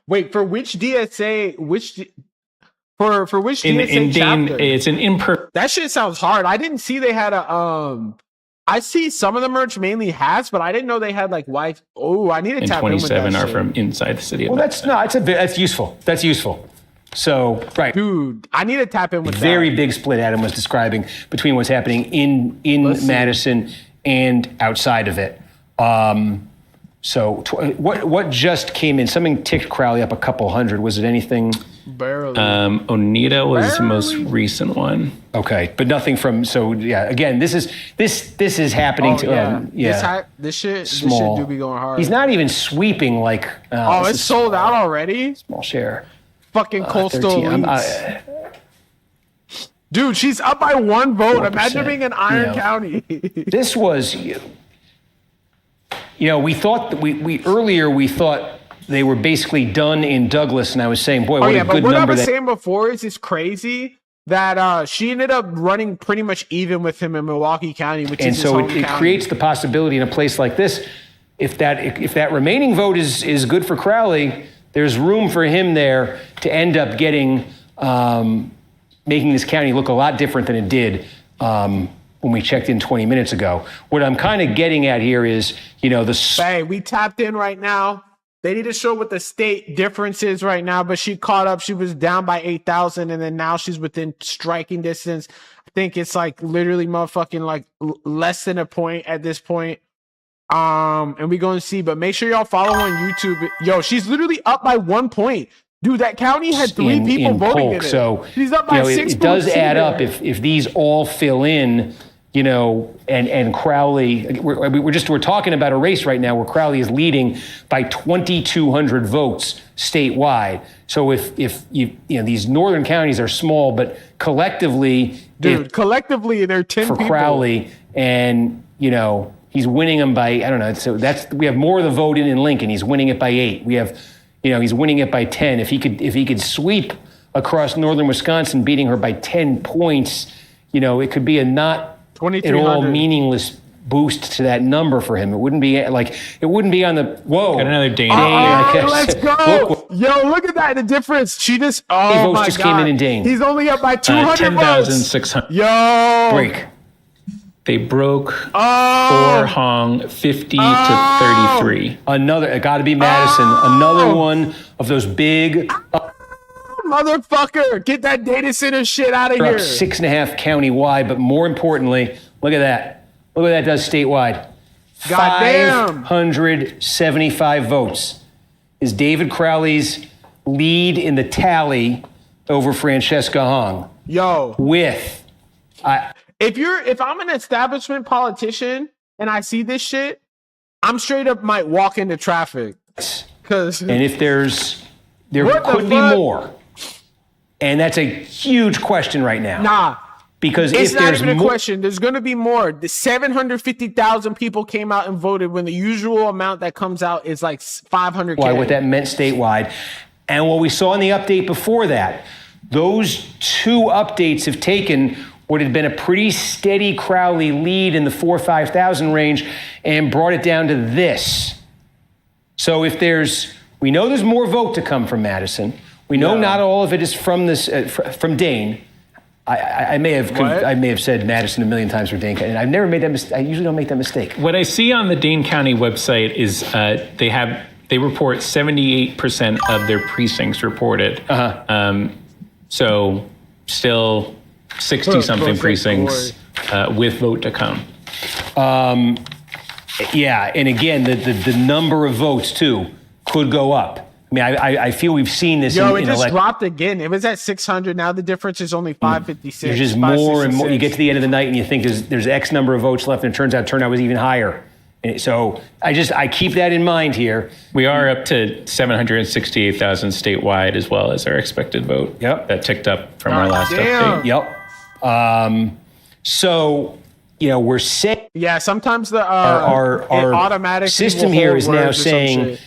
wait, for which DSA? For which DSA chapter? It's an imperfect. That shit sounds hard. I didn't see they had a I see some of the merch mainly hats, but I didn't know they had like wife. Oh, I need to tap in with that. 27 are shit. from inside the city. Well, that's useful. That's useful. So, right. Dude, I need to tap in with that. Very big split Adam was describing between what's happening in Madison and outside of it. So what just came in? Something ticked Crowley up a couple hundred. Was it anything? Barely. Oneida was the most recent one. Okay, but nothing from. So yeah, again, this is happening This shit small. do be going hard. He's not even sweeping like. It's sold out already. Small share. Fucking Coastal Elites. Dude, she's up by 1 vote. Imagine being in Iron County. This was, we thought we earlier thought they were basically done in Douglas, and I was saying, boy, what a good what number. I was saying before is it's crazy that she ended up running pretty much even with him in Milwaukee County, which is his home it county. creates the possibility in a place like this, if that remaining vote is good for Crowley, there's room for him there to end up getting. Making this county look a lot different than it did when we checked in 20 minutes ago. What I'm kind of getting at here is, Hey, we tapped in right now. They need to show what the state difference is right now, but she caught up. She was down by 8,000, and then now she's within striking distance. I think it's like literally motherfucking like less than a point at this point. And we going to see, but make sure y'all follow on YouTube. Yo, she's literally up by 1 point. Dude, that county had 3 people voting in it. So she's up by 6 it does add up if these all fill in, and Crowley. We're talking about a race right now where Crowley is leading by 2,200 votes statewide. So if these northern counties are small, but collectively, collectively they're 10 for people. Crowley, and he's winning them by I don't know. So we have more of the vote in Lincoln. He's winning it by 8. We have. He's winning it by 10. If he could sweep across northern Wisconsin, beating her by 10 points, it could be a not at all meaningless boost to that number for him. It wouldn't be on the whoa. Got another Dane. Let's go. Look at that. The difference. She just votes just came in Dane. He's only up by 200 votes. 10,600. Yo. Break. They broke for Hong 50 to 33. Another, it got to be Madison. Another one of those big. Motherfucker, get that data center shit out of here. Up 6.5 county-wide, but more importantly, look at that. Look what that does statewide. Goddamn. 575 votes is David Crowley's lead in the tally over Francesca Hong. Yo. With... If I'm an establishment politician and I see this shit, I'm straight up might walk into traffic. And if there could be more. And that's a huge question right now. Nah. Because it's if not there's even a question. There's going to be more. The 750,000 people came out and voted when the usual amount that comes out is like 500K. Why, what that meant statewide. And what we saw in the update before that, those 2 updates have taken what had been a pretty steady Crowley lead in the 4,000 or 5,000 range and brought it down to this. So we know there's more vote to come from Madison. We know not all of it is from from Dane. I may have said Madison a million times for Dane, and I've never made that mistake. I usually don't make that mistake. What I see on the Dane County website is they report 78% of their precincts reported. So still 60-something precincts with vote to come. Yeah, and again, the number of votes, too, could go up. I mean, I feel we've seen this. It just dropped again. It was at 600. Now the difference is only 556. There's just more and more. You get to the end of the night and you think there's X number of votes left, and it turns out turnout was even higher. And so I keep that in mind here. We are up to 768,000 statewide as well as our expected vote. Yep. That ticked up from our last update. Yep. So, we're saying... Yeah, sometimes the our automatic system here is now saying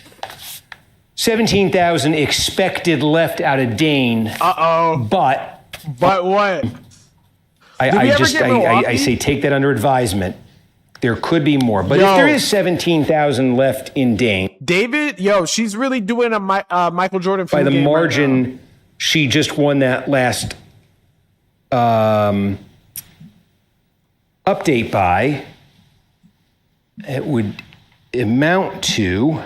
17,000 expected left out of Dane. But what? I say take that under advisement. There could be more. But if there is 17,000 left in Dane... David, she's really doing a Michael Jordan by the margin right she just won that last update by. It would amount to...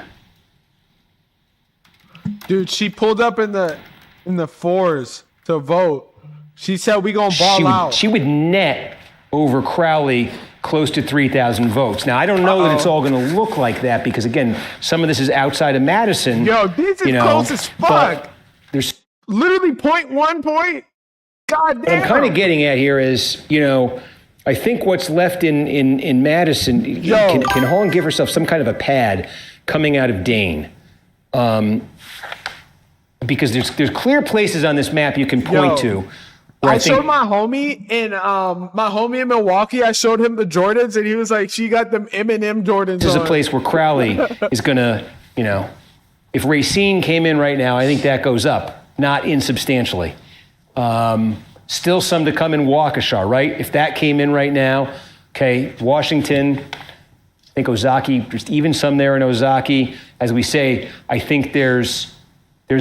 Dude, she pulled up in the 4s to vote. She said we gonna ball out. She would net over Crowley close to 3,000 votes. Now, I don't know that it's all going to look like that because, again, some of this is outside of Madison. Yo, this is close as fuck. There's literally 0.1 point. God damn. What I'm kind of getting at here is, I think what's left in Madison, can Hong give herself some kind of a pad coming out of Dane? Because there's clear places on this map you can point to. I showed my homie in Milwaukee. I showed him the Jordans, and he was like, "She got them M&M Jordans." This is a place where Crowley is gonna, if Racine came in right now, I think that goes up, not insubstantially. Still some to come in Waukesha, right? If that came in right now, okay, Washington, I think Ozaki, there's even some there in Ozaki. As we say, I think there's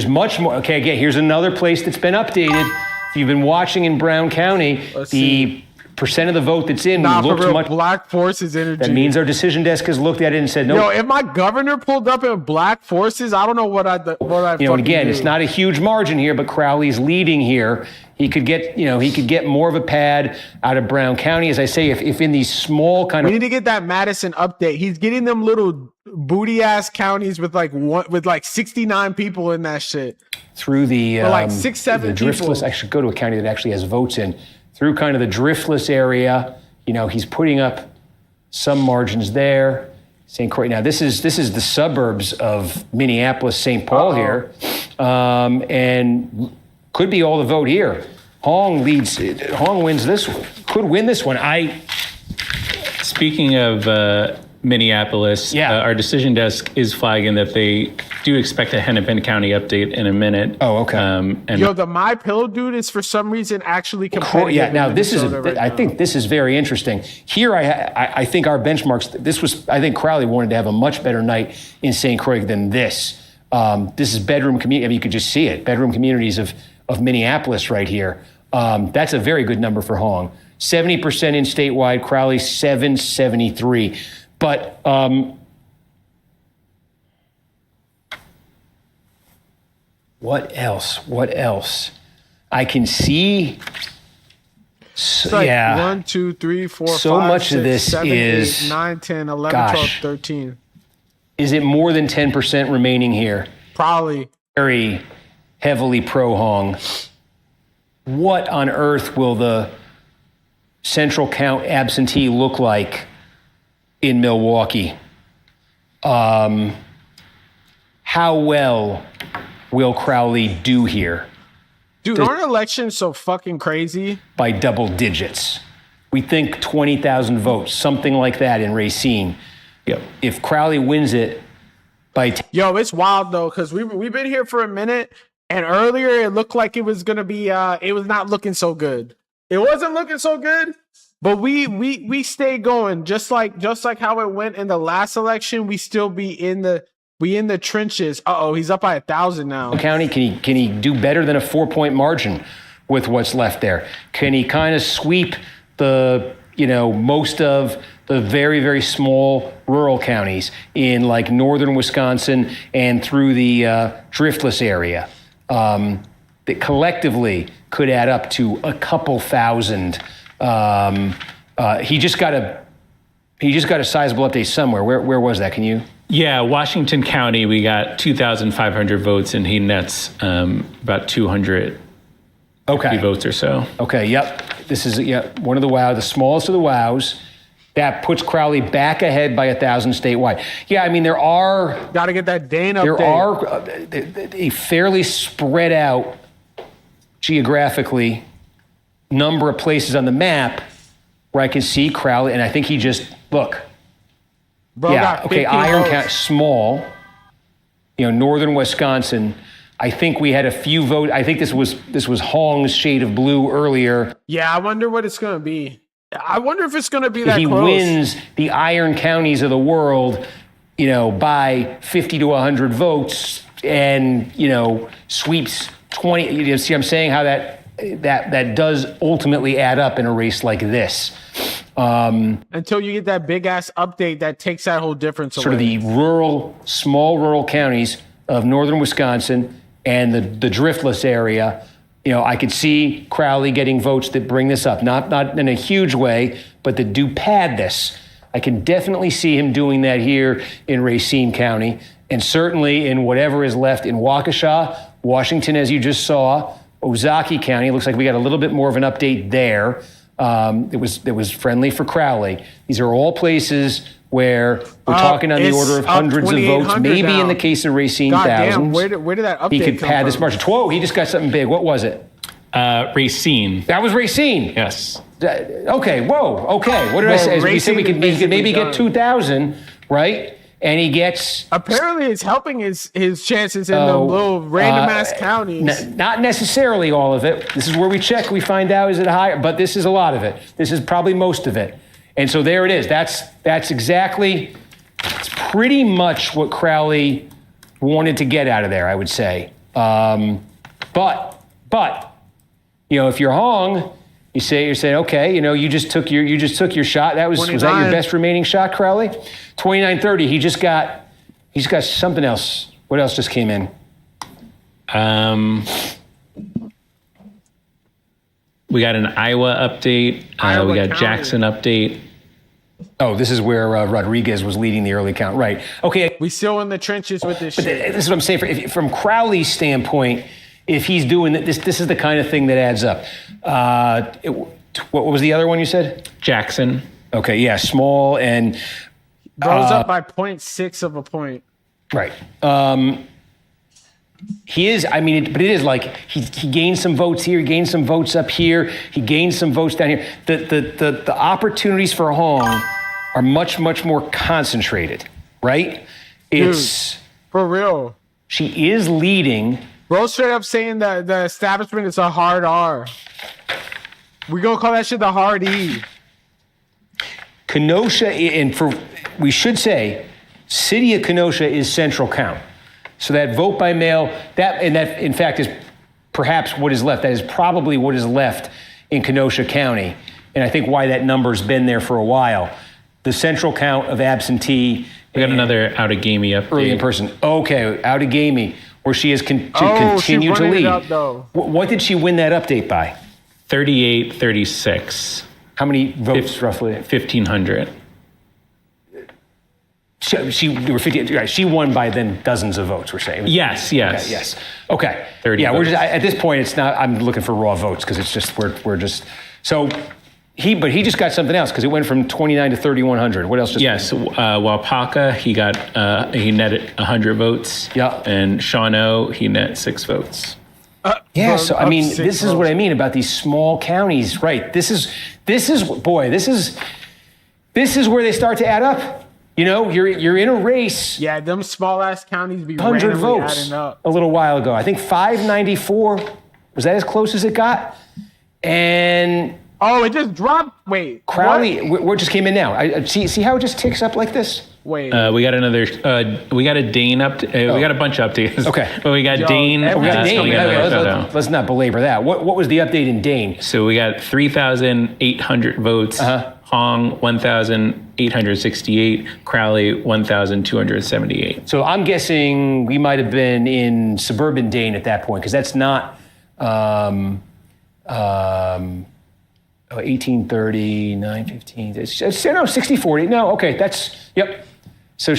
much more. Okay, again, here's another place that's been updated. If you've been watching in Brown County, the percent of the vote that's in looks much. Black Forces energy. That means our decision desk has looked at it and said, no. Yo, if my governor pulled up in Black Forces, I don't know what I'd again, do. It's not a huge margin here, but Crowley's leading here. He could get more of a pad out of Brown County. As I say, if in these small kind of. We need to get that Madison update. He's getting them little booty ass counties with like 69 people in that shit. Through the like 6-7 driftless. people. I should go to a county that actually has votes in. Through kind of the driftless area, he's putting up some margins there. St. Croix. Now this is the suburbs of Minneapolis, St. Paul here, and could be all the vote here. Hong wins this one. Could win this one. Speaking of Minneapolis, our decision desk is flagging that they do expect a Hennepin County update in a minute. Oh, okay. The My Pillow dude is for some reason actually competitive. Yeah. Now I think this is very interesting. Here, I think our benchmarks. I think Crowley wanted to have a much better night in St. Croix than this. This is bedroom community. I mean, you could just see it. Bedroom communities of Minneapolis right here. That's a very good number for Hong. 70% in statewide. Crowley 773. But what else? I can see. Like 1, 2, 3, 4, so 5, much 6, of this 7, is 8, 9, 10, 11, 12, 13. Is it more than 10% remaining here? Probably. Very heavily pro Hong. What on earth will the central count absentee look like in Milwaukee? How well will Crowley do here? Dude, aren't elections so fucking crazy? By double digits. We think 20,000 votes, something like that in Racine. Yep. If Crowley wins it by... Yo, it's wild, though, because we've been here for a minute, and earlier it looked like it was going to be... it was not looking so good. It wasn't looking so good, but we stayed going. Just like how it went in the last election, we still be in the trenches. He's up by 1,000 now. County, can he do better than a 4-point margin with what's left there? Can he kind of sweep the most of the very, very small rural counties in like northern Wisconsin and through the driftless area that collectively could add up to a couple thousand? He just got a sizable update somewhere. Where was that? Can you? Yeah, Washington County, we got 2,500 votes, and he nets about 200 votes or so. Okay, yep. This is one of the WOW, the smallest of the WOWs. That puts Crowley back ahead by 1,000 statewide. Yeah, I mean, there are... Got to get that Dane update. There are a fairly spread out, geographically, number of places on the map where I can see Crowley, and I think he just... Look... Bro, yeah, okay, Iron County, small, northern Wisconsin. I think we had a few votes. I think this was Hong's shade of blue earlier. Yeah, I wonder what it's going to be. I wonder if it's going to be that close. He wins the Iron Counties of the world, by 50 to 100 votes and, sweeps 20. You see what I'm saying? How that does ultimately add up in a race like this. Until you get that big ass update that takes that whole difference away. Sort of the small rural counties of northern Wisconsin and the driftless area I could see Crowley getting votes that bring this up, not in a huge way, but that do pad this. I can definitely see him doing that here in Racine County, and certainly in whatever is left in Waukesha, Washington, as you just saw, Ozaukee County. It looks like we got a little bit more of an update there. It was friendly for Crowley. These are all places where we're talking on the order of hundreds of votes. Maybe now. In the case of Racine, thousands. Damn, where did that update he could pad this margin. Whoa, he just got something big. What was it? Racine. That was Racine. Yes. Okay. Whoa. Okay. What did I say? We said he could maybe get 2,000, right? And he gets. Apparently, it's helping his chances in the little random ass counties. Not necessarily all of it. This is where we check. We find out is it higher, but this is a lot of it. This is probably most of it. And so there it is. That's exactly. It's pretty much what Crowley wanted to get out of there, I would say. But if you're Hong, you're saying, okay, you just took your shot. Was that your best remaining shot, Crowley? 29-30. He's got something else. What else just came in? We got an Iowa update. We got County. Jackson update. Oh, this is where Rodriguez was leading the early count. Right. Okay. We still in the trenches with this shit. This is what I'm saying. From Crowley's standpoint, if he's doing this is the kind of thing that adds up. What was the other one you said? Jackson. Okay, yeah, small and goes up by 0.6 of a point. Right. He is. I mean, but it is like he gained some votes here, he gained some votes up here, he gained some votes down here. The opportunities for Hong are much more concentrated, right? It's Dude, for real. She is leading. Bro, straight up saying that the establishment is a hard R. We gonna call that shit the hard E. Kenosha, we should say, city of Kenosha is central count. So that vote by mail, that in fact is perhaps what is left. That is probably what is left in Kenosha County. And I think why that number's been there for a while. The central count of absentee. We got another Outagamie update. Early in person. Okay, Outagamie, where she has continued to lead. What did she win that update by? 38-36. How many votes roughly? 1,500. She won by then dozens of votes, we're saying. Yes. Okay, yes. Okay. 30 yeah, votes. we're just at this point. It's not. I'm looking for raw votes because it's just we're just so. He just got something else because it went from 29 to 3,100. What else? Wapaka, he netted 100 votes. Yeah. And Shawano, he net 6 votes. So I mean, this is what I mean about these small counties, right? This is where they start to add up. You're in a race. Yeah, them small ass counties be 100 randomly votes adding up. a little while ago. I think 594. Was that as close as it got? And it just dropped. Wait, Crowley, what just came in now? I see how it just ticks up like this. Wait, we got another. We got a Dane update. We got a bunch of updates. Okay, but we got Dane. Let's not belabor that. What was the update in Dane? So we got 3,800 votes. Hong 1,868. Crowley 1,278. So I'm guessing we might have been in suburban Dane at that point because that's not 1830, 915. No, 60-40. No, okay, yep. So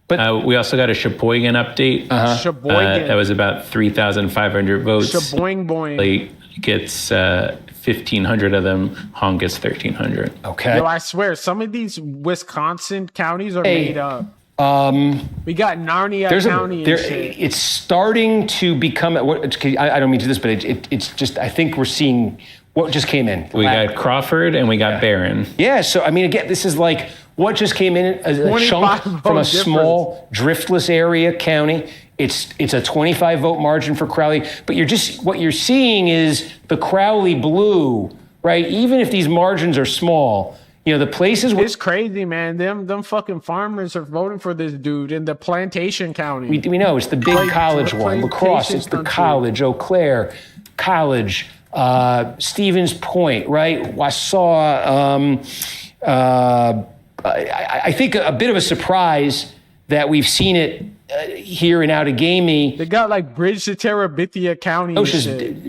but we also got a Sheboygan update. Sheboygan. That was about 3,500 votes. Sheboygan gets 1,500 of them. Hong gets 1,300. Okay. Yo, I swear, some of these Wisconsin counties are made up. We got Narnia County and shit. It's starting to become. I don't mean to this, but it's just. I think we're seeing what just came in. We got Crawford and we got Barron. Yeah. So I mean, again, this is like what just came in a chunk from a small driftless area county. It's a 25 vote margin for Crowley, but what you're seeing is the Crowley blue, right? Even if these margins are small. The places where it's crazy, man. Them fucking farmers are voting for this dude in the Plantation County. We know it's the big college one, La Crosse. It's the college, Eau Claire College, Stevens Point, right? Wausau. I think a bit of a surprise that we've seen it here in Outagamie. They got like Bridge to Terabithia County.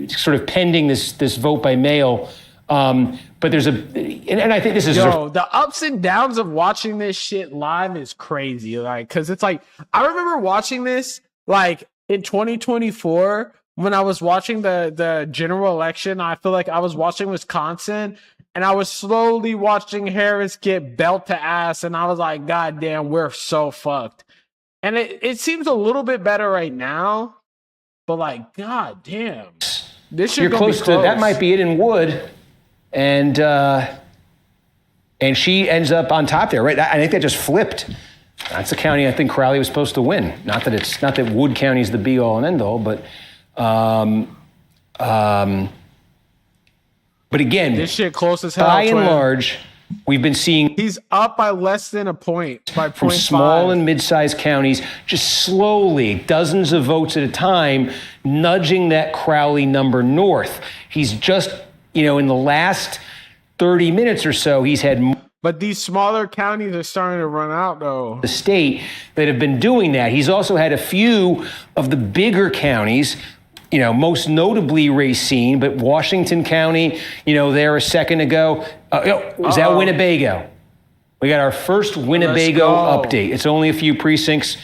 Sort of pending this vote by mail. But there's and I think this is the ups and downs of watching this shit live is crazy. Like, cause it's like, I remember watching this like in 2024 when I was watching the general election. I feel like I was watching Wisconsin and I was slowly watching Harris get belt to ass. And I was like, God damn, we're so fucked. And it seems a little bit better right now, but like, God damn, this should be close. That might be it in Wood. And she ends up on top there, right? I think that just flipped. That's the county I think Crowley was supposed to win. Not that Wood County is the be all and end all, but again, this shit close as hell. By and large, we've been seeing he's up by less than a point, by from 0.5. small and mid-sized counties, just slowly, dozens of votes at a time, nudging that Crowley number north. He's just, in the last 30 minutes or so, he's had. But these smaller counties are starting to run out, though. The state that have been doing that. He's also had a few of the bigger counties, most notably Racine, but Washington County, there a second ago. Is that Winnebago? We got our first Winnebago update. It's only a few precincts,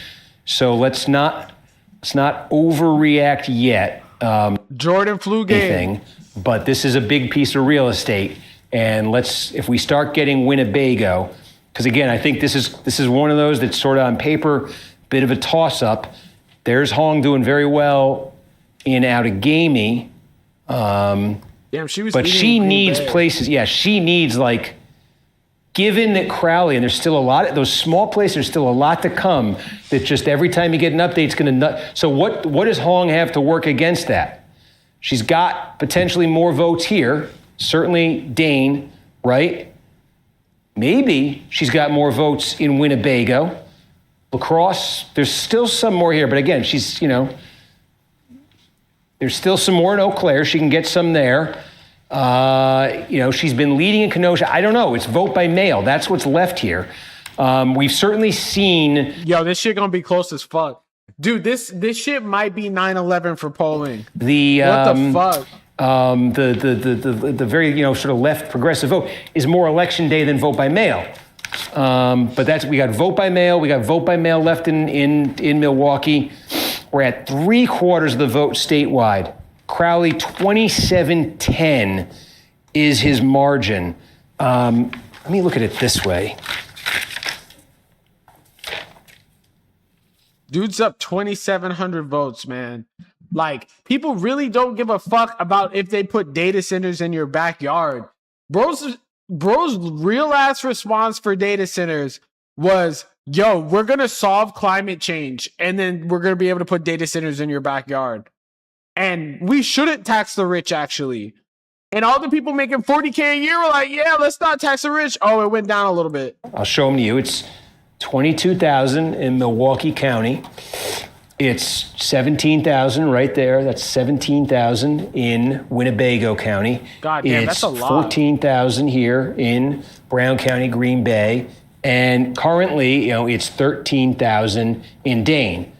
so let's not overreact yet. Jordan flu game. But this is a big piece of real estate. And if we start getting Winnebago, because again, I think this is one of those that's sort of on paper, bit of a toss-up. There's Hong doing very well in Outagamie. Damn, she was. But she needs places. Yeah, she needs given that Crowley, and there's still a lot of those small places, there's still a lot to come, that just every time you get an update, it's going to nut. So what does Hong have to work against that? She's got potentially more votes here. Certainly Dane, right? Maybe she's got more votes in Winnebago. La Crosse, there's still some more here. But again, she's, there's still some more in Eau Claire. She can get some there. She's been leading in Kenosha. I don't know. It's vote by mail. That's what's left here. We've certainly seen. Yo, this shit gonna be close as fuck. Dude, this shit might be 9/11 for polling. What the fuck? The very sort of left progressive vote is more election day than vote by mail. But we got vote by mail. We got vote by mail left in Milwaukee. We're at 3/4 of the vote statewide. Crowley 27-10 is his margin. Let me look at it this way. Dude's up 2,700 votes, man. Like, people really don't give a fuck about if they put data centers in your backyard. Bro's real ass response for data centers was, yo, we're going to solve climate change and then we're going to be able to put data centers in your backyard. And we shouldn't tax the rich, actually. And all the people making $40K a year were like, yeah, let's not tax the rich. Oh, it went down a little bit. I'll show them to you. It's 22,000 in Milwaukee County. It's 17,000 right there. That's 17,000 in Winnebago County. God damn, that's a lot. 14,000 here in Brown County, Green Bay. And currently, it's 13,000 in Dane.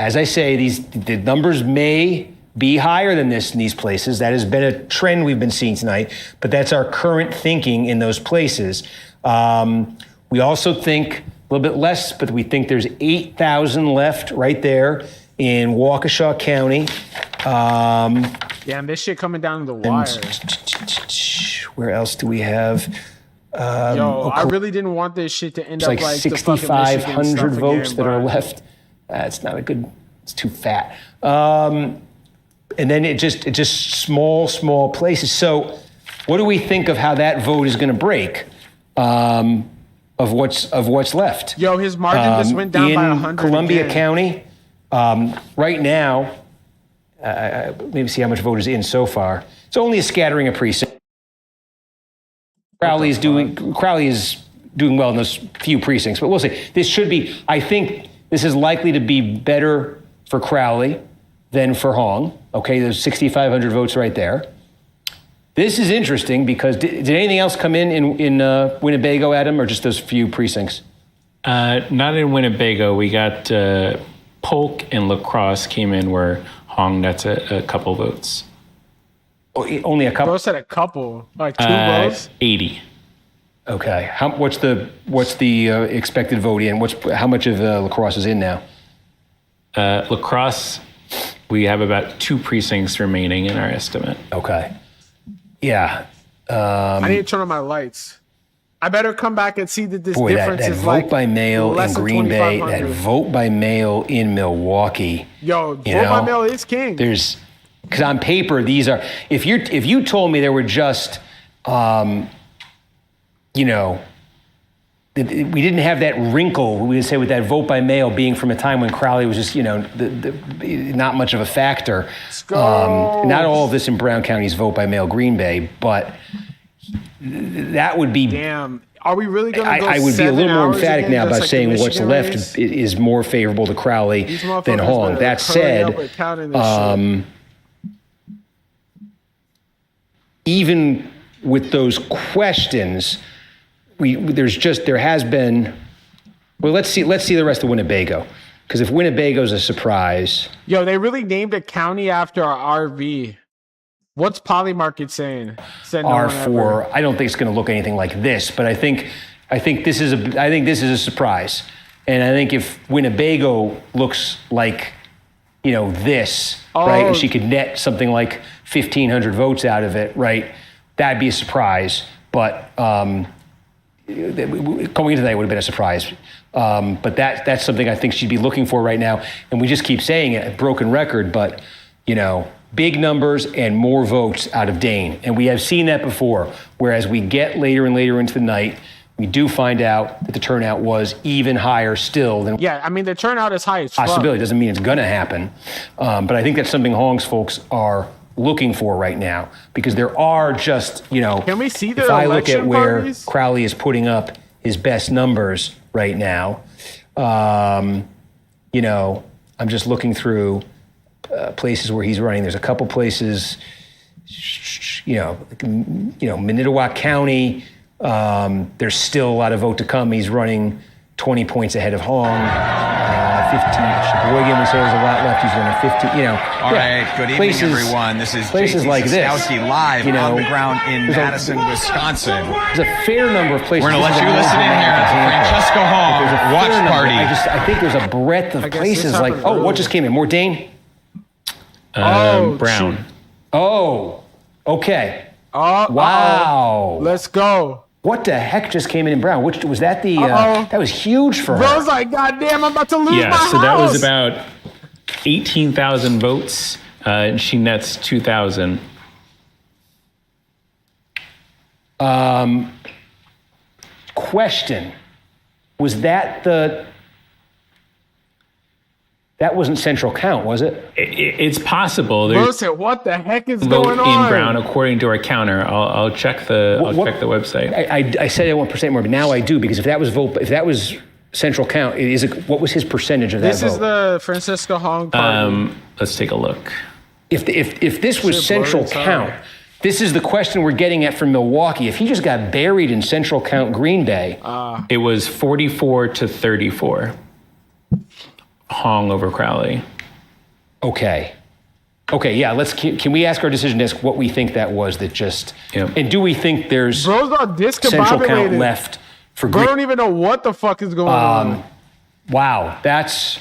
As I say, the numbers may be higher than this in these places. That has been a trend we've been seeing tonight, but that's our current thinking in those places. We also think a little bit less, but we think there's 8,000 left right there in Waukesha County. Damn, this shit coming down to the wire. Where else do we have? I really didn't want this shit to end up like 6,500 votes that are left. That's not a good. It's too fat. And then it just small places. So, what do we think of how that vote is going to break? Of what's left. Yo, his margin just went down by 100. In Columbia County, right now, maybe see how much vote is in so far. It's only a scattering of precincts. Crowley is doing well in those few precincts, but we'll see. I think this is likely to be better for Crowley than for Hong. Okay, there's 6,500 votes right there. This is interesting because did anything else come in Winnebago, Adam, or just those few precincts? Not in Winnebago. We got Polk and La Crosse came in where Hong nets a couple votes. Oh, only a couple? Bro said a couple, like 2 votes. 80. Okay. What's the expected vote in? How much of La Crosse is in now? La Crosse, we have about 2 precincts remaining in our estimate. Okay. Yeah. I need to turn on my lights. I better come back and see that this difference that is vote like by mail less in than Green Bay, 2,500. that vote by mail in Milwaukee. Yo, vote by mail is king. Because on paper, these are. If you told me there were just, we didn't have that wrinkle, we would say, with that vote by mail being from a time when Crowley was just, not much of a factor. Let's go. Not all of this in Brown County's vote by mail Green Bay, but that would be. Damn. Are we really going to go I would be a little more emphatic again, now about like saying what's left is more favorable to Crowley than Hong. That said, even with those questions, there has been. Well, let's see the rest of Winnebago, because if Winnebago's a surprise, they really named a county after our RV. What's Polymarket saying? R4. I don't think it's going to look anything like this, but I think this is a surprise, and I think if Winnebago looks like this, right, and she could net something like 1,500 votes out of it, right, that'd be a surprise. But going into that, it would have been a surprise. But that's something I think she'd be looking for right now, and we just keep saying it, a broken record, but big numbers and more votes out of Dane. And we have seen that before, whereas we get later and later into the night, we do find out that the turnout was even higher still than. Yeah, I mean, the turnout is high as fuck. Possibility doesn't mean it's going to happen. But I think that's something Hong's folks are looking for right now, because there are just, Can we see the if I look at election where parties? Crowley is putting up his best numbers right now, I'm just looking through places where he's running. There's a couple places, Manitowoc County. There's still a lot of vote to come. He's running 20 points ahead of Hong. 15. Sheboygan, we say there's a lot left. He's running 15. All right. Good evening, everyone. This is places JT like this. Siskowski live on the ground in Madison, Wisconsin. There's a fair number of places. We're going to let you listen in here. Francesca Hong, watch party. I think there's a breadth of places like. Oh, what just came in? More Dane? Brown. Shoot. Oh, okay. Wow. Let's go. What the heck just came in Brown? Which was that? That was huge for her. Bro's like, God damn, I'm about to lose my house. So that was about 18,000 votes, and she nets 2,000. Question: was that That wasn't central count, was it? It's possible. Bro said, what the heck is vote going on? in Brown according to our counter. I'll check the website. I said I want percent more, but now I do, because if that was central count, what was his percentage of that vote? This is the Francesca Hong party. Let's take a look. If this was central count, this is the question we're getting at from Milwaukee. If he just got buried in central count Green Bay. It was 44 to 34. Hong over Crowley. Okay, yeah, can we ask our decision desk what we think that was that just, and do we think there's Bro's all central count left for Bro don't even know what the fuck is going on. Wow, that's...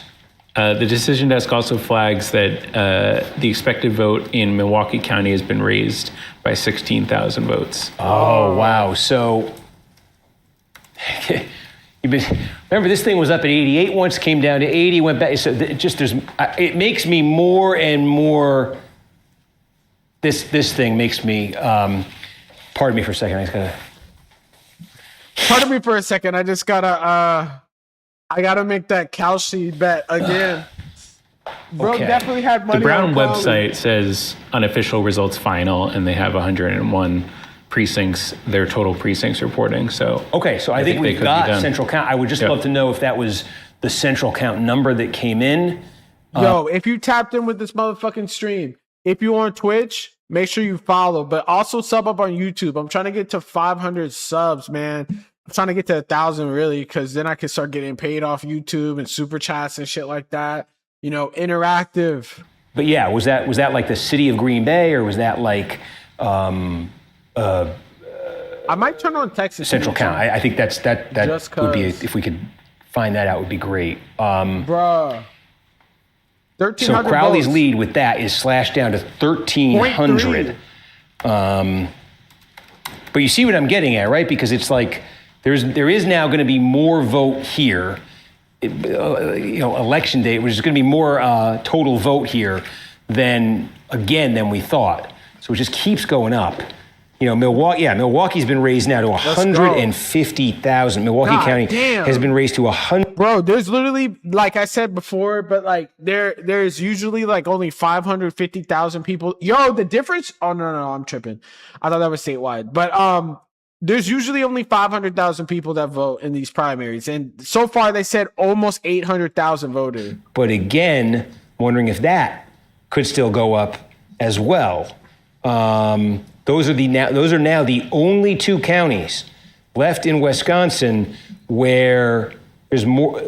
The decision desk also flags that the expected vote in Milwaukee County has been raised by 16,000 votes. Oh, wow. So, remember, this thing was up at 88 once, came down to 80, went back. So it makes me more and more, this thing makes me, pardon me for a second. Pardon me for a second. I just gotta, I gotta make that Kalshi bet again. Bro definitely had money. The Brown on Crowley. website says unofficial results final, and they have 101 precincts, their total precincts reporting. So I think we've got central count. I would just love to know if that was the central count number that came in. Yo, if you tapped in with this motherfucking stream, if you on Twitch, make sure you follow, but also sub up on YouTube. I'm trying to get to 500 subs, man. I'm trying to get to 1,000 really, because then I can start getting paid off YouTube and super chats and shit like that. interactive. But yeah, was that like the city of Green Bay, or was that like I might turn on Texas Central County? I think that would be, if we could find that out, would be great. Bruh. 1,300 So Crowley's votes. lead with that is slashed down to 1,300. But you see what I'm getting at, right? Because it's like there is now going to be more vote here, election day, which is going to be more total vote here than we thought. So it just keeps going up. Milwaukee's been raised now to 150,000. Milwaukee County has been raised to 100. Bro, there's literally, like I said before, but like there's usually like only 550,000 people. Yo, the difference. Oh no, I'm tripping. I thought that was statewide, but there's usually only 500,000 people that vote in these primaries, and so far they said almost 800,000 voted. But again, wondering if that could still go up as well. Those are now the only two counties left in Wisconsin where there's more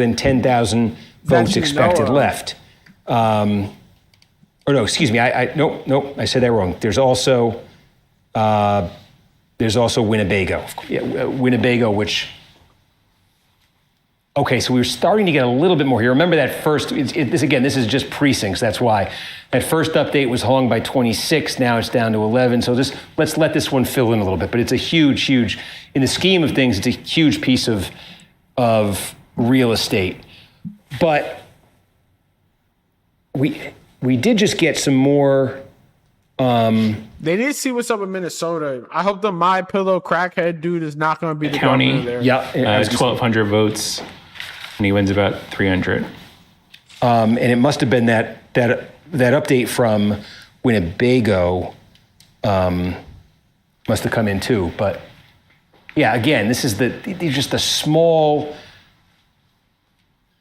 than 10,000 votes expected left. I said that wrong. There's also Winnebago. Winnebago, which. Okay, so we were starting to get a little bit more here. Remember that first, this is just precincts, that's why. That first update was Hong by 26, now it's down to 11. So let's let this one fill in a little bit. But it's a huge, in the scheme of things, it's a huge piece of real estate. But we did just get some more. They did see what's up in Minnesota. I hope the My Pillow crackhead dude is not going to be the county governor there. Yeah, 1,200 votes, and he wins about 300. And it must have been that update from Winnebago must have come in too. But yeah, again, these are just the small,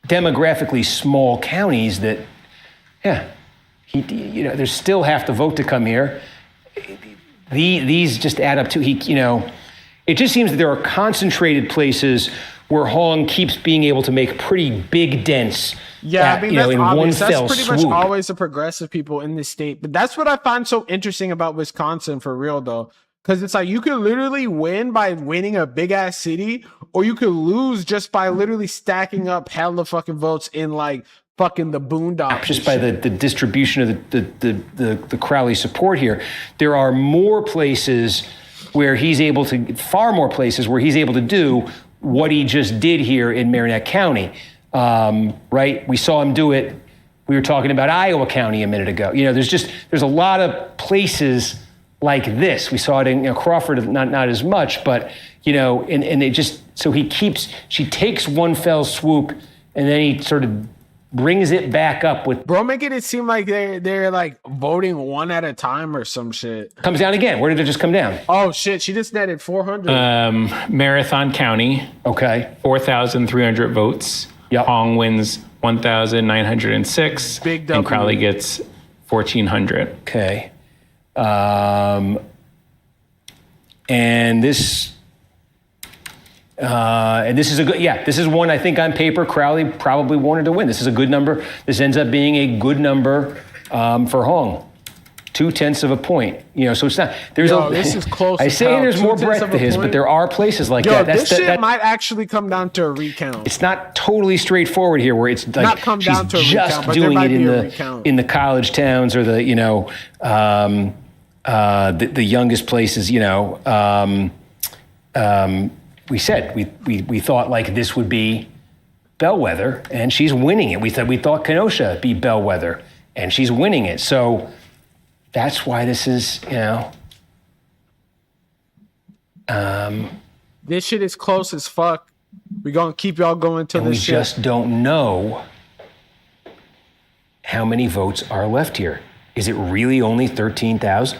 demographically small counties that, there's still half the vote to come here. These just add up to, it just seems that there are concentrated places where Hong keeps being able to make pretty big dents. Yeah, that's in obvious. That's one pretty fell much swoop. always the progressive people in this state. But that's what I find so interesting about Wisconsin, for real though. Because it's like you could literally win by winning a big ass city, or you could lose just by literally stacking up hella fucking votes in like fucking the boondocks. Just by the distribution of the Crowley support here, there are more places where far more places where he's able to do what he just did here in Marinette County, right? We saw him do it. We were talking about Iowa County a minute ago. There's a lot of places like this. We saw it in Crawford, not as much, but and it just, so she takes one fell swoop, and then he sort of brings it back up with. Bro, making it seem like they're like voting one at a time or some shit. Comes down again. Where did it just come down? Oh shit, she just netted 400. Marathon County. Okay. 4,300 votes. Yep. Hong wins 1,906. Big W. And Crowley gets 1,400. Okay. And this is a good, this is one I think on paper Crowley probably wanted to win. This is a good number. This ends up being a good number for Hong. 0.2 of a point. So it's not, this is close. I say there's more breadth to his, but there are places like that. This shit might actually come down to a recount. It's not totally straightforward here, where it's like not come down to a just recount, but doing there might it be a recount. in the college towns or the youngest places. We said we thought like this would be bellwether, and she's winning it. We thought Kenosha would be bellwether, and she's winning it. So that's why this is, this shit is close as fuck. We're gonna keep y'all going till this shit. We just don't know how many votes are left here. Is it really only 13,000?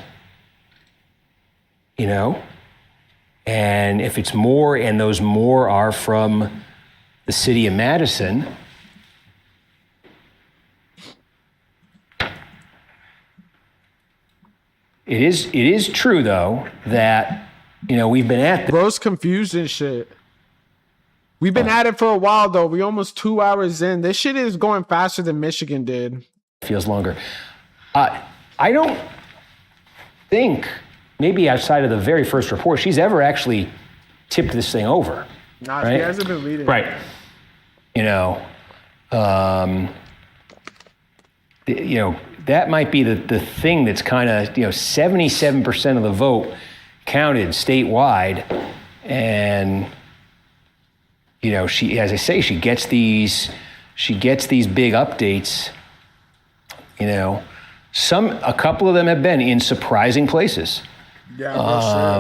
And if it's more, and those more are from the city of Madison, it is true though that we've been at this. Bro's confused and shit. We've been at it for a while, though. We almost 2 hours in. This shit is going faster than Michigan did. Feels longer. I don't think, maybe outside of the very first report, she's ever actually tipped this thing over. Nah, right? She hasn't been leading. Right. That might be the thing that's kind of, 77% of the vote counted statewide. And, she, as I say, she gets these big updates. A couple of them have been in surprising places. Yeah,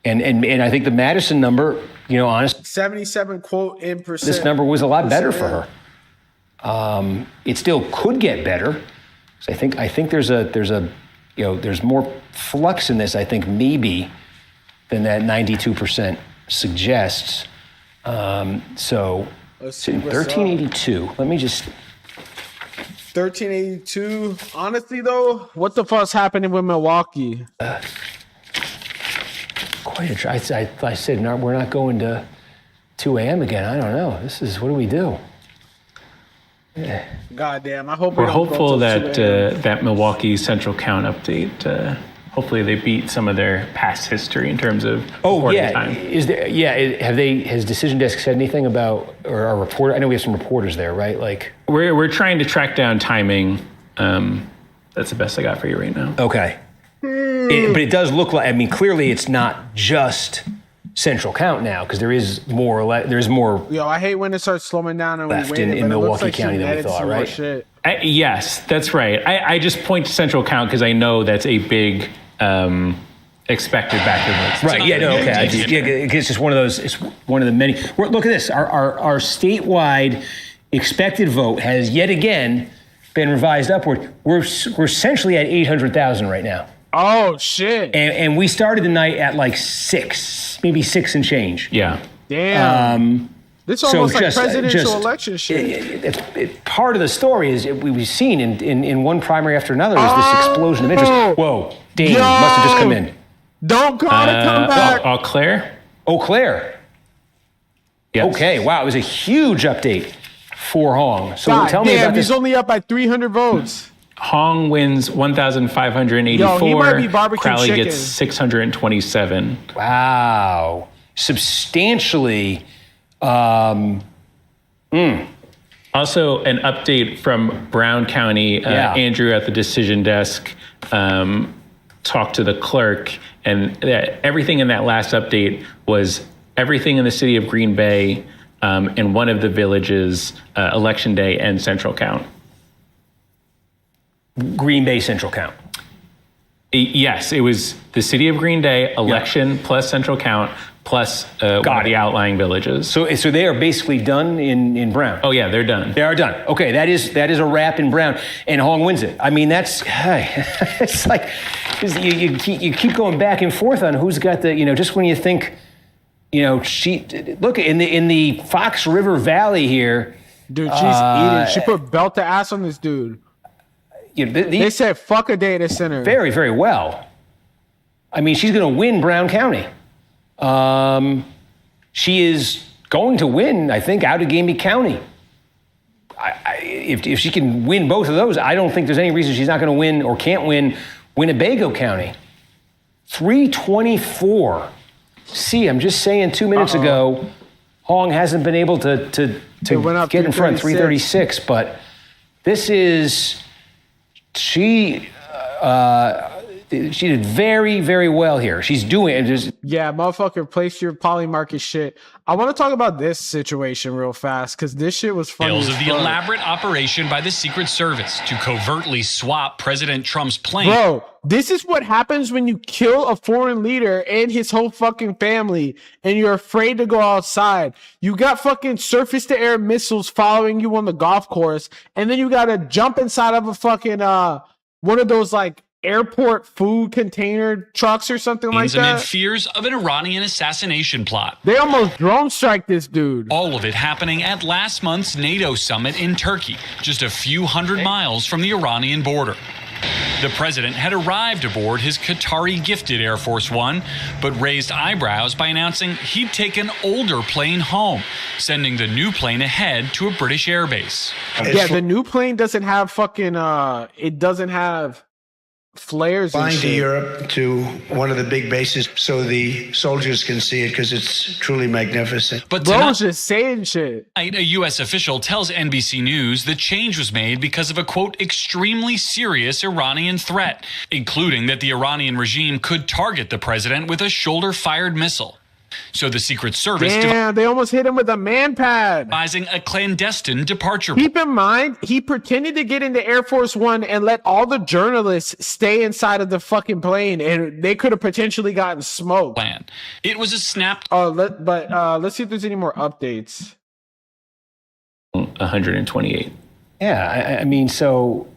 and I think the Madison number, honestly, 77 quote in percent. this number was a lot better for her. It still could get better. So I think there's more flux in this, I think, maybe than that 92% suggests. So 1382. Let me just 1382. Honestly, though, what the fuck's happening with Milwaukee? Quite a try. I said, no, we're not going to 2 a.m. again. I don't know. What do we do? Yeah. Goddamn, I hope We're we don't hopeful go that till 2 a.m. that Milwaukee Central Count update. Hopefully, they beat some of their past history in terms of reporting time. Is there? Yeah, has Decision Desk said anything about or our reporter? I know we have some reporters there, right? Like we're trying to track down timing. That's the best I got for you right now. Okay, but it does look like. I mean, clearly, it's not just Central Count now because there is more. There's more. Yo, I hate when it starts slowing down and left we wait in Milwaukee County than we thought, right? Shit. Yes, that's right. I just point to Central Count because I know that's a big expected back votes. Right. Yeah. No. Okay. It's just one of those. It's one of the many. Look at this. Our statewide expected vote has yet again been revised upward. We're essentially at 800,000 right now. Oh shit. And we started the night at like 6, maybe 6 and change. Yeah. Damn. This is almost like presidential election shit. It's part of the story is we've seen in one primary after another is this explosion of interest. Whoa, Dane must have just come in. Don't call it come back. Eau Claire? Eau Claire. Yes. Okay, wow, it was a huge update for Hong. So God tell me about this. He's only up by 300 votes. Hong wins 1,584. Yo, he might be barbecue Crowley chicken. gets 627. Wow, substantially. Also, an update from Brown County. Andrew at the Decision Desk talked to the clerk, and everything in that last update was everything in the city of Green Bay in one of the villages, Election Day and Central Count. Green Bay Central Count. Yes, it was the city of Green Bay, election plus Central Count, plus one of the outlying villages. So they are basically done in Brown. Oh yeah, they're done. They are done. Okay, that is a wrap in Brown, and Hong wins it. I mean, it's like you keep going back and forth on who's got the just when you think she look in the Fox River Valley here. Dude, she's eating. She put belt to ass on this dude. They said fuck a data center. Very, very well. I mean, she's going to win Brown County. She is going to win, I think, Outagamie County. If she can win both of those, I don't think there's any reason she's not going to win or can't win Winnebago County. 324. See, I'm just saying 2 minutes ago, Hong hasn't been able to get in front, 336, but this is... She did very, very well here. She's doing it. Yeah, motherfucker, place your polymarket shit. I want to talk about this situation real fast because this shit was funny. Tales of the elaborate operation by the Secret Service to covertly swap President Trump's plane. Bro, this is what happens when you kill a foreign leader and his whole fucking family and you're afraid to go outside. You got fucking surface-to-air missiles following you on the golf course, and then you got to jump inside of a fucking, one of those, like, airport food container trucks or something like that. Amid fears of an Iranian assassination plot. They almost drone strike this dude. All of it happening at last month's NATO summit in Turkey, just a few hundred miles from the Iranian border. The president had arrived aboard his Qatari-gifted Air Force One, but raised eyebrows by announcing he'd take an older plane home, sending the new plane ahead to a British airbase. Yeah, the new plane doesn't have fucking, it doesn't have flares and Flying shit. to Europe to one of the big bases so the soldiers can see it because it's truly magnificent. But Bro's just saying shit. a U.S. official tells NBC News the change was made because of a, quote, extremely serious Iranian threat, including that the Iranian regime could target the president with a shoulder-fired missile. So the Secret Service Damn, they almost hit him with a man pad. devising a clandestine departure. Keep in mind, he pretended to get into Air Force One and let all the journalists stay inside of the fucking plane, and they could have potentially gotten smoked. Plan. It was a snap. Let's see if there's any more updates. 128. Yeah, I mean, so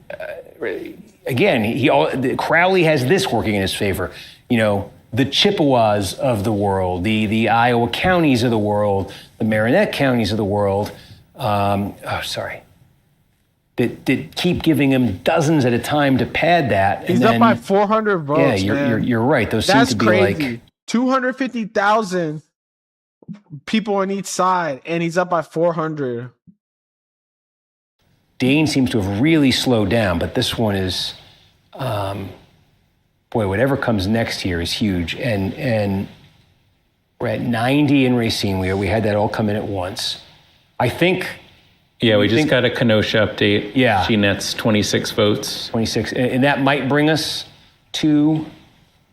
again, Crowley has this working in his favor. You know, the Chippewas of the world, the Iowa counties of the world, the Marinette counties of the world. That keep giving him dozens at a time to pad that. He's up by 400 votes. Yeah, you're right. Those That's seem to be crazy. like 250,000 people on each side, and he's up by 400. Dane seems to have really slowed down, but this one is, whatever comes next here is huge. And we're at 90 in Racine. We had that all come in at once. I think. Yeah, we just got a Kenosha update. Yeah. She nets 26 votes. 26. And that might bring us to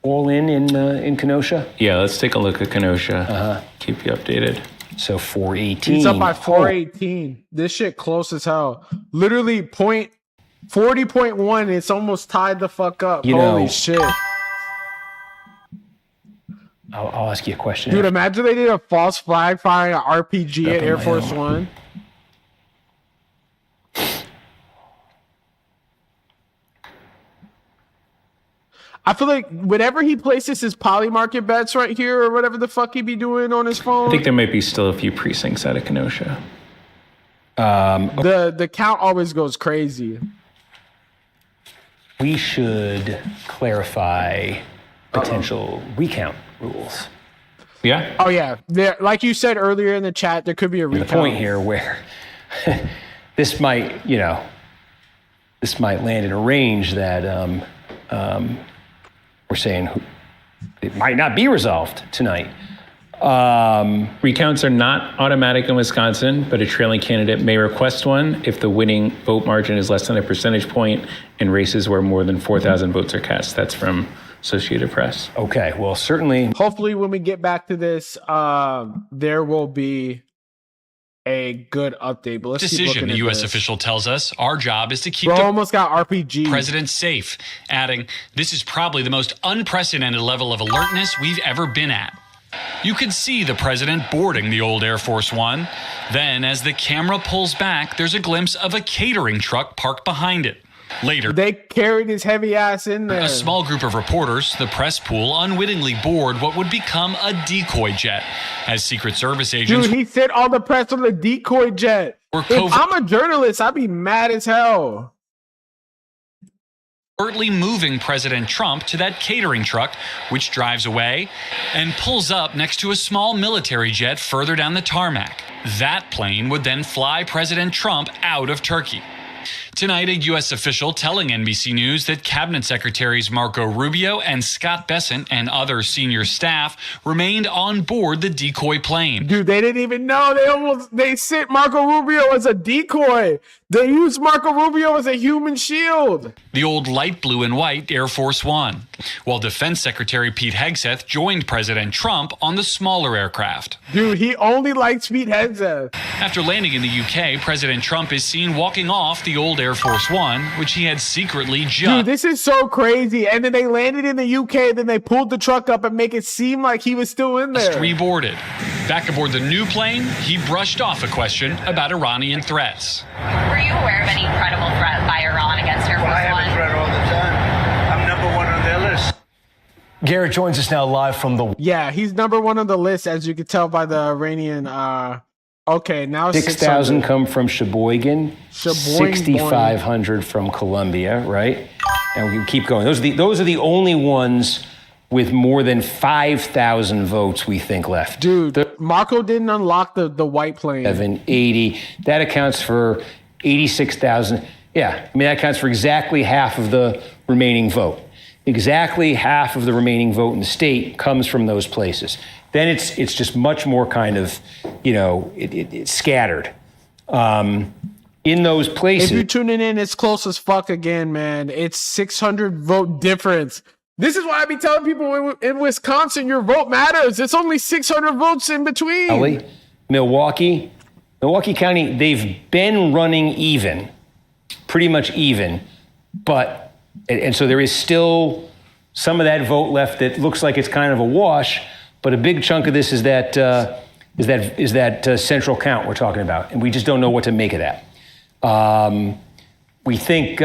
all in Kenosha. Yeah, let's take a look at Kenosha. Keep you updated. So 418. He's up by 418. This shit close as hell. Literally 40.1. It's almost tied the fuck up. Holy shit. I'll ask you a question. Dude, imagine they did a false flag firing an RPG at Air Force One. I feel like whenever he places his poly market bets right here or whatever the fuck he be doing on his phone. I think there might be still a few precincts out of Kenosha. The count always goes crazy. We should clarify potential recount rules. Yeah. Oh yeah, there. Like you said earlier in the chat, there could be a recount. The point here where this might land in a range that we're saying it might not be resolved tonight. Recounts are not automatic in Wisconsin, but a trailing candidate may request one if the winning vote margin is less than a percentage point in races where more than 4,000 votes are cast. That's from Associated Press. Okay, well, certainly. Hopefully, when we get back to this, there will be a good update. But let's keep Decision, looking the at U.S. this. official tells us, our job is to keep Bro the almost got RPG. president safe, adding, this is probably the most unprecedented level of alertness we've ever been at. You could see the president boarding the old Air Force One. Then, as the camera pulls back, there's a glimpse of a catering truck parked behind it. Later, They carried his heavy ass in there. a small group of reporters, the press pool, unwittingly board what would become a decoy jet as Secret Service agents Dude, he sent all the press on the decoy jet. were If I'm a journalist, I'd be mad as hell. covertly moving President Trump to that catering truck, which drives away and pulls up next to a small military jet further down the tarmac. That plane would then fly President Trump out of Turkey. Tonight, a U.S. official telling NBC News that Cabinet Secretaries Marco Rubio and Scott Bessent and other senior staff remained on board the decoy plane. Dude, they didn't even know. They sent Marco Rubio as a decoy. They used Marco Rubio as a human shield. The old light blue and white Air Force One, while Defense Secretary Pete Hegseth joined President Trump on the smaller aircraft. Dude, he only likes Pete Hegseth. After landing in the UK, President Trump is seen walking off the old Air Force One, which he had secretly Dude, just this is so crazy. And then they landed in the UK, then they pulled the truck up and make it seem like he was still in there. reboarded. Back aboard the new plane, he brushed off a question about Iranian threats. Were you aware of any credible threat by Iran against Air Force I have a One? threat all the time. I'm number one on their list. Garrett joins us now live from the... Yeah, he's number one on the list, as you can tell by the Iranian. Okay, now 6,000 come from Sheboygan, Sheboygan. 6,500 from Columbia, right? And we can keep going. Those are the only ones with more than 5,000 votes, we think, left. Dude, Marco didn't unlock the white plane. 780. That accounts for 86,000. Yeah, I mean, that accounts for exactly half of the remaining vote. Exactly half of the remaining vote in the state comes from those places. Then it's just much more kind of, it's scattered. In those places. If you're tuning in, it's close as fuck again, man. It's 600 vote difference. This is why I be telling people in Wisconsin, your vote matters. It's only 600 votes in between. Milwaukee County, they've been running even, pretty much even, and so there is still some of that vote left that looks like it's kind of a wash, but a big chunk of this is that central count we're talking about, and we just don't know what to make of that. We think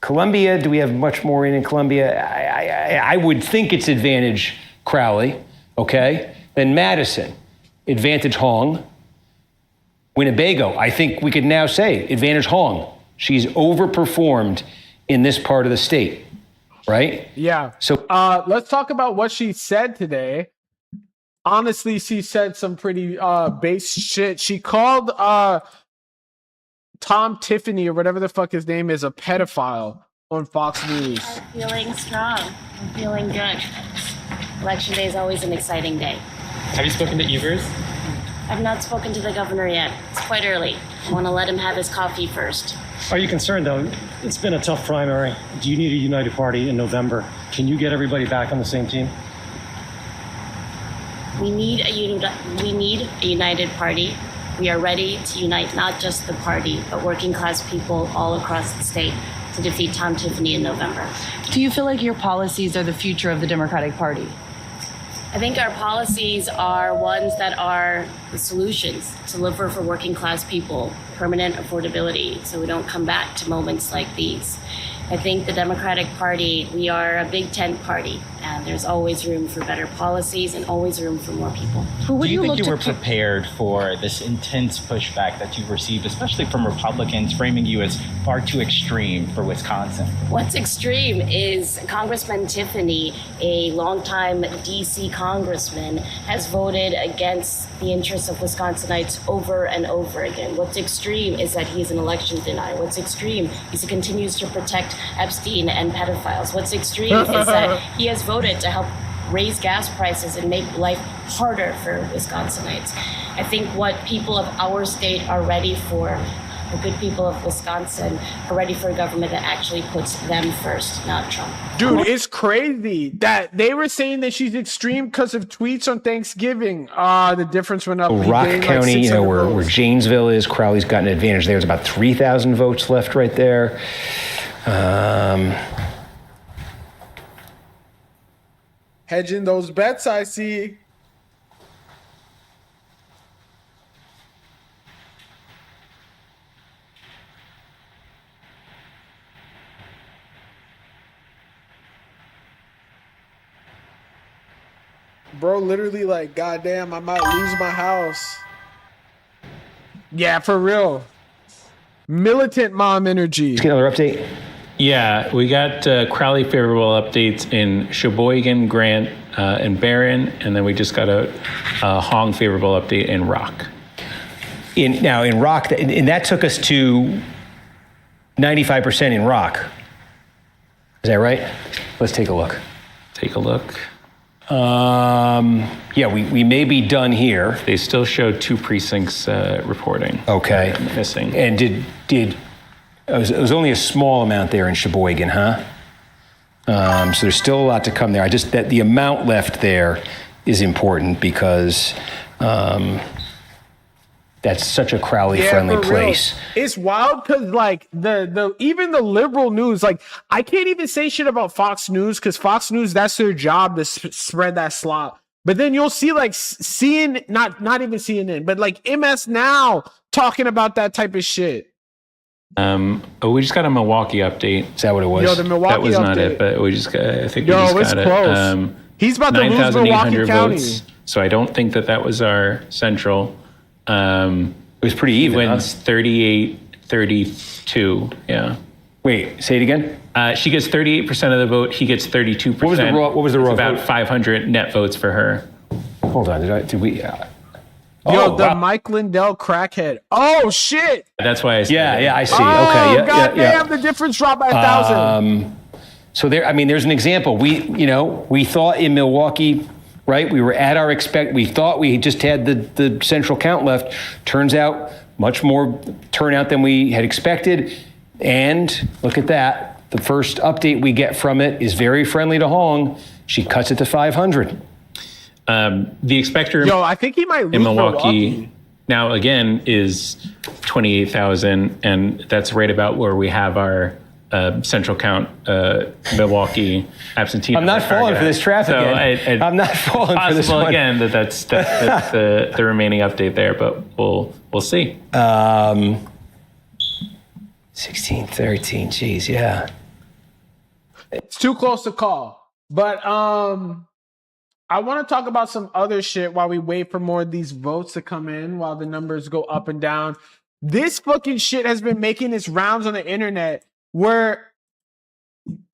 Columbia, do we have much more in Columbia? I would think it's advantage Crowley, okay? Then Madison, advantage Hong. Winnebago, I think we could now say advantage Hong. She's overperformed in this part of the state, right? Yeah. So let's talk about what she said today. Honestly, she said some pretty base shit. She called Tom Tiffany or whatever the fuck his name is a pedophile on Fox News. I'm feeling strong. I'm feeling good. Election day is always an exciting day. Have you spoken to Evers? I've not spoken to the governor yet. It's quite early. I want to let him have his coffee first. Are you concerned, though? It's been a tough primary. Do you need a united party in November? Can you get everybody back on the same team? We need a united party. We are ready to unite not just the party, but working class people all across the state to defeat Tom Tiffany in November. Do you feel like your policies are the future of the Democratic Party? I think our policies are ones that are the solutions to deliver for working class people, permanent affordability, so we don't come back to moments like these. I think the Democratic Party, we are a big tent party, and there's always room for better policies and always room for more people. Do you think you were prepared for this intense pushback that you've received, especially from Republicans framing you as far too extreme for Wisconsin? What's extreme is Congressman Tiffany, a longtime D.C. congressman, has voted against the interests of Wisconsinites over and over again. What's extreme is that he's an election denier. What's extreme is he continues to protect Epstein and pedophiles. What's extreme is that he has voted to help raise gas prices and make life harder for Wisconsinites. I think what people of our state are ready for, the good people of Wisconsin, are ready for a government that actually puts them first, not Trump. Dude, it's crazy that they were saying that she's extreme because of tweets on Thanksgiving. The difference went up. Rock County, where Janesville is, Crowley's got an advantage. There's about 3,000 votes left right there. Hedging those bets, I see. Bro, literally like, goddamn, I might lose my house. Yeah, for real. Militant mom energy. Get another update. Yeah, we got Crowley favorable updates in Sheboygan, Grant, and Barron, and then we just got a Hong favorable update in Rock. In Rock, and that took us to 95% in Rock. Is that right? Let's take a look. Take a look. Yeah, we may be done here. They still show 2 precincts reporting. Okay. Missing. And did it was only a small amount there in Sheboygan, huh? So there's still a lot to come there. That the amount left there is important because that's such a Crowley-friendly place. It's wild because like the even the liberal news, like I can't even say shit about Fox News because Fox News, that's their job to spread that slop. But then you'll see like CNN, not even CNN, but like MS Now talking about that type of shit. We just got a Milwaukee update. Is that what it was? Yo, the Milwaukee that was update. Not it, but we just got. I think Yo, we just got close. it. He's about to lose Milwaukee County. Votes, so I don't think that was our central. It was pretty even. Wins 38-32. Yeah. Wait, say it again. She gets 38% of the vote. He gets 32%. What was the raw It's about vote? 500 net votes for her. Hold on. Did we? Yo, the Mike Lindell crackhead. Oh shit! That's why I said Yeah, I see. Oh, Okay, yeah, God yeah. damn, the difference dropped by 1,000. So there's an example. We thought in Milwaukee, right? We were at our we thought we just had the central count left. Turns out much more turnout than we had expected. And look at that. The first update we get from it is very friendly to Hong. She cuts it to 500. The expector I think he might lose in Milwaukee now again is 28,000, and that's right about where we have our central count Milwaukee absentee. I'm not falling for this trap again. I'm not falling for this one again. That's the remaining update there, but we'll see. 16, 13. Geez, yeah. It's too close to call. But I want to talk about some other shit while we wait for more of these votes to come in, while the numbers go up and down. This fucking shit has been making its rounds on the internet where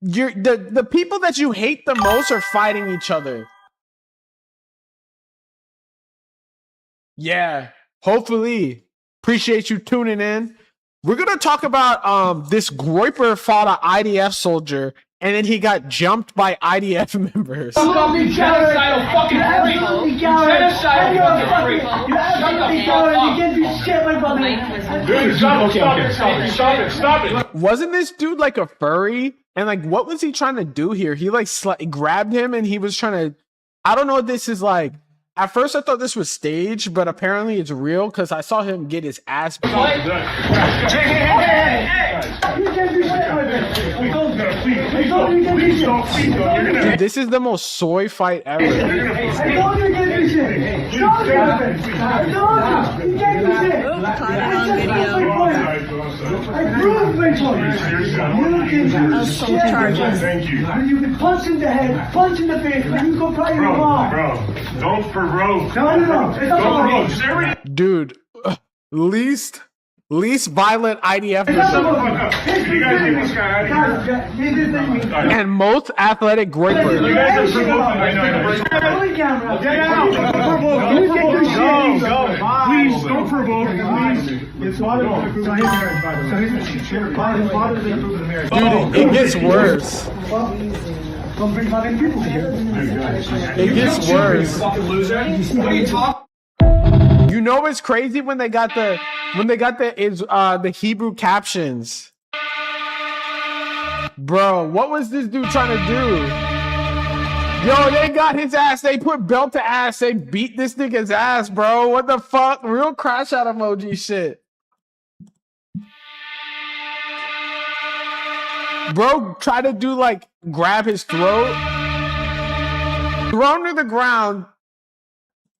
the people that you hate the most are fighting each other. Yeah, hopefully. Appreciate you tuning in. We're going to talk about this Groyper fought an IDF soldier, and then he got jumped by IDF members. Fucking genocidal fucking freak! Genocidal fucking freak! You absolutely you can't do shit, my brother! Dude, stop it! Wasn't this dude like a furry? And like, what was he trying to do here? He like grabbed him and he was trying to, I don't know what this is like. At first I thought this was staged, but apparently it's real because I saw him get his ass beat. Dude, this is the most soy fight ever. Assault charges. You can punch in the head, punch in the face, and you go probably wrong. Bro, don't provoke. No. Don't provoke. Dude, least violent IDF You guys get this guy out of here. and most athletic Groyper. You guys are provoking right now. Please, don't provoke. Dude, it gets worse. It gets worse. You know what's crazy when they got the Hebrew captions. Bro, what was this dude trying to do? Yo, they got his ass. They put belt to ass. They beat this nigga's ass, bro. What the fuck? Real crash out emoji shit. Bro, try to do like grab his throat, throw him to the ground,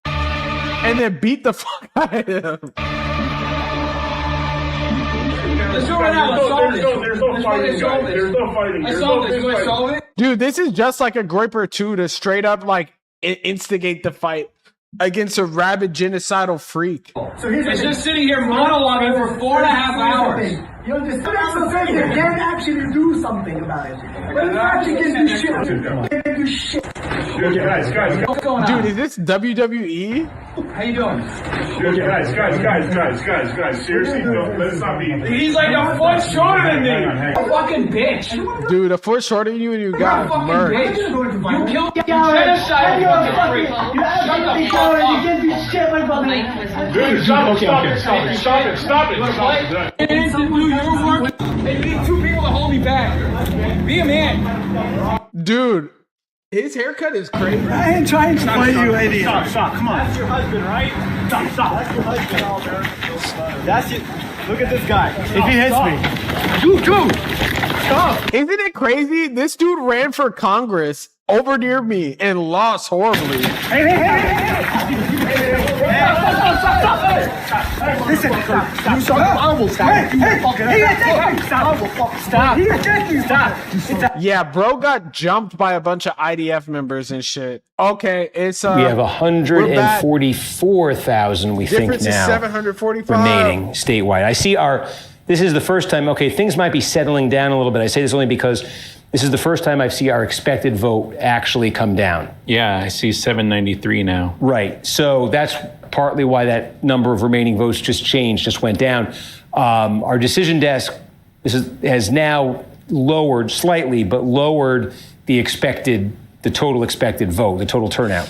and then beat the fuck out of him. Let's go right now. There's no fighting. Dude, this is just like a Groyper 2 to straight up like instigate the fight against a rabid genocidal freak. So he's just sitting here monologuing for 4.5 hours. You understand? You can't actually do something about it. But it's actually getting you shit. Getting you shit. Dude, guys. What's going on? Dude, is this WWE? How you doing? Dude, guys. Seriously, let's not be. He's like a foot shorter than me. A fucking bitch. Dude, a foot shorter than you and you got murked. You killed genocide. You absolutely killed it. You can't do shit, my brother. Dude, stop it. Hey, you need 2 people to hold me back. Be a man. Dude, his haircut is crazy. I ain't trying to fight you, idiot. Stop, come on. That's your husband, right? Stop. That's your husband, Alder. That's it. Look at this guy. If he hits me. You too. Stop. Isn't it crazy? This dude ran for Congress over near me and lost horribly. Hey. Listen, stop. Stop. Yeah, bro got jumped by a bunch of IDF members and shit. Okay, it's we have 144,000. We think difference is now 745 remaining statewide. I see our this is the first time, okay, things might be settling down a little bit. I say this only because this is the first time I see our expected vote actually come down. Yeah, I see 793 now. Right. So that's partly why that number of remaining votes just went down. Our decision desk has now lowered slightly, but lowered the total expected vote, the total turnout.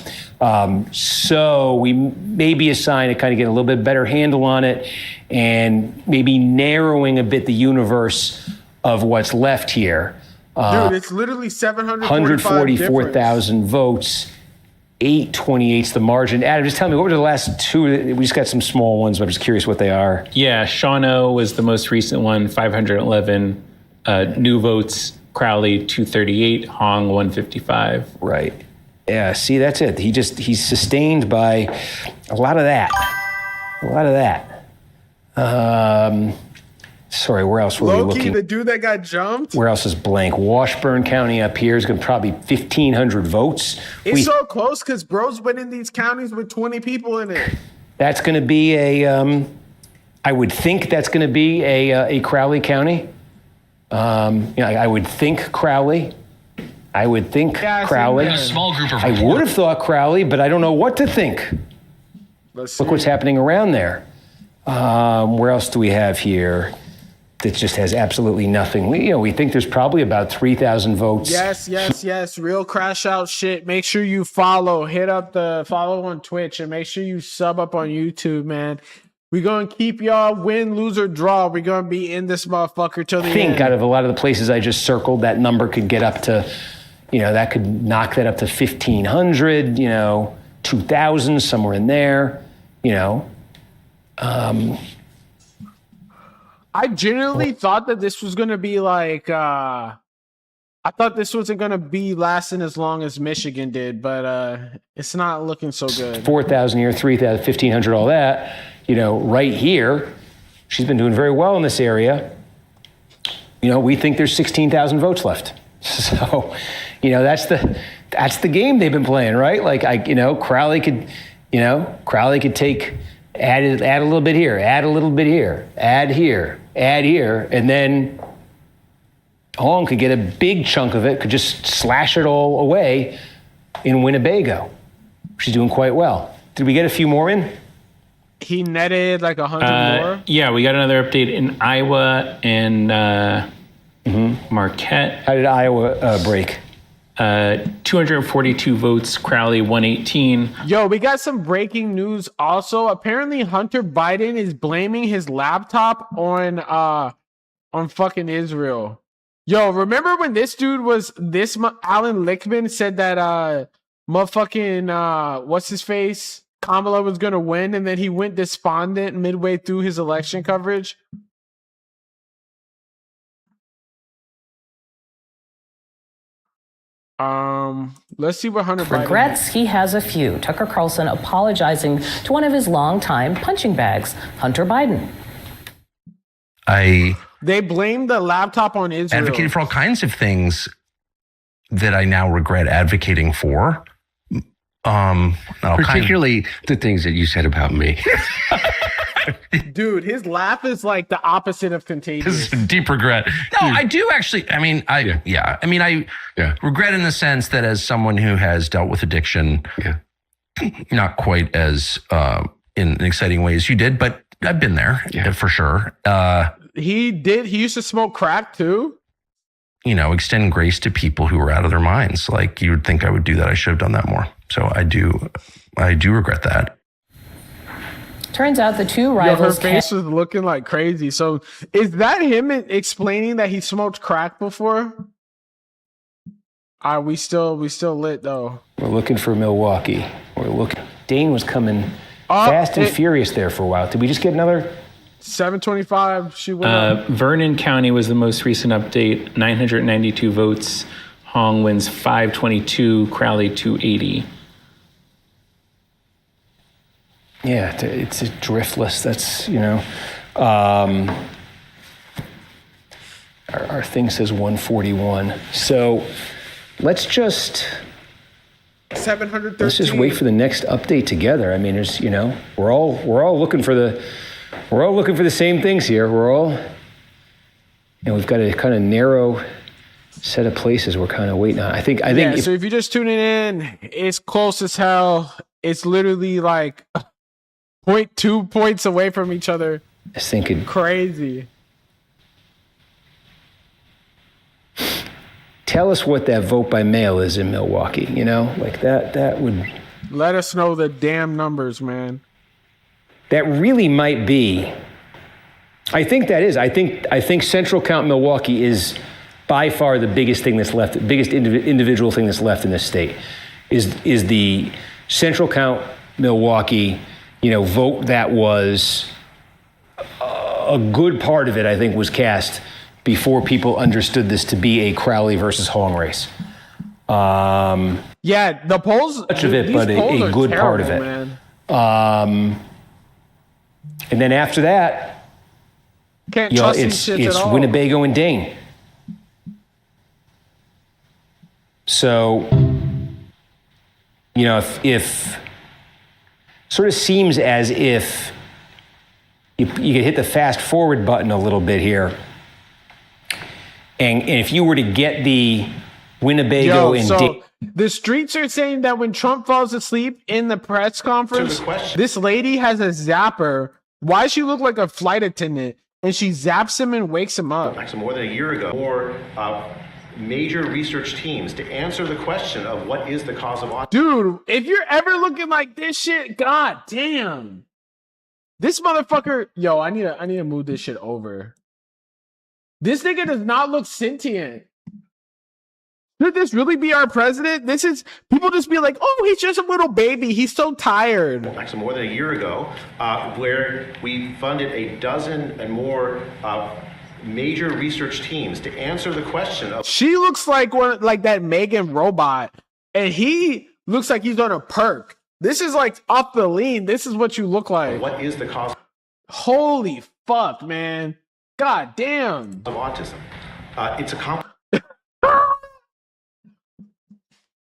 So we may be a sign of kind of getting a little bit better handle on it and maybe narrowing a bit the universe of what's left here. Dude, it's literally 144,000 votes. 828's the margin. Adam, just tell me, what were the last two? We just got some small ones, but I'm just curious what they are. Yeah, Shawano was the most recent one, 511 new votes. Crowley, 238. Hong, 155. Right. Yeah, see, that's it. He's sustained by a lot of that. Sorry, where else were we looking? Low-key, the dude that got jumped? Where else is blank? Washburn County up here is going to probably 1,500 votes. It's so close because bro's been in these counties with 20 people in it. That's going to be I would think that's going to be a Crowley County. I would think Crowley. Crowley. A small group of I would have thought Crowley, but I don't know what to think. Look what's happening around there. Where else do we have here that just has absolutely nothing? We think there's probably about 3,000 votes. Yes. Real crash out shit. Make sure you follow. Hit up the follow on Twitch and make sure you sub up on YouTube, man. We're going to keep y'all win, lose, or draw. We're going to be in this motherfucker till the end. I think out of a lot of the places I just circled, that number could get up to, that could knock that up to 1,500, 2,000, somewhere in there, I genuinely thought that this was going to be like, I thought this wasn't going to be lasting as long as Michigan did, but it's not looking so good. 4,000 here, 3,000, 1,500, all that. Right here, she's been doing very well in this area. We think there's 16,000 votes left. So, that's the game they've been playing, right? Like, Crowley could take, add a little bit here, add a little bit here, add here, and then Hong could get a big chunk of it, could just slash it all away in Winnebago. She's doing quite well. Did we get a few more in? He netted like 100 more? Yeah, we got another update in Iowa and Marquette. How did Iowa break? 242 votes, Crowley 118. Yo, we got some breaking news also. Apparently Hunter Biden is blaming his laptop on fucking Israel. Yo, remember when this dude was Alan Lichtman said that motherfucking what's his face? Kamala was going to win, and then he went despondent midway through his election coverage. Let's see what Hunter Biden regrets. He has a few. Tucker Carlson apologizing to one of his longtime punching bags, Hunter Biden. They blamed the laptop on Israel. Advocated for all kinds of things that I now regret advocating for. Particularly the things that you said about me. Dude, his laugh is like the opposite of contagious. This is a deep regret. No, I do actually. I regret in the sense that as someone who has dealt with addiction, not quite as in exciting ways you did, but I've been there for sure. He used to smoke crack too. Extend grace to people who are out of their minds. Like you would think I would do that. I should have done that more. So I do regret that. Turns out the two rivals. Her face was looking like crazy. So is that him explaining that he smoked crack before? Are we still lit though? We're looking for Milwaukee. Dane was coming fast and furious there for a while. Did we just get another? 725. She went up. Vernon County was the most recent update. 992 votes. Hong wins 522. Crowley 280. Yeah, it's a driftless. That's, our thing says 141. So let's just 713. Let's just wait for the next update together. I mean, there's, we're all looking for the same things here. We're all and we've got a kind of narrow set of places we're kind of waiting on. I think. So if you're just tuning in, it's close as hell. It's literally like 0.2 points away from each other. I was thinking crazy. Tell us what that vote by mail is in Milwaukee. You know, like that would let us know the damn numbers, man. That really might be. I think that is. I think Central Count Milwaukee is by far the biggest thing that's left. The biggest individual thing that's left in this state is the Central Count Milwaukee. You know, vote that was a good part of it. I think was cast before people understood this to be a Crowley versus Hong race. Yeah, the polls. Much of it, but a good part of it. Man. And then after that, can't trust these shits it's at all. Winnebago and Dane. So, you know, if sort of seems as if you could hit the fast forward button a little bit here, and if you were to get the Winnebago and Dane. The streets are saying that when Trump falls asleep in the press conference, this lady has a zapper. Why does she look like a flight attendant? And she zaps him and wakes him up. Actually, more than a year ago, more major research teams to answer the question of what is the cause of autism. Dude, if you're ever looking like this shit, god damn. This motherfucker, yo, I need to move this shit over. This nigga does not look sentient. Could this really be our president? This is, people just be like, oh, he's just a little baby. He's so tired. Actually, more than a year ago, where we funded a dozen and more major research teams to answer the question of. She looks like like that Megan robot, and he looks like he's on a perk. This is like off the lean. This is what you look like. What is the cause? Holy fuck, man. God damn. Of autism. It's a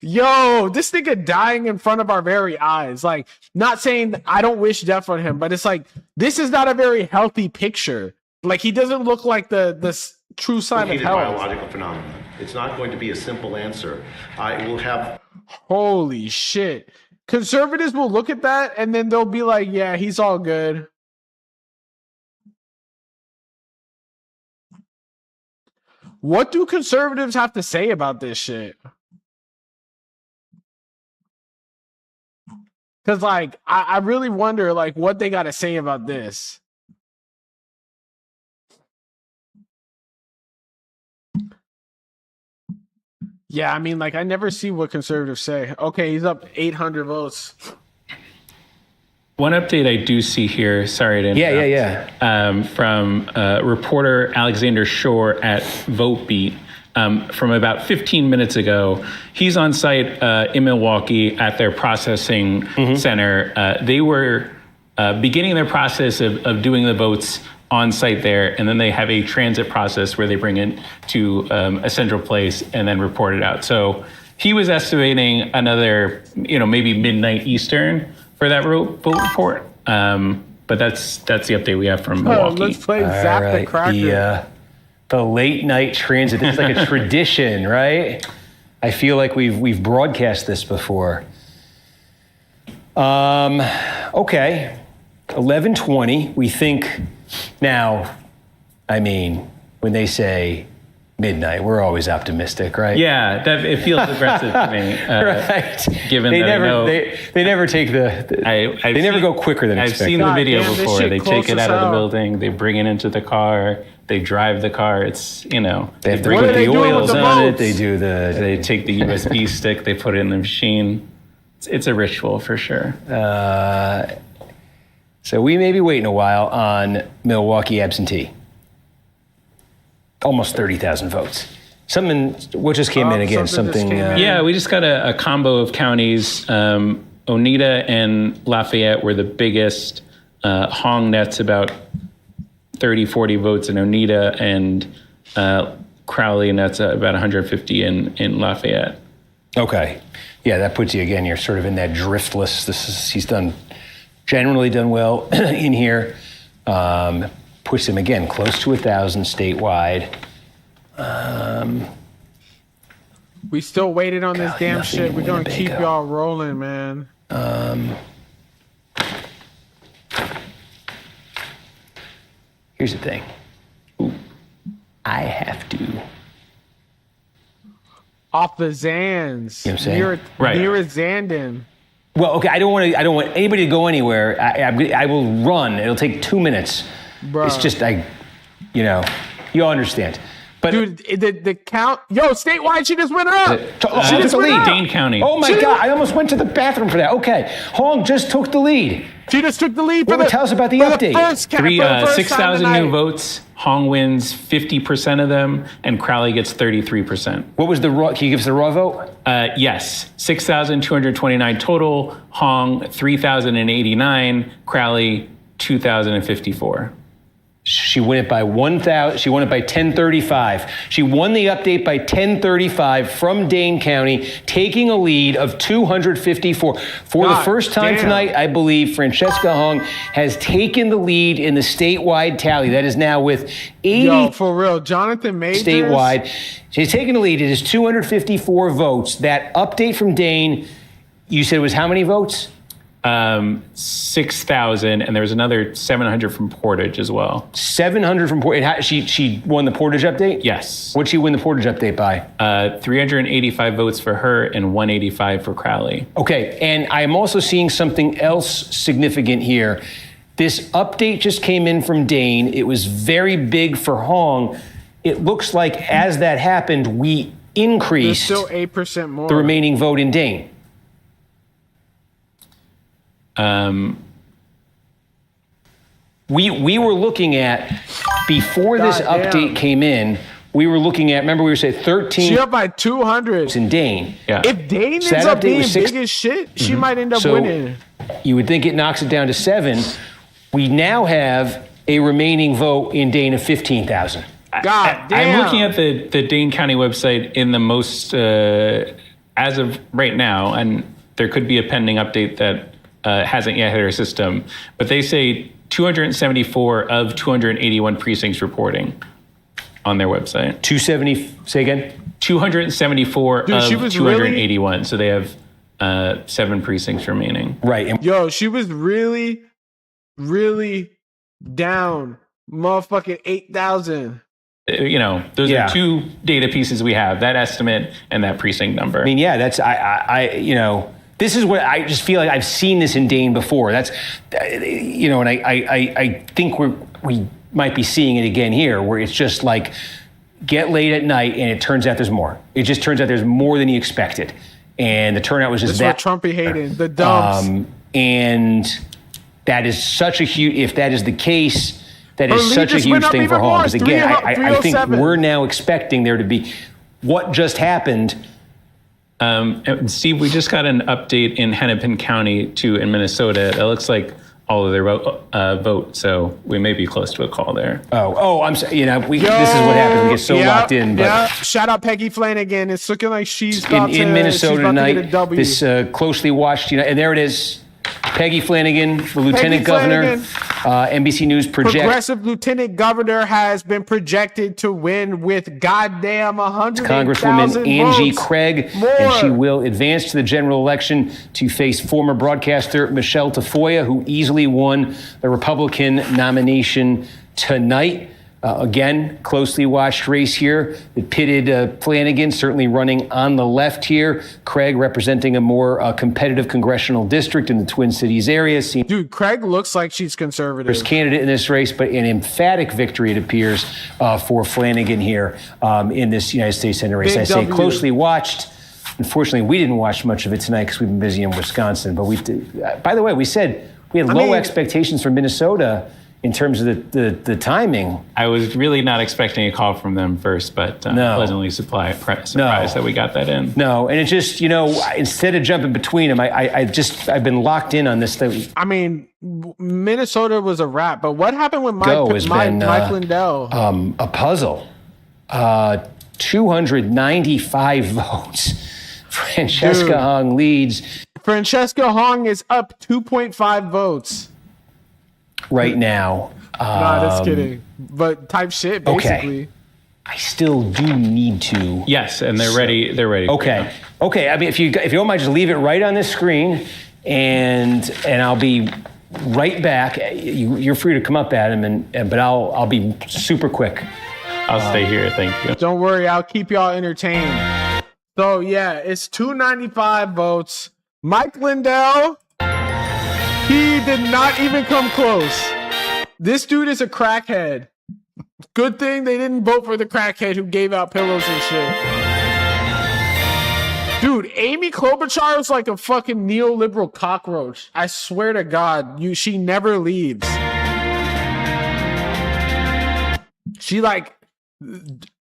Yo, this nigga dying in front of our very eyes. Like, not saying I don't wish death on him, but it's like, this is not a very healthy picture. Like, he doesn't look like the true sign of health. Biological phenomenon. It's not going to be a simple answer. It will have. Holy shit. Conservatives will look at that and then they'll be like, yeah, he's all good. What do conservatives have to say about this shit? Because, like, I really wonder, like, what they got to say about this. Yeah, I mean, like, I never see what conservatives say. Okay, he's up 800 votes. One update I do see here, sorry to interrupt. From reporter Alexander Shore at VoteBeat. From about 15 minutes ago. He's on site in Milwaukee at their processing center. They were beginning their process of doing the votes on site there, and then they have a transit process where they bring it to a central place and then report it out. So he was estimating another, maybe midnight Eastern for that vote report. But that's the update we have from Milwaukee. Let's play Zap the Cracker. The late night transit. It's like a tradition, right? I feel like we've broadcast this before. Okay, 11:20. We think now. I mean, when they say midnight, we're always optimistic, right? Yeah, it feels aggressive to me. Right. Given they that never I know, they never take they never go quicker than expected. I've seen the video before. They take it out of the building. They bring it into the car. They drive the car. It's, they have to put the oils on it. They take the USB stick. They put it in the machine. It's a ritual for sure. So we may be waiting a while on Milwaukee absentee. Almost 30,000 votes. What just came in again? Yeah, we just got a combo of counties. Oneida and Lafayette were the biggest. Hong nets about 30, 40 votes in Oneida, and Crowley nets about 150 in Lafayette. Okay. Yeah, that puts you again, you're sort of in that driftless. He's generally done well in here. Puts him again close to 1,000 statewide. We still waited on this damn shit. We're gonna keep y'all rolling, man. Here's the thing. I have to. Off the Zans. You know what I'm saying? Near Zandon. Well, okay, I don't want anybody to go anywhere. I will run. It'll take 2 minutes. Bruh. It's just, you all understand. But dude, the count, statewide, she just went up. She just took the went lead. up. Dane County. Oh my God, I almost went to the bathroom for that. Okay, Hong just took the lead. She just took the lead. Tell us about the update. 6,000 new votes. Hong wins 50% of them, and Crowley gets 33%. What was the raw? Can you give us the raw vote? Yes, 6,229 total. Hong 3,089. Crowley 2,054. She won it by 1,000. She won it by 1035. She won the update by 1035 from Dane County, taking a lead of 254. For the first time tonight, I believe Francesca Hong has taken the lead in the statewide tally. That is now with 80. Yo, for real, Jonathan Majors. Statewide. She's taken the lead. It is 254 votes. That update from Dane, you said was how many votes? 6,000, and there was another 700 from Portage as well. 700 from Portage. She won the Portage update? Yes. What'd she win the Portage update by? 385 votes for her and 185 for Crowley. Okay, and I'm also seeing something else significant here. This update just came in from Dane. It was very big for Hong. It looks like as that happened, we increased There's still 8% more. the remaining vote in Dane. We were looking at, before this update came in, we were looking at, remember we were saying 13. She up by 200. In Dane. Yeah. If Dane So ends that up update being was big as shit, she might end up winning. You would think it knocks it down to 7. We now have a remaining vote in Dane of 15,000. God damn. I'm looking at the Dane County website in the most, as of right now, and there could be a pending update that hasn't yet hit our system, but they say 274 of 281 precincts reporting on their website. 270, say again? 274 Dude, of she was 281, so they have 7 precincts remaining. Right. Yo, she was really, really down. Motherfucking 8,000. Those are 2 data pieces we have, that estimate and that precinct number. I mean, yeah, that's, this is what I just feel like I've seen this in Dane before. That's, and I think we might be seeing it again here, where it's just like get late at night and it turns out there's more. It just turns out there's more than you expected, and the turnout was just That's what Trumpy hated, the dumps. And that is such a huge. If that is the case, that is such a huge thing for Hong. Because again, I think we're now expecting there to be what just happened. Steve, we just got an update in Hennepin County in Minnesota. It looks like all of their vote, so we may be close to a call there. I'm sorry. This is what happens. We get so locked in. But shout out Peggy Flanagan. It's looking like she's about in Minnesota tonight. To get a W. This closely watched, and there it is. Peggy Flanagan, the Lieutenant Governor. NBC News projects. Progressive Lieutenant Governor has been projected to win with goddamn 100,000 Congresswoman Angie votes. Craig, More. and she will advance to the general election to face former broadcaster Michelle Tafoya, who easily won the Republican nomination tonight. Again, closely watched race here. It pitted Flanagan, certainly running on the left here. Craig representing a more competitive congressional district in the Twin Cities area. Dude, Craig looks like she's conservative. First candidate in this race, but an emphatic victory, it appears, for Flanagan here in this United States Senate race. Big I say W. closely watched. Unfortunately, we didn't watch much of it tonight because we've been busy in Wisconsin. But by the way, we said we had low expectations for Minnesota in terms of the timing. I was really not expecting a call from them first, but pleasantly surprised that we got that in. No, and it just, instead of jumping between them, I've been locked in on this thing. I mean, Minnesota was a wrap, but what happened with Mike Lindell? A puzzle. 295 votes. Francesca Hong leads. Francesca Hong is up 2.5 votes. Right now. Nah, just kidding. But type shit, basically. Okay. I still do need to. Yes, and they're ready. They're ready. Okay. Okay. I mean, if you don't mind, just leave it right on this screen, and I'll be right back. You're free to come up, Adam, but I'll be super quick. I'll stay here. Thank you. Don't worry, I'll keep y'all entertained. So yeah, it's 295 votes. Mike Lindell, he did not even come close. This dude is a crackhead. Good thing they didn't vote for the crackhead who gave out pillows and shit. Dude, Amy Klobuchar is like a fucking neoliberal cockroach. I swear to God, she never leaves. She like,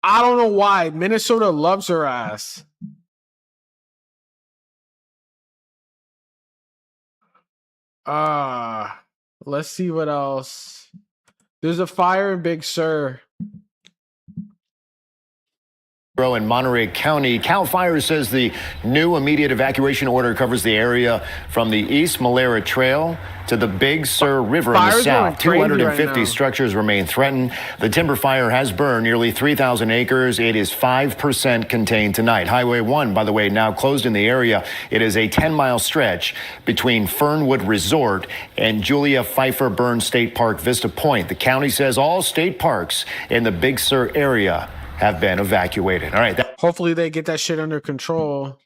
I don't know why. Minnesota loves her ass. Let's see what else. There's a fire in Big Sur. In Monterey County, CAL FIRE says the new immediate evacuation order covers the area from the East Malera Trail to the Big Sur River in the south. 250 structures remain threatened. The timber fire has burned nearly 3,000 acres. It is 5% contained tonight. Highway 1, by the way, now closed in the area. It is a 10-mile stretch between Fernwood Resort and Julia Pfeiffer Burns State Park Vista Point. The county says all state parks in the Big Sur area have been evacuated. All right. Hopefully they get that shit under control.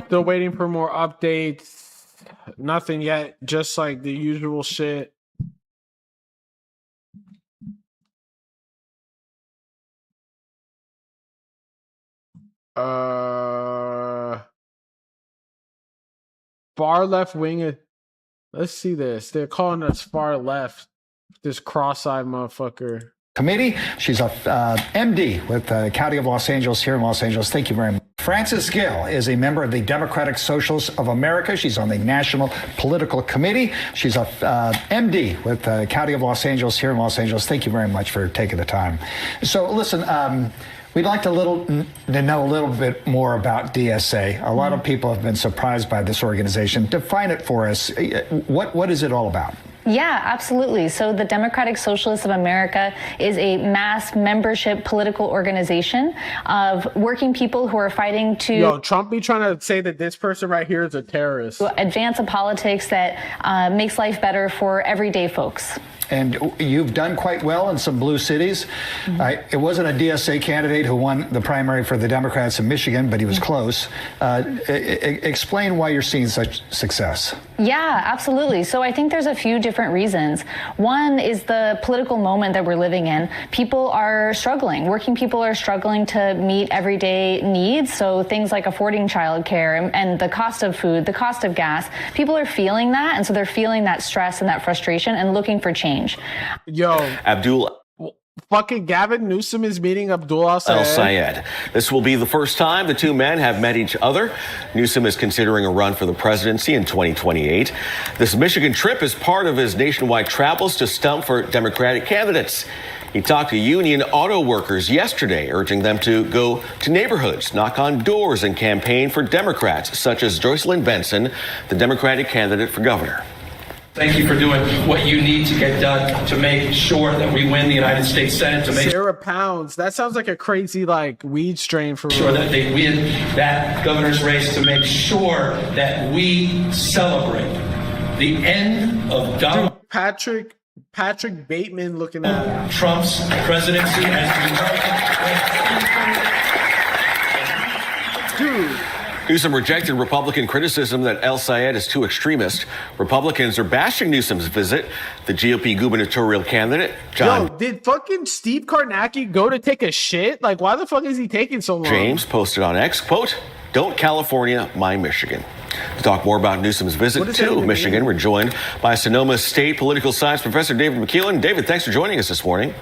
Still waiting for more updates. Nothing yet. Just like the usual shit. Far left wing. Let's see this. They're calling us far left. This cross-eyed motherfucker. Committee. She's a MD with the County of Los Angeles here in Los Angeles. Thank you very much. Frances Gill is a member of the Democratic Socialists of America. She's on the National Political Committee. She's a MD with the County of Los Angeles here in Los Angeles. Thank you very much for taking the time. So listen, we'd like to know a little bit more about DSA. A lot of people have been surprised by this organization. Define it for us. What is it all about? Yeah, absolutely. So the Democratic Socialists of America is a mass membership political organization of working people who are fighting to... Yo, Trump be trying to say that this person right here is a terrorist. ...advance a politics that makes life better for everyday folks. And you've done quite well in some blue cities. It wasn't a DSA candidate who won the primary for the Democrats in Michigan, but he was close. Explain why you're seeing such success. Yeah, absolutely. So I think there's a few different reasons. One is the political moment that we're living in. People are struggling. Working people are struggling to meet everyday needs. So things like affording childcare and the cost of food, the cost of gas. People are feeling that. And so they're feeling that stress and that frustration and looking for change. Yo, Abdul. Fucking Gavin Newsom is meeting Abdul El-Sayed. This will be the first time the two men have met each other. Newsom is considering a run for the presidency in 2028. This Michigan trip is part of his nationwide travels to stump for Democratic candidates. He talked to union auto workers yesterday, urging them to go to neighborhoods, knock on doors, and campaign for Democrats, such as Joycelyn Benson, the Democratic candidate for governor. Thank you for doing what you need to get done to make sure that we win the United States Senate. To make Sarah Pounds. That sounds like a crazy like weed strain for sure that they win that governor's race. To make sure that we celebrate the end of Donald Patrick Bateman looking at Trump's presidency as dude. Newsom rejected Republican criticism that El-Sayed is too extremist. Republicans are bashing Newsom's visit. The GOP gubernatorial candidate, John... Yo, did fucking Steve Kornacki go to take a shit? Like, why the fuck is he taking so long? James posted on X, quote, "Don't California, my Michigan." To talk more about Newsom's visit to Michigan, we're joined by Sonoma State political science professor David McKeown. David, thanks for joining us this morning.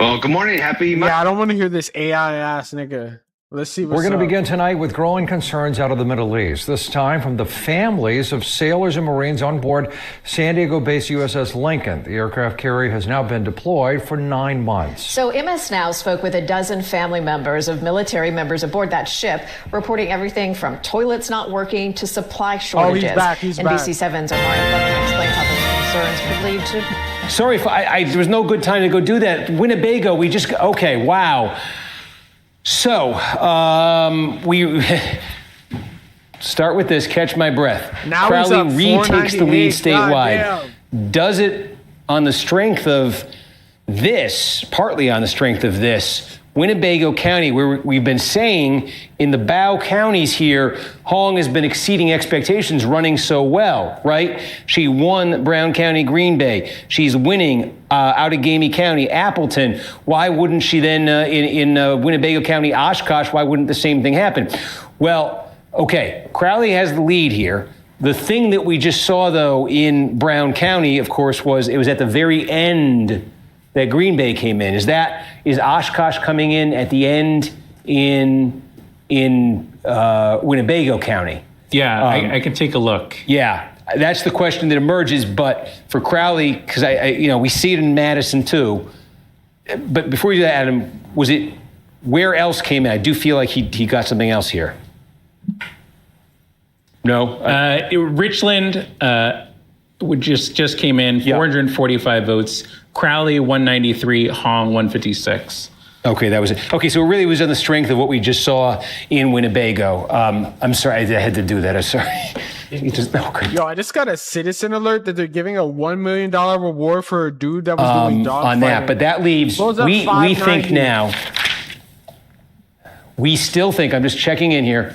Well, good morning. Happy... Yeah, I don't want to hear this AI ass nigga. Let's see what's We're going to up. begin tonight with growing concerns out of the Middle East, this time from the families of sailors and Marines on board San Diego-based USS Lincoln. The aircraft carrier has now been deployed for 9 months. So MS Now spoke with a dozen family members of military members aboard that ship, reporting everything from toilets not working to supply shortages. He's back. NBC7's Omar Levin explains how those concerns could lead to... Sorry, if there was no good time to go do that. Winnebago, okay, wow. So, we start with this, catch my breath. Now Crowley retakes the lead statewide. Goddamn. Does it on the strength of this, partly on the strength of this, Winnebago County, where we've been saying in the bow counties here, Hong has been exceeding expectations, running so well, right? She won Brown County, Green Bay. She's winning Outagamie County, Appleton. Why wouldn't she then in Winnebago County, Oshkosh, why wouldn't the same thing happen? Well, okay, Crowley has the lead here. The thing that we just saw, though, in Brown County, of course, it was at the very end that Green Bay came in. Is Oshkosh coming in at the end in Winnebago County? Yeah, I can take a look. Yeah, that's the question that emerges. But for Crowley, because we see it in Madison too. But before you do that, Adam, was it where else came in? I do feel like he got something else here. No, Richland just came in, 445 votes. Crowley 193, Hong 156. Okay, that was it. Okay, so it really was on the strength of what we just saw in Winnebago. I'm sorry, I had to do that. I'm sorry. Yo, I just got a citizen alert that they're giving a $1 million reward for a dude that was doing dog on fighting. that. But that leaves we think now. We still think. I'm just checking in here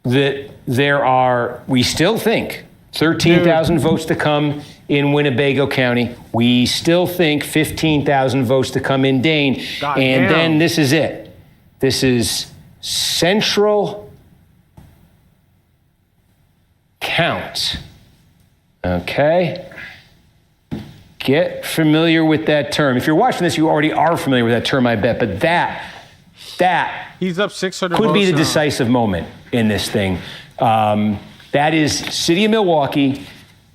that we still think 13,000 votes to come in Winnebago County. We still think 15,000 votes to come in Dane. Then this is it. This is central count. Okay? Get familiar with that term. If you're watching this, you already are familiar with that term, I bet. But that he's up 600 could be the now. decisive moment in this thing. That is City of Milwaukee.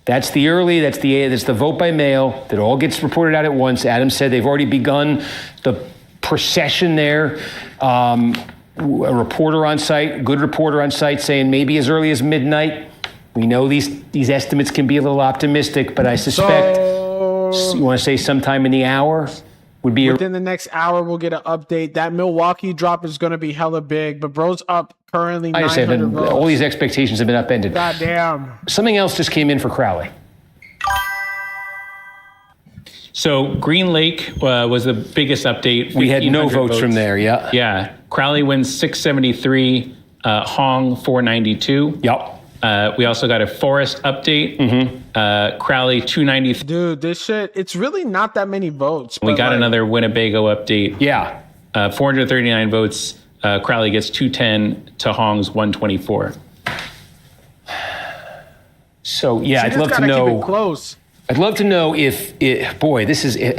That's the vote by mail that all gets reported out at once. Adam said they've already begun the procession there. A reporter on site, good reporter on site, saying maybe as early as midnight. We know these estimates can be a little optimistic, but I suspect you want to say sometime in the hour would be within the next hour. We'll get an update. That Milwaukee drop is going to be hella big, but bro's up currently 900 votes. All these expectations have been upended. Goddamn. Something else just came in for Crowley. So Green Lake was the biggest update. We had no votes from there. Yeah. Yeah. Crowley wins 673. Hong 492. Yep. We also got a Forest update. Crowley 293. Dude, this shit, it's really not that many votes. We got another Winnebago update. Yeah. 439 votes. Crowley gets 210 to Hong's 124. So, yeah, I'd love to know. Keep it close. I'd love to know if this is it.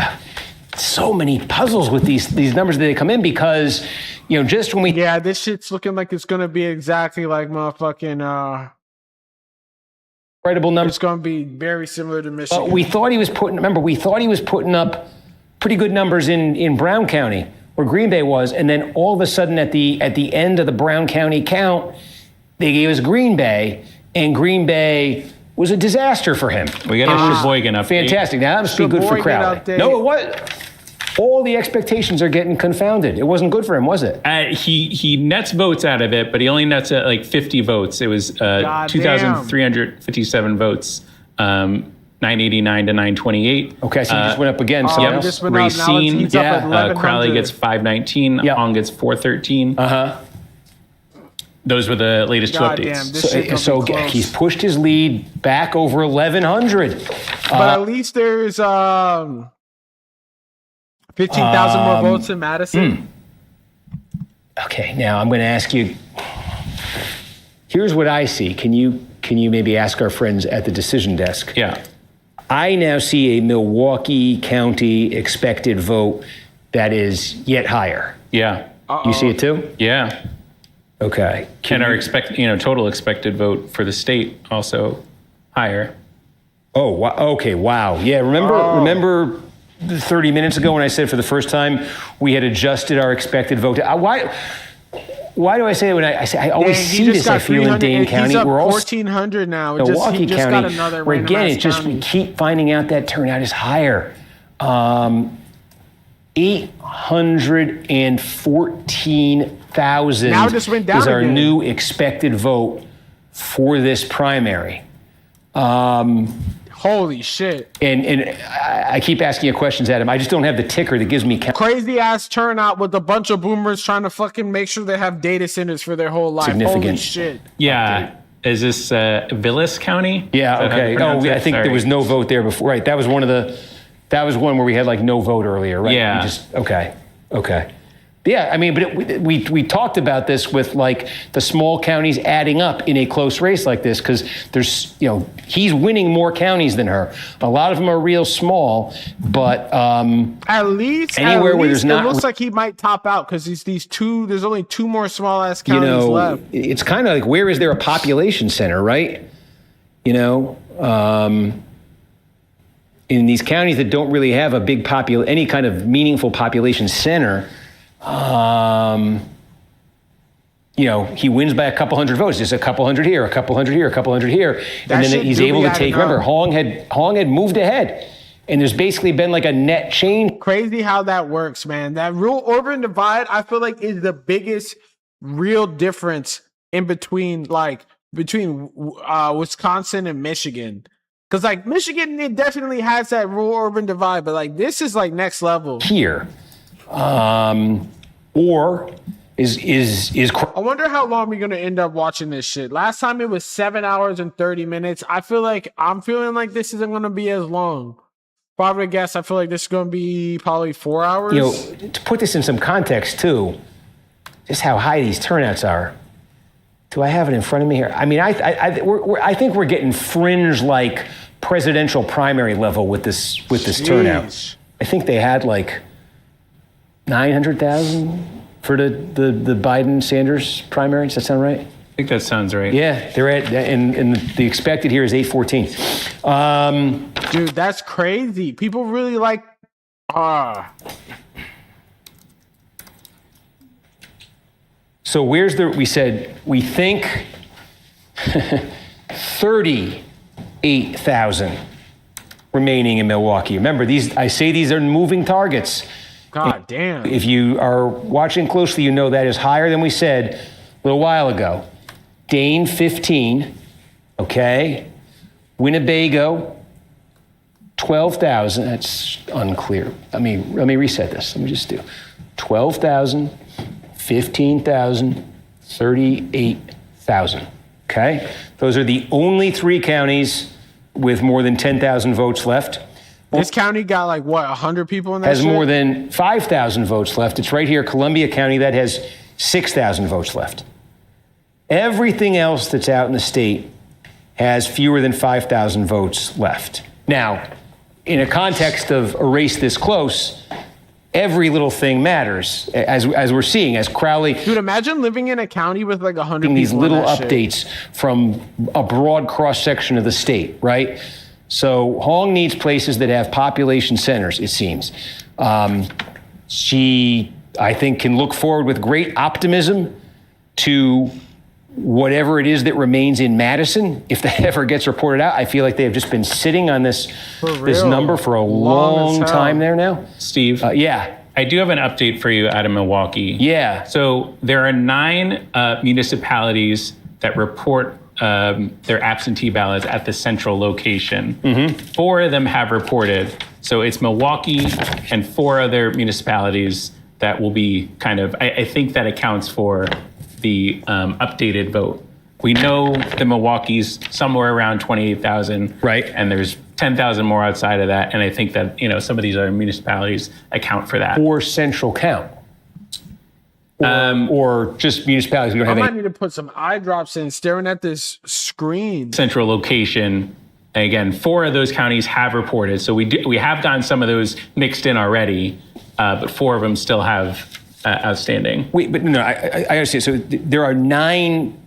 So many puzzles with these numbers that they come in because, just when we. Yeah, this shit's looking like it's going to be exactly like motherfucking. Incredible numbers. It's going to be very similar to Michigan. We thought he was putting up pretty good numbers in Brown County where Green Bay was, and then all of a sudden at the end of the Brown County count, they gave us Green Bay, and Green Bay was a disaster for him. We got a Sheboygan update. Fantastic. Now that must be good for Crowley. Update. No, it was. All the expectations are getting confounded. It wasn't good for him, was it? He nets votes out of it, but he only nets at like 50 votes. It was 2,357 votes, 989 to 928. Okay, so he just went up again. Racine, Crowley gets 519. Yep. Hong gets 413. Those were the latest two updates. So he's pushed his lead back over 1,100. But at least there's 15,000 more votes in Madison. Okay, now I'm going to ask you. Here's what I see. Can you maybe ask our friends at the decision desk? Yeah. I now see a Milwaukee County expected vote that is yet higher. Yeah. You see it too? Yeah. Okay. And our total expected vote for the state also higher. Oh, wow. Okay. Wow. Yeah. Remember 30 minutes ago when I said for the first time we had adjusted our expected vote? Why do I say that when I say I always see this? I feel in Dane County. He's up we're all 1,400 now. Milwaukee just County. got another Where again, it just county. we keep finding out that turnout is higher. 814,000 now it just went down is our again. new expected vote for this primary. Holy shit. And I keep asking you questions, Adam. I just don't have the ticker that gives me crazy ass turnout with a bunch of boomers trying to fucking make sure they have data centers for their whole life. Significant. Holy shit. Yeah. Is this Vilas County? Yeah, okay. I think there was no vote there before. Right. That was one where we had like no vote earlier, right? Yeah. Okay. Yeah, I mean, but we talked about this with like the small counties adding up in a close race like this because there's, he's winning more counties than her. A lot of them are real small, but at least anywhere where there's not, it looks like he might top out because there's only two more small ass counties left. It's kind of like, where is there a population center, right? In these counties that don't really have a big any kind of meaningful population center. He wins by a couple hundred votes. There's a couple hundred here, a couple hundred here, a couple hundred here. And then he's able to take, remember, Hong had moved ahead. And there's basically been like a net change. Crazy how that works, man. That rural urban divide, I feel like, is the biggest real difference between Wisconsin and Michigan. Because like Michigan, it definitely has that rural urban divide, but like this is like next level. Here. Or is I wonder how long we're gonna end up watching this shit. Last time it was 7 hours and 30 minutes. I'm feeling like this isn't gonna be as long. Probably guess I feel like this is gonna be probably 4 hours. To put this in some context too, just how high these turnouts are. Do I have it in front of me here? I mean, I think we're getting fringe like presidential primary level with this turnout. I think they had like 900,000 for the Biden-Sanders primary. Does that sound right? I think that sounds right. Yeah, they're at, and the expected here is 814. Dude, that's crazy. People really like. So we think 38,000 remaining in Milwaukee. Remember, I say these are moving targets. God damn. If you are watching closely, you know that is higher than we said a little while ago. Dane, 15. Okay. Winnebago, 12,000. That's unclear. Let me reset this. Let me just do 12,000, 15,000, 38,000. Okay. Those are the only three counties with more than 10,000 votes left. This county got like, 100 people in that has shit? More than 5,000 votes left. It's right here, Columbia County, that has 6,000 votes left. Everything else that's out in the state has fewer than 5,000 votes left. Now, in a context of a race this close, every little thing matters, as we're seeing, as Crowley... Dude, imagine living in a county with like 100 people. These little in that updates from a broad cross-section of the state, right? So Hong needs places that have population centers, it seems. She, I think, can look forward with great optimism to whatever it is that remains in Madison. If that ever gets reported out, I feel like they have just been sitting on this number for a long time there now. Steve? Yeah. I do have an update for you out of Milwaukee. Yeah. So there are 9 municipalities that report their absentee ballots at the central location. 4 of them have reported. So it's Milwaukee and 4 other municipalities that will be kind of, I think that accounts for the updated vote. We know that Milwaukee's somewhere around 28,000. Right. And there's 10,000 more outside of that. And I think that, some of these other municipalities account for that. Or central count. Or just municipalities. We don't have I might need to put some eye drops in staring at this screen. Central location. And again, 4 of those counties have reported. So we have gotten some of those mixed in already, but 4 of them still have outstanding. Wait, but no, I understand. So there are 9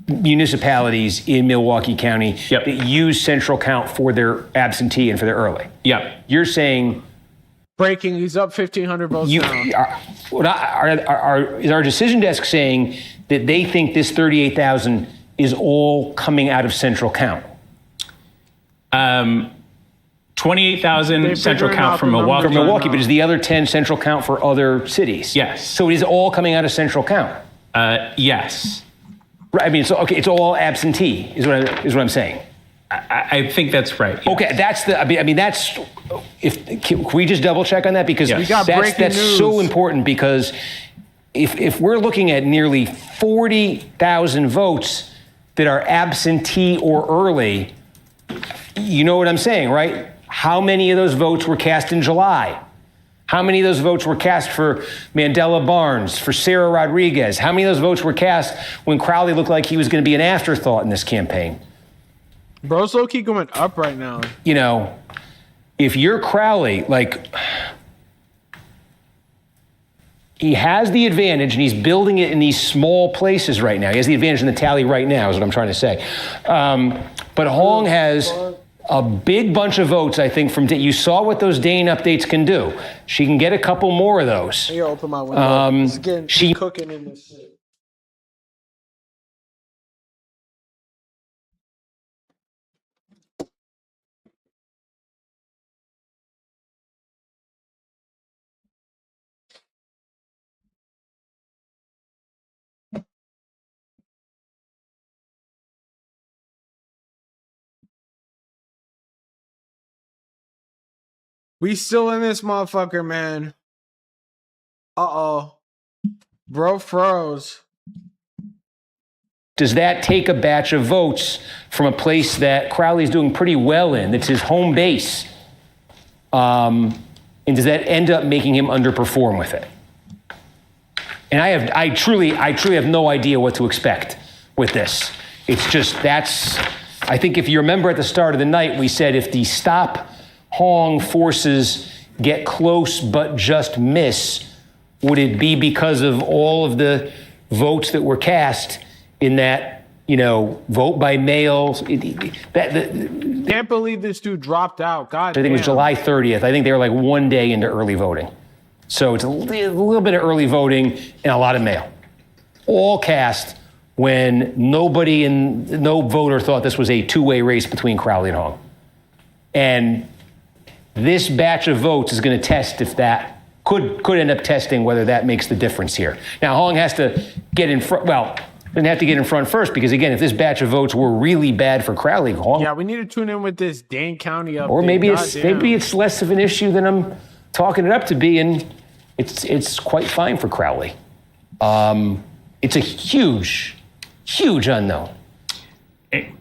municipalities in Milwaukee County that use central count for their absentee and for their early. Yeah. You're saying breaking, he's up 1,500 votes now. Is our decision desk saying that they think this 38,000 is all coming out of central count? 28,000 central count from Milwaukee. From Milwaukee, but is the other 10 central count for other cities? Yes. So it is all coming out of central count? Yes. Right. I mean, so okay, it's all absentee, is what I'm saying. I think that's right. Yes. Okay, that's the. I mean, that's. Can we just double check on that, because that's so important, because if we're looking at nearly 40,000 votes that are absentee or early, you know what I'm saying, right? How many of those votes were cast in July? How many of those votes were cast for Mandela Barnes, for Sarah Rodriguez? How many of those votes were cast when Crowley looked like he was going to be an afterthought in this campaign? Bro's low-key going up right now. You know, if you're Crowley, like, he has the advantage, and he's building it in these small places right now. He has the advantage in the tally right now, is what I'm trying to say. But Hong has a big bunch of votes, I think, from you saw what those Dane updates can do. She can get a couple more of those. Here, open my window. It's getting cooking in this shit. We still in this motherfucker, man. Uh-oh. Bro froze. Does that take a batch of votes from a place that Crowley's doing pretty well in? That's his home base. And does that end up making him underperform with it? And I truly have no idea what to expect with this. It's just, I think if you remember at the start of the night, we said if the stop Hong forces get close but just miss, would it be because of all of the votes that were cast in that, vote by mail? Can't believe this dude dropped out. God I think it was July 30th. I think they were like one day into early voting. So it's a little bit of early voting and a lot of mail. All cast when no voter thought this was a two-way race between Crowley and Hong. And this batch of votes is going to test if that could end up testing whether that makes the difference here. Now, Hong has to get in front. Well, doesn't have to get in front first, because again, if this batch of votes were really bad for Crowley, Hong. Yeah, we need to tune in with this Dane County update. Or maybe it's less of an issue than I'm talking it up to be, and it's quite fine for Crowley. It's a huge unknown.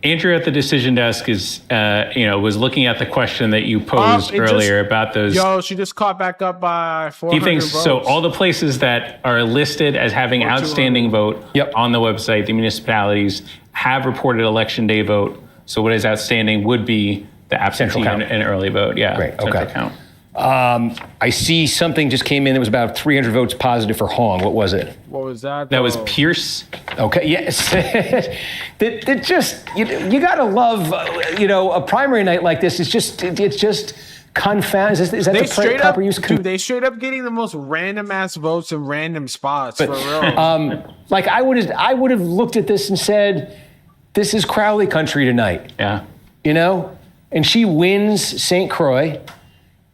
Andrew at the decision desk is, was looking at the question that you posed earlier about those. Yo, she just caught back up by 400 He thinks votes. so. All the places that are listed as having outstanding vote on the website, the municipalities have reported election day vote. So what is outstanding would be the absentee and early vote. Yeah, great. Central Okay. count. I see something just came in that was about 300 votes positive for Hong. What was it? What was that? That was Pierce. Okay, yes. that just, you gotta love, a primary night like this. It's just confound. Is that the proper use? Dude, they straight up getting the most random ass votes in random spots, for real. Like I would have looked at this and said, this is Crowley country tonight. Yeah. And she wins St. Croix.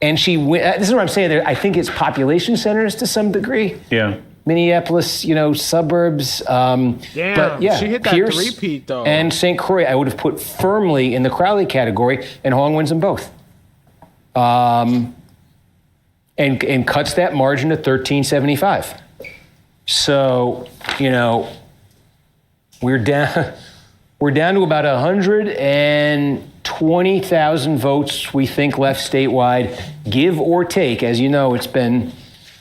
And this is what I'm saying. I think it's population centers to some degree. Yeah. Minneapolis, suburbs. Damn, but yeah, she hit that Pierce three-peat, though. And St. Croix, I would have put firmly in the Crowley category, and Hong wins them both. And cuts that margin to 1375. So, we're down to about 120,000 votes, we think, left statewide, give or take. As you know, it's been...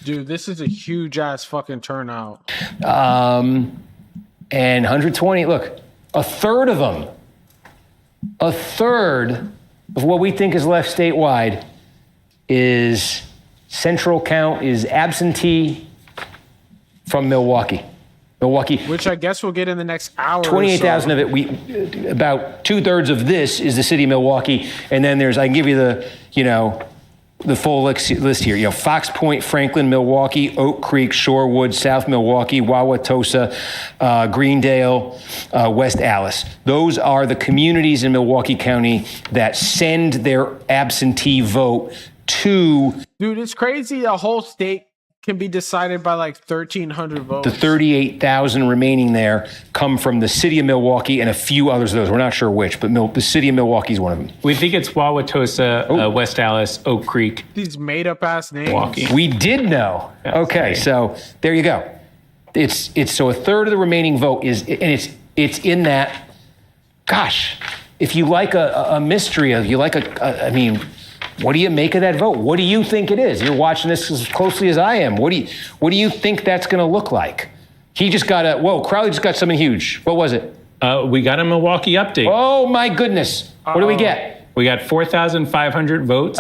Dude, this is a huge-ass fucking turnout. And 120, look, a third of what we think is left statewide is central count, is absentee from Milwaukee. Which I guess we'll get in the next hour. 28,000 of it. About 2/3 of this is the city of Milwaukee, and then I can give you the full list here. Fox Point, Franklin, Milwaukee, Oak Creek, Shorewood, South Milwaukee, Wauwatosa, Greendale, West Allis. Those are the communities in Milwaukee County that send their absentee vote to. Dude, it's crazy. A whole state can be decided by like 1,300 votes. The 38,000 remaining there come from the city of Milwaukee and a few others of those. We're not sure which, but the city of Milwaukee is one of them. We think it's Wauwatosa, West Allis, Oak Creek. These made up ass names. Milwaukee. We did know. Yes. Okay, so there you go. It's so a third of the remaining vote is, and it's in that. Gosh, if you like a mystery, if you like what do you make of that vote? What do you think it is? You're watching this as closely as I am. What do you think that's going to look like? He just got Crowley just got something huge. What was it? We got a Milwaukee update. Oh my goodness. What do we get? We got 4,500 votes.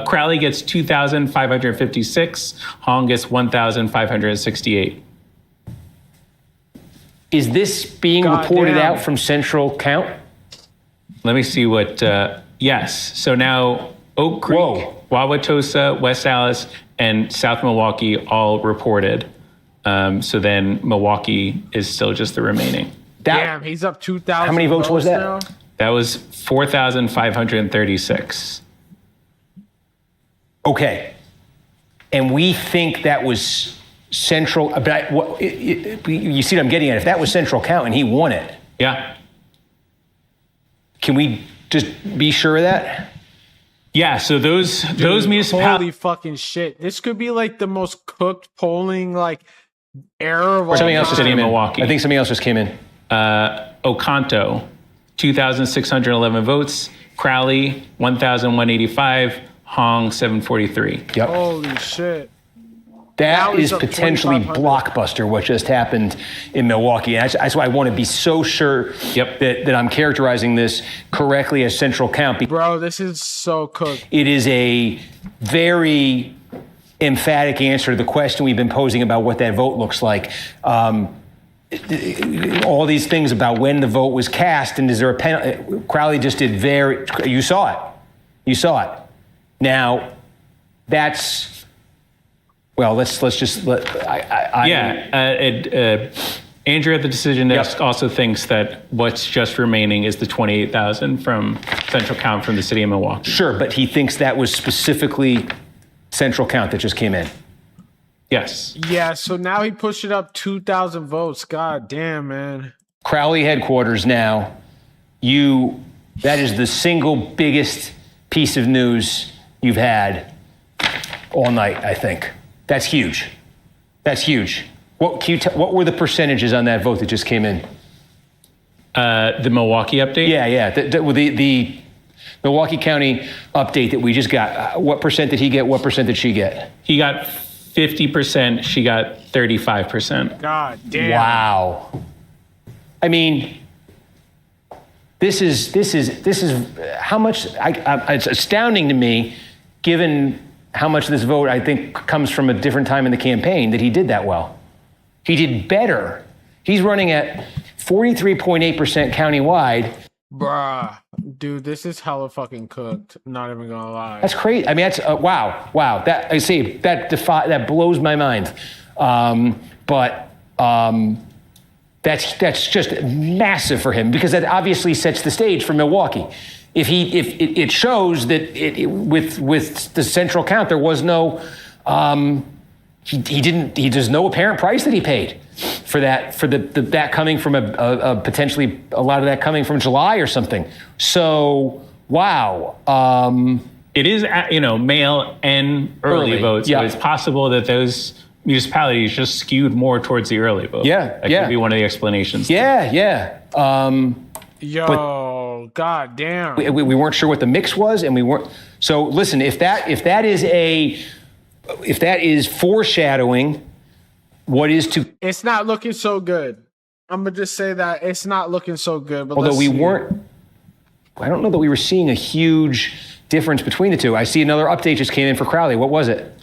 Crowley gets 2,556. Hong gets 1,568. Is this being reported out from Central Count? Let me see what. Yes. So now Oak Creek, Wauwatosa, West Allis, and South Milwaukee all reported. So then Milwaukee is still just the remaining. Damn, he's up 2,000. How many votes was that? Now? That was 4,536. Okay. And we think that was Central. But you see what I'm getting at? If that was Central Count and he won it. Yeah. Can we just be sure of that? Yeah, so those municipalities. Holy fucking shit. This could be like the most cooked polling error of all Something else just came came in. Milwaukee. I think something else just came in. Oconto, 2,611 votes. Crowley, 1,185. Hong, 743. Yep. Holy shit. That is potentially blockbuster what just happened in Milwaukee. And that's why I want to be so sure that I'm characterizing this correctly as Central Count. Bro, this is so cooked. It is a very emphatic answer to the question we've been posing about what that vote looks like. All these things about when the vote was cast and is there a penalty. Crowley just did you saw it. You saw it. Now, that's... Well, let's just let. Andrew at the decision desk also thinks that what's just remaining is the 28,000 from Central Count from the city of Milwaukee. Sure, but he thinks that was specifically Central Count that just came in. Yes. Yeah, so now he pushed it up 2,000 votes. God damn, man. Crowley headquarters now. That is the single biggest piece of news you've had all night, I think. That's huge. That's huge. What were the percentages on that vote that just came in? The Milwaukee update? Yeah. The Milwaukee County update that we just got. What percent did he get? What percent did she get? He got 50%. She got 35%. God damn. Wow. I mean, this is how much. It's astounding to me, given how much of this vote, I think, comes from a different time in the campaign, that he did that well. He did better. He's running at 43.8% countywide. Bruh. Dude, this is hella fucking cooked. I'm not even gonna lie. That's crazy. I mean, that's, wow. That blows my mind. That's just massive for him, because that obviously sets the stage for Milwaukee. If it shows that with the Central Count, there was no, there's no apparent price that he paid for that, that coming from a potentially a lot of that coming from July or something. So, wow. It is, mail and early votes. Yeah. So it's possible that those municipalities just skewed more towards the early vote. Yeah. That could be one of the explanations. Yeah. God damn. We weren't sure what the mix was, and we weren't. So listen, if that is foreshadowing what is to. It's not looking so good. I'm gonna just say that it's not looking so good. But although I don't know that we were seeing a huge difference between the two. I see another update just came in for Crowley. What was it?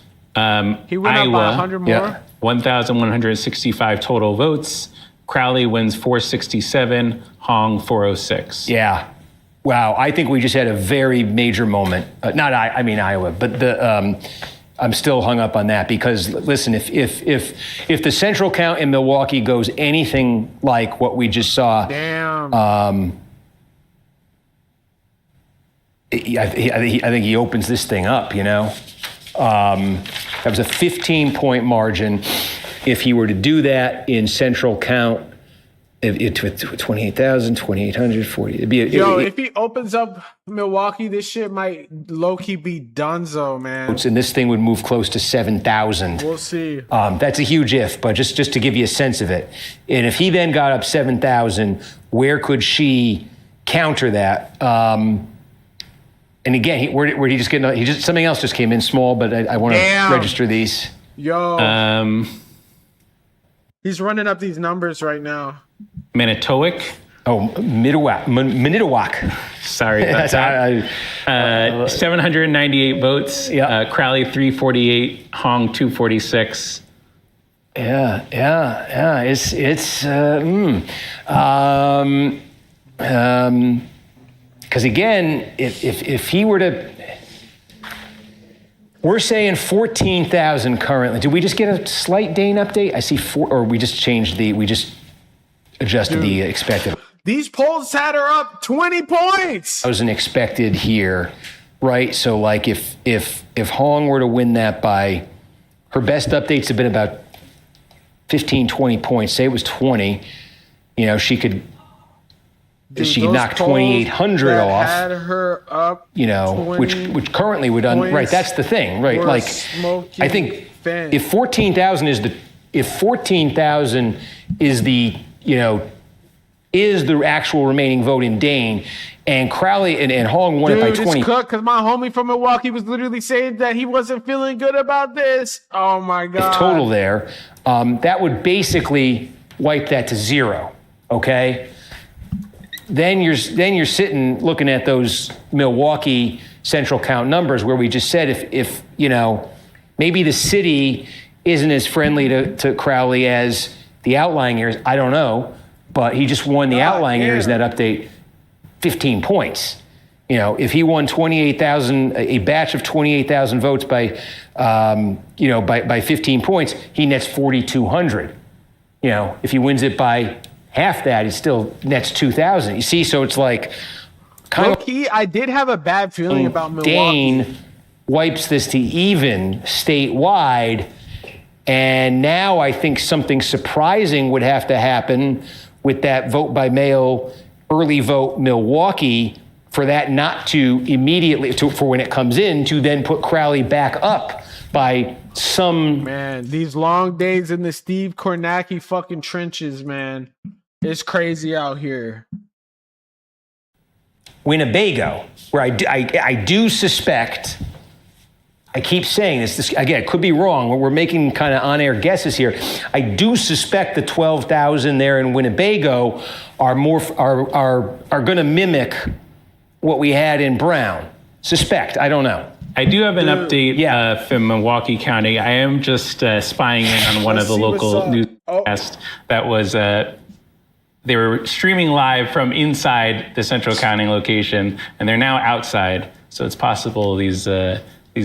He went Iowa, up by 100 more. 1,165 total votes. Crowley wins 467. Hong 406. Yeah. Wow. I think we just had a very major moment. I mean Iowa, but I'm still hung up on that because listen, if the central count in Milwaukee goes anything like what we just saw, I think he opens this thing up. That was a 15-point margin. If he were to do that in central count, 28,000, 2,800, 40. If he opens up Milwaukee, this shit might low-key be donezo, man. And this thing would move close to 7,000. We'll see. That's a huge if, but just to give you a sense of it. And if he then got up 7,000, where could she counter that? And again, where did he just get? Something else just came in small, but I want to register these. He's running up these numbers right now. Manitowoc. Oh, Manitowoc. Sorry about that. 798 votes. Crowley 348. Hong 246. Yeah. It's because again, if he were to, we're saying 14,000 currently. Did we just get a slight Dane update? I see or we just adjusted the expected. These polls had her up 20 points. I wasn't expected here, right? So like if Hong were to win that by, her best updates have been about 15, 20 points. Say it was 20, she could. She knocked 2,800 off. Had her up, which currently would right. That's the thing, right? Like, I think if 14,000 is the actual remaining vote in Dane, and Crowley and Hong won it by 20. Because my homie from Milwaukee was literally saying that he wasn't feeling good about this. Oh my God! If total there, that would basically wipe that to zero. Okay. Then you're sitting looking at those Milwaukee central count numbers where we just said if maybe the city isn't as friendly to Crowley as the outlying areas. I don't know, but he just won the outlying areas in that update 15 points. If he won 28,000, a batch of 28,000 votes by 15 points, he nets 4,200. If he wins it by half that, he still nets 2,000. You see, so it's like kind of key. I did have a bad feeling about Milwaukee. Dane wipes this to even statewide, and now I think something surprising would have to happen with that vote by mail, early vote Milwaukee, for that not to immediately, for when it comes in, to then put Crowley back up by some. Man, these long days in the Steve Kornacki fucking trenches, man. It's crazy out here. Winnebago, where I do suspect, I keep saying this again, it could be wrong, we're making kind of on-air guesses here. I do suspect the 12,000 there in Winnebago are going to mimic what we had in Brown. Suspect, I don't know. I do have an update from Milwaukee County. I am just spying in on one of the local newscasts that was, they were streaming live from inside the central counting location, and they're now outside. So it's possible these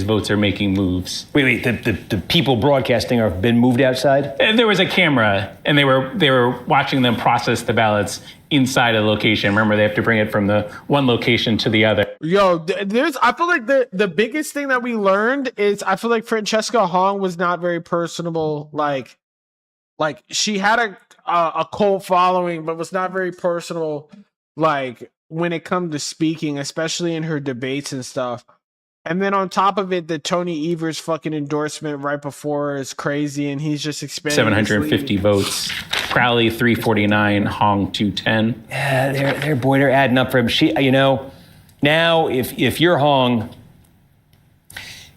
votes are making moves. Wait, the people broadcasting have been moved outside? And there was a camera, and they were watching them process the ballots inside a location. Remember, they have to bring it from the one location to the other. I feel like the biggest thing that we learned is I feel like Francesca Hong was not very personable. Like she had a cult following, but was not very personal. Like when it comes to speaking, especially in her debates and stuff. And then on top of it, the Tony Evers fucking endorsement right before is crazy, and he's just expanding. 750 votes. Crowley 349, Hong 210. Yeah, they're adding up for him. Now if you're Hong,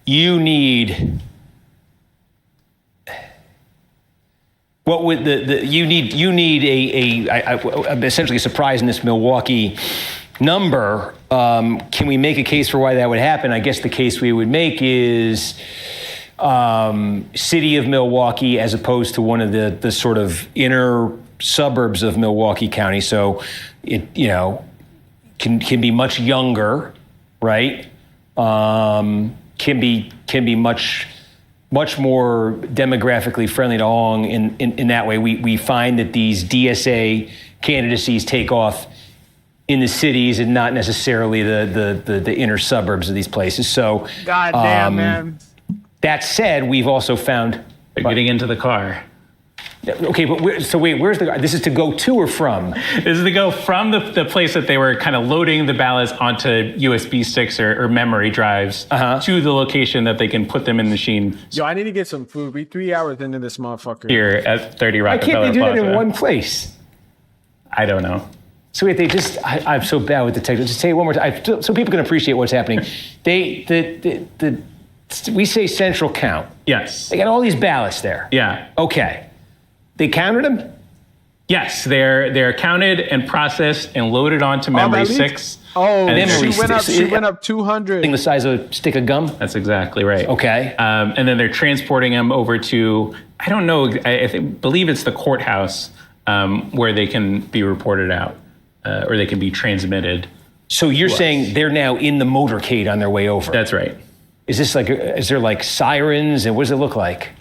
you need what would you need a essentially a surprise in this Milwaukee number. Can we make a case for why that would happen? I guess the case we would make is city of Milwaukee as opposed to one of the sort of inner suburbs of Milwaukee County. So it, can be much younger, right? Can be much more demographically friendly to Hong in that way. We find that these DSA candidacies take off in the cities and not necessarily the inner suburbs of these places. So, God damn, man. That said, we've also found they're getting into the car. Okay, but where's the? This is to go to or from? This is to go from the place that they were kind of loading the ballots onto USB sticks or memory drives to the location that they can put them in the machine. Yo, I need to get some food. We 3 hours into this motherfucker. Here at 30 Why Rockefeller can't they do Plaza. that in one place? I don't know. So wait, I'm so bad with the technical. Just say it one more time, so people can appreciate what's happening. We say central count. Yes. They got all these ballots there. Yeah. Okay. They counted them? Yes, they're counted and processed and loaded onto memory sticks. Oh, and she went up 200. The size of a stick of gum? That's exactly right. Okay. And then they're transporting them over to, I don't know, believe it's the courthouse where they can be reported out or they can be transmitted. So you're saying they're now in the motorcade on their way over? That's right. Is there like sirens and what does it look like?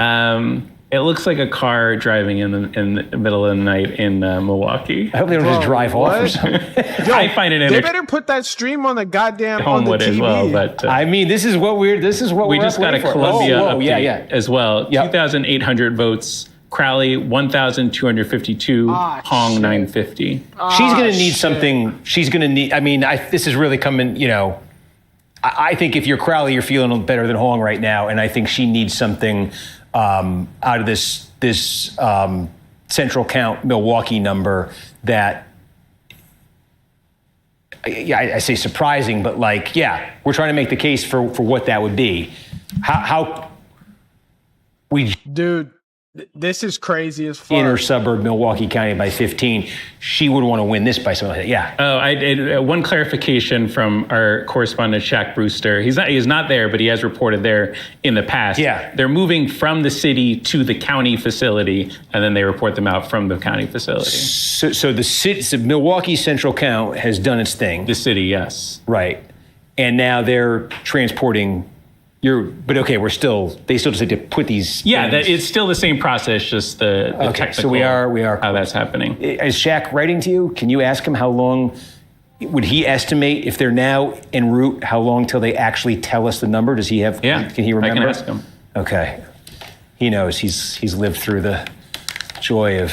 It looks like a car driving in the middle of the night in Milwaukee. I hope they don't just drive off or something. Yo, I find it they better put that stream on the goddamn Homewood on the TV. as well, but I mean, this is what we just got a Columbia update as well. Yep. 2,800 votes. Crowley 1,252. Hong 950. She's going to need something. She's going to need. I mean, this is really coming. I think if you're Crowley, you're feeling better than Hong right now, and I think she needs something out of this central count Milwaukee number that. I say surprising, but we're trying to make the case for what that would be. Dude, this is crazy as fuck. Inner suburb Milwaukee County by 15. She would want to win this by something like that. Yeah. Oh, one clarification from our correspondent Shaq Brewster. He's not there, but he has reported there in the past. Yeah. They're moving from the city to the county facility, and then they report them out from the county facility. So the Milwaukee Central Count has done its thing. The city, yes. Right. And now they're transporting. But okay, they still just have to put these. Yeah, it's still the same process, just the technical. So we are how that's happening. Is Shaq writing to you? Can you ask him how long would he estimate if they're now en route? How long till they actually tell us the number? Does he have? Yeah, can he remember? I can ask him. Okay, he knows. He's lived through the joy of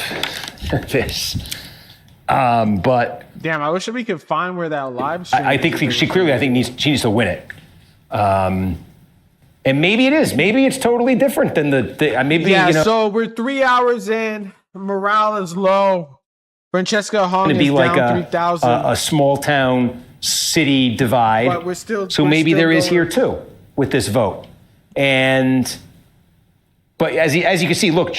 this. But damn, I wish we could find where that live stream. I think she clearly. I think she needs to win it. And maybe it is. Maybe it's totally different than So we're 3 hours in. Morale is low. Francesca Hong is like down 3,000. A small town city divide. But we're still. So maybe there is here too with this vote. But as you can see, look,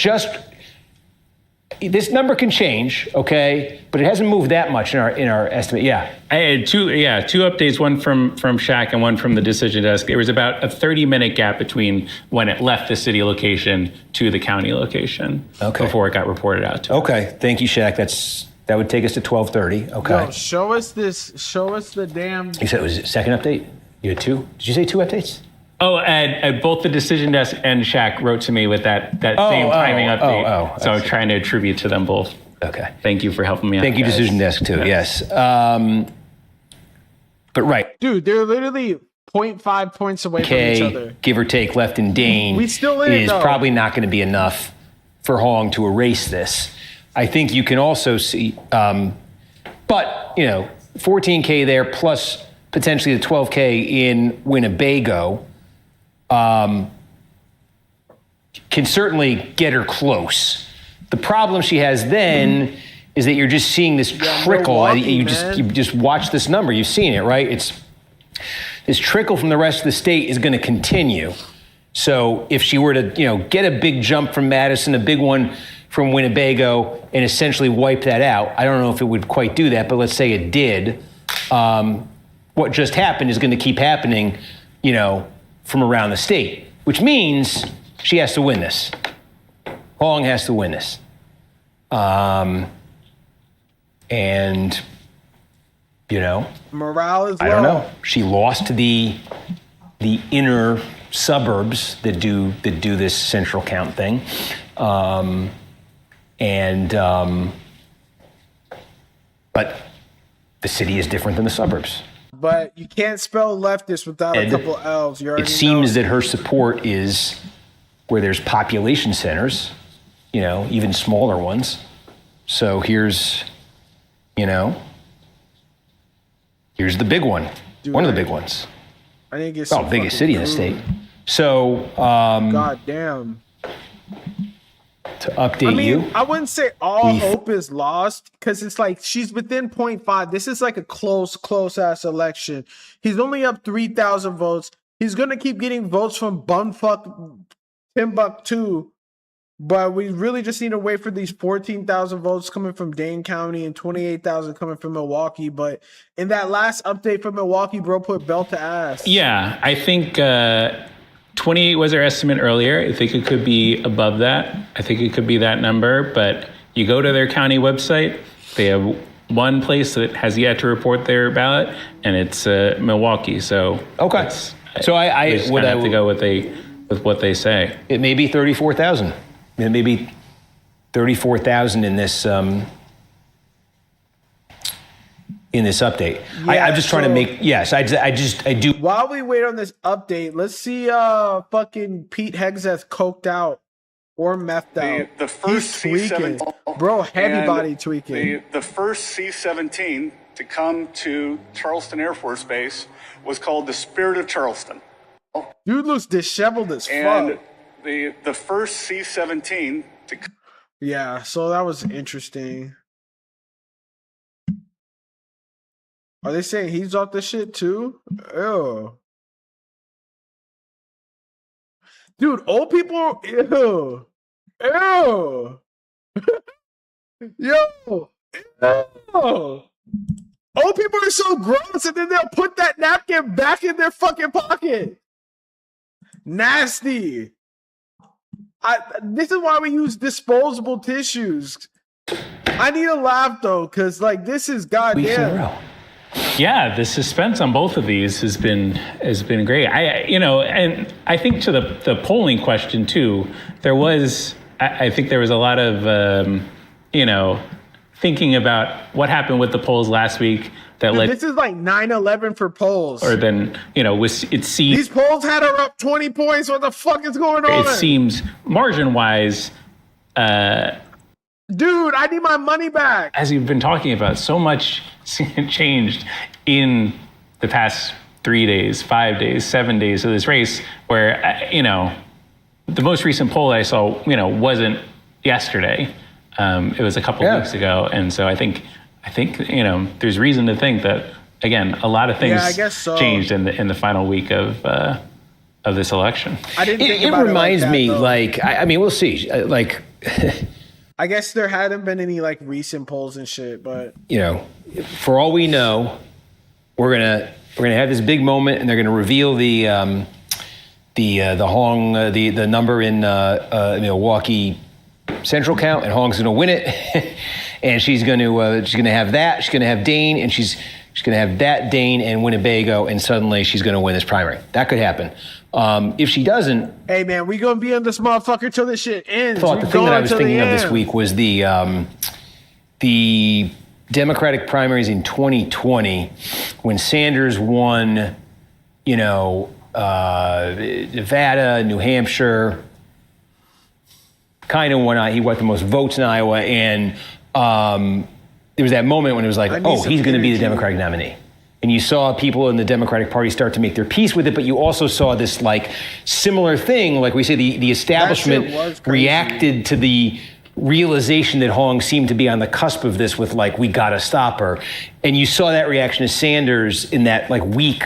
this number can change, okay, but it hasn't moved that much in our estimate. Yeah, I had two updates, one from Shaq and one from the decision desk. There was about a 30-minute gap between when it left the city location to the county location before it got reported out to us. Okay, thank you, Shaq. That would take us to 12:30. Okay. Yo, show us the damn. You said it was a second update? You had two? Did you say two updates? Oh, and both the decision desk and Shaq wrote to me with that same timing update. So I'm trying to attribute to them both. Okay. Thank you for helping me out. Thank you, guys. decision desk, too. Yes. But right. Dude, they're literally 0.5 points away from each other. Give or take, left in Dane. We still in is though. Probably not going to be enough for Hong to erase this. I think you can also see, but 14K there plus potentially the 12K in Winnebago can certainly get her close. The problem she has then is that you're just seeing this trickle. You just watch this number. You've seen it, right? It's this trickle from the rest of the state is going to continue. So if she were to, get a big jump from Madison, a big one from Winnebago, and essentially wipe that out, I don't know if it would quite do that, but let's say it did. What just happened is going to keep happening, from around the state. which means she has to win this. Hong has to win this. And, you know, morale is low. I don't know. She lost to the inner suburbs that do this central count thing. But the city is different than the suburbs. But you can't spell leftist without a couple L's. You already It seems know. that her support is where there's population centers, you know, even smaller ones. So here's the big one. Dude, one of the big ones. I didn't get Oh, biggest city in the state. So, God damn. To update you. I wouldn't say all hope is lost because it's like she's within 0.5. This is like a close ass election. He's only up 3,000 votes. He's gonna keep getting votes from bumfuck Timbuktu, but we really just need to wait for these 14,000 votes coming from Dane County and 28,000 coming from Milwaukee. But in that last update from Milwaukee, bro put belt to ass. Yeah, I think 28 was our estimate earlier. I think it could be above that. I think it could be that number. But you go to their county website, they have one place that has yet to report their ballot, and it's Milwaukee. So okay. So I would have to go with what they say. It may be 34,000. It may be 34,000 in this update. Yeah, I'm just trying to make. Yes, I do. While we wait on this update, let's see fucking Pete Hegseth coked out or methed out. The first He's tweaking. Bro, heavy body tweaking. The first C-17 to come to Charleston Air Force Base was called the Spirit of Charleston. Dude looks disheveled as And fuck. the first C-17 to Yeah, so that was interesting. Are they saying he's off the shit too? Ew. Dude, old people, ew. Ew. Yo. Ew. Old people are so gross, and then they'll put that napkin back in their fucking pocket. Nasty. This is why we use disposable tissues. I need a laugh though, because like this is goddamn. Yeah, the suspense on both of these has been great. And I think to the polling question too, I think there was a lot of thinking about what happened with the polls last week that Dude, led. this is like 9/11 for polls. Or then These polls had her up 20 points. What the fuck is going on? It seems margin wise. Dude, I need my money back. As you've been talking about, so much changed in the past 3 days, 5 days, 7 days of this race where, the most recent poll I saw, wasn't yesterday. It was a couple of weeks ago. And so I think, there's reason to think that, again, a lot of things changed in the final week of this election. I didn't think It about reminds it like me, that, though. like, I mean, we'll see. Like, I guess there hadn't been any like recent polls and shit, but for all we know, we're gonna have this big moment, and they're gonna reveal the Hong the number in Milwaukee Central count, and Hong's gonna win it, and she's gonna have that. She's gonna have Dane, and she's gonna have that Dane and Winnebago, and suddenly she's gonna win this primary. That could happen. If she doesn't, hey man, we gonna be on this motherfucker till this shit ends. the thing that I was thinking of this week was the Democratic primaries in 2020 when Sanders won, Nevada, New Hampshire, kind of won. He got the most votes in Iowa, and there was that moment when it was like, oh, he's going to be the Democratic nominee. And you saw people in the Democratic Party start to make their peace with it, but you also saw this like similar thing, like we say, the establishment reacted to the realization that Hong seemed to be on the cusp of this with like, we got to stop her. And you saw that reaction to Sanders in that like week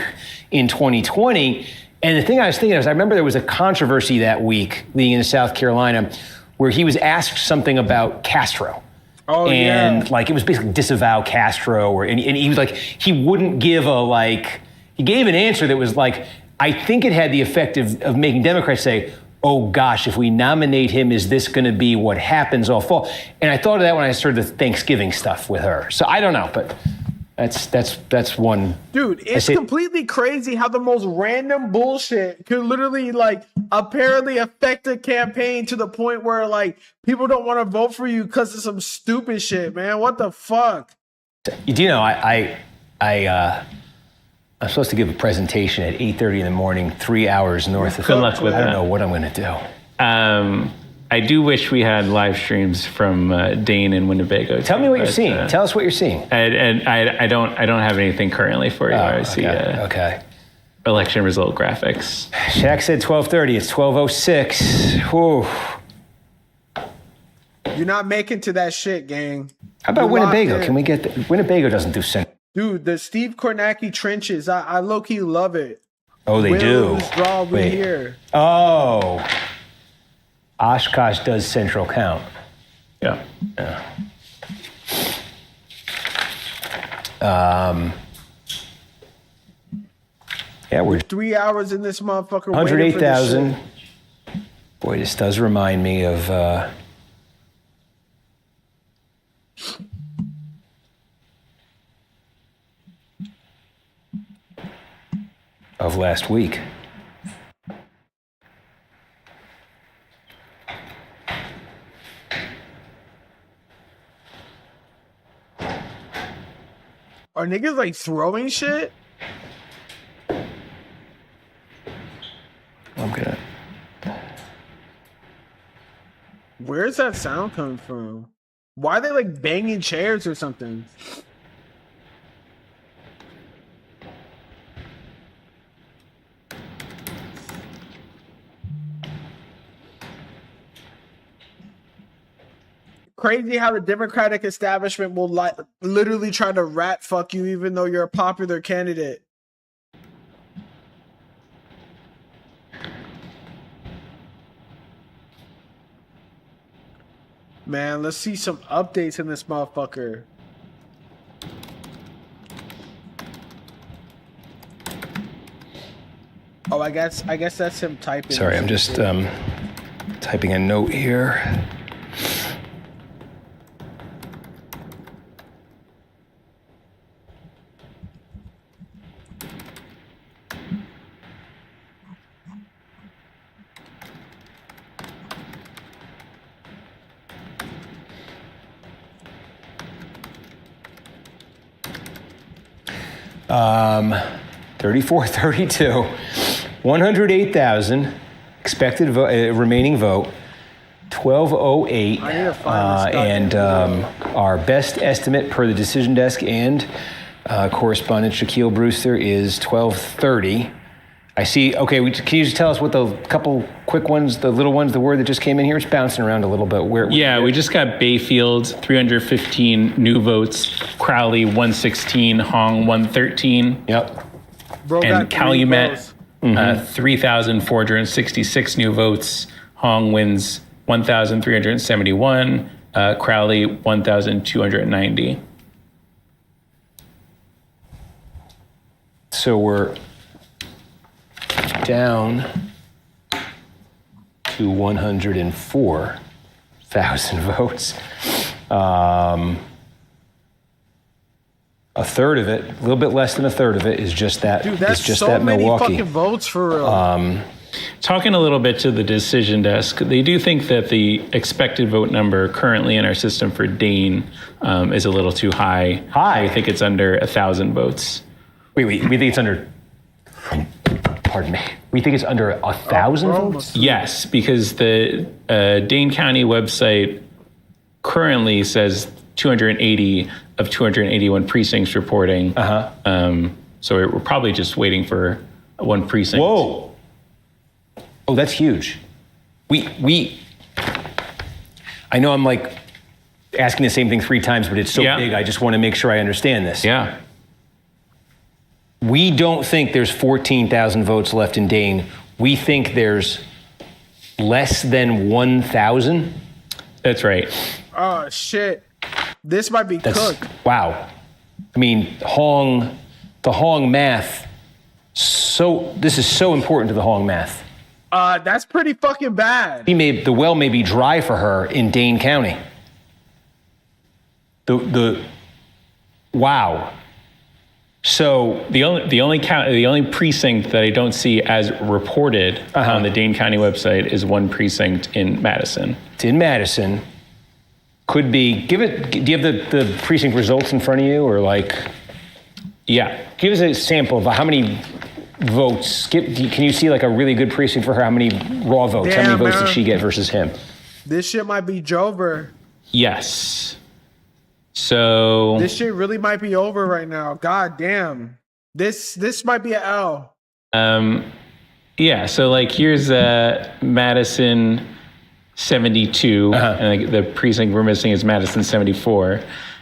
in 2020. And the thing I was thinking of is I remember there was a controversy that week leading into South Carolina where he was asked something about Castro. Like it was basically disavow Castro, and he was like, he wouldn't give he gave an answer that was like, I think it had the effect of making Democrats say, oh gosh, if we nominate him, is this going to be what happens all fall? And I thought of that when I started the Thanksgiving stuff with her. So I don't know, but that's one. Dude, it's completely crazy how the most random bullshit could literally like apparently affect a campaign to the point where like people don't want to vote for you because of some stupid shit, man. What the fuck? Do you know, I'm supposed to give a presentation at 8:30 in the morning, 3 hours north of. Good luck with that. I don't know what I'm going to do. I do wish we had live streams from Dane and Winnebago. Tell me what you're seeing. Tell us what you're seeing. And I don't have anything currently for you. I see election result graphics. Shaq said 12:30. It's 12:06. Whew. You're not making to that shit, gang. How about Winnebago? Can we get Winnebago doesn't do center. Dude, the Steve Kornacki trenches, I low-key love it. Oh, they do? Draw we here. Oh. Oshkosh does central count. Yeah. Yeah, we're 3 hours in this motherfucker. 108,000. Boy, this does remind me of last week. Are niggas like throwing shit? I'm gonna. Where's that sound coming from? Why are they like banging chairs or something? Crazy how the Democratic establishment will literally try to rat fuck you even though you're a popular candidate. Man, let's see some updates in this motherfucker. Oh, I guess that's him typing. Sorry, I'm just typing a note here. Um, 34-32, 108,000 expected remaining vote, 1208, and our best estimate per the decision desk and correspondent Shaquille Brewster is 1230. I see. Okay, can you just tell us what the couple quick ones, the little ones, the word that just came in here? It's bouncing around a little bit. Where we just got Bayfield 315 new votes, Crowley 116, Hong 113. Yep. And Calumet 3,466 new votes. Hong wins 1,371. Crowley 1,290. So we're down to 104,000 votes. A third of it, a little bit less than a third of it, is just that. Dude, that's is just so that many Milwaukee. fucking votes for real. Talking a little bit to the decision desk, they do think that the expected vote number currently in our system for Dane is a little too high. We think it's under 1,000 votes. Wait, we think it's under. Pardon me. We think it's under 1,000 votes? Yes, because the Dane County website currently says 280 of 281 precincts reporting. So we're probably just waiting for one precinct. Whoa. Oh, that's huge. We. I know I'm like asking the same thing 3 times, but it's so big. I just want to make sure I understand this. Yeah. We don't think there's 14,000 votes left in Dane. We think there's less than 1,000. That's right. Oh, shit. This might be cooked. Wow. I mean, the Hong math This is so important to the Hong math. That's pretty fucking bad. The well may be dry for her in Dane County. Wow. So the only precinct that I don't see as reported on the Dane County website is one precinct in Madison. It's in Madison. Could be. Do you have the precinct results in front of you, or like? Yeah. Give us a sample of how many votes. Can you see like a really good precinct for her? How many raw votes? Damn, how many votes man. did she get versus him? This shit might be Jover. Yes. So This shit really might be over right now. God damn. This might be an L. Yeah. So like here's Madison 72, and like, the precinct we're missing is Madison 74.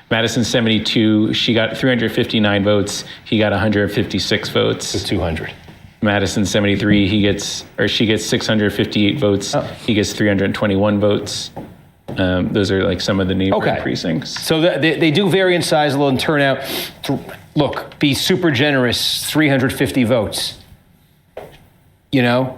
Madison 72, she got 359 votes. He got 156 votes. It's 200. Madison 73, she gets 658 votes. He gets 321 votes. Those are like some of the neighboring precincts. So they do vary in size a little and turnout. Look, be super generous, 350 votes. You know?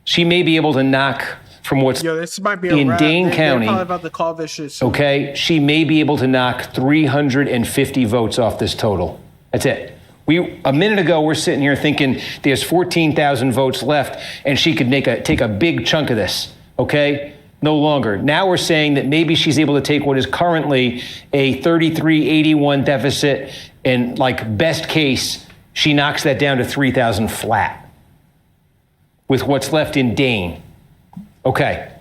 She may be able to knock from what's this might be a in wrap. Dane They're County. probably about to call this shit soon. Okay, she may be able to knock 350 votes off this total. That's it. A minute ago, we're sitting here thinking there's 14,000 votes left, and she could take a big chunk of this. Okay, no longer. Now we're saying that maybe she's able to take what is currently a 33-81 deficit, and like best case, she knocks that down to 3,000 flat with what's left in Dane. Okay.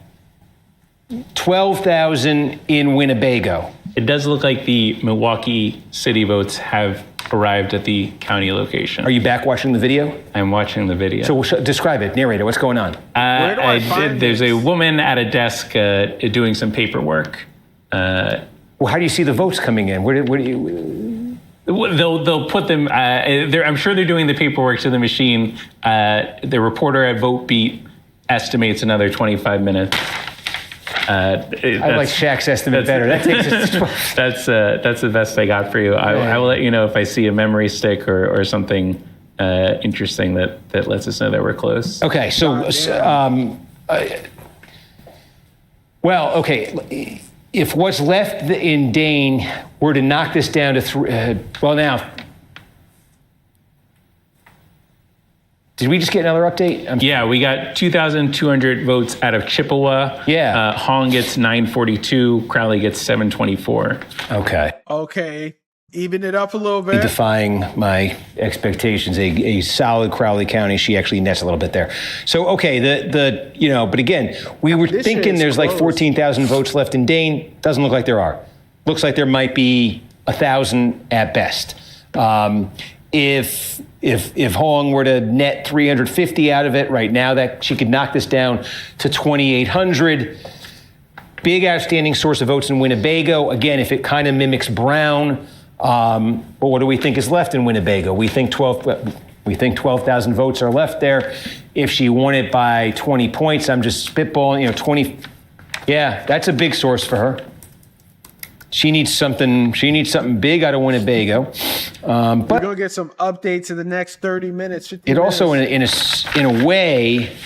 12,000 in Winnebago. It does look like the Milwaukee city votes have arrived at the county location. Are you back watching the video? I'm watching the video. So describe it, narrate it. What's going on? Where do I find There's a woman at a desk doing some paperwork. Well, how do you see the votes coming in? Where do you? They'll put them. I'm sure they're doing the paperwork to the machine. The reporter at VoteBeat estimates another 25 minutes. I like Shaq's estimate better. That takes us to 12. That's the best I got for you. I will let you know if I see a memory stick or something interesting that lets us know that we're close. Okay, so if what's left in Dane were to knock this down to now. Did we just get another update? Yeah, we got 2,200 votes out of Chippewa. Yeah. Hong gets 942. Crowley gets 724. Okay. Even it up a little bit. Defying my expectations. A solid Crowley County. She actually nets a little bit there. So, but again, we were thinking there's like 14,000 votes left in Dane. Doesn't look like there are. Looks like there might be 1,000 at best. If Hong were to net 350 out of it right now, that she could knock this down to 2,800. Big outstanding source of votes in Winnebago. Again, if it kind of mimics Brown, but what do we think is left in Winnebago? We think 12,000 votes are left there. If she won it by 20 points, I'm just spitballing. 20. Yeah, that's a big source for her. She needs something big out of Winnebago. But we're gonna get some updates in the next 30 minutes. 50 it minutes. also, in a way,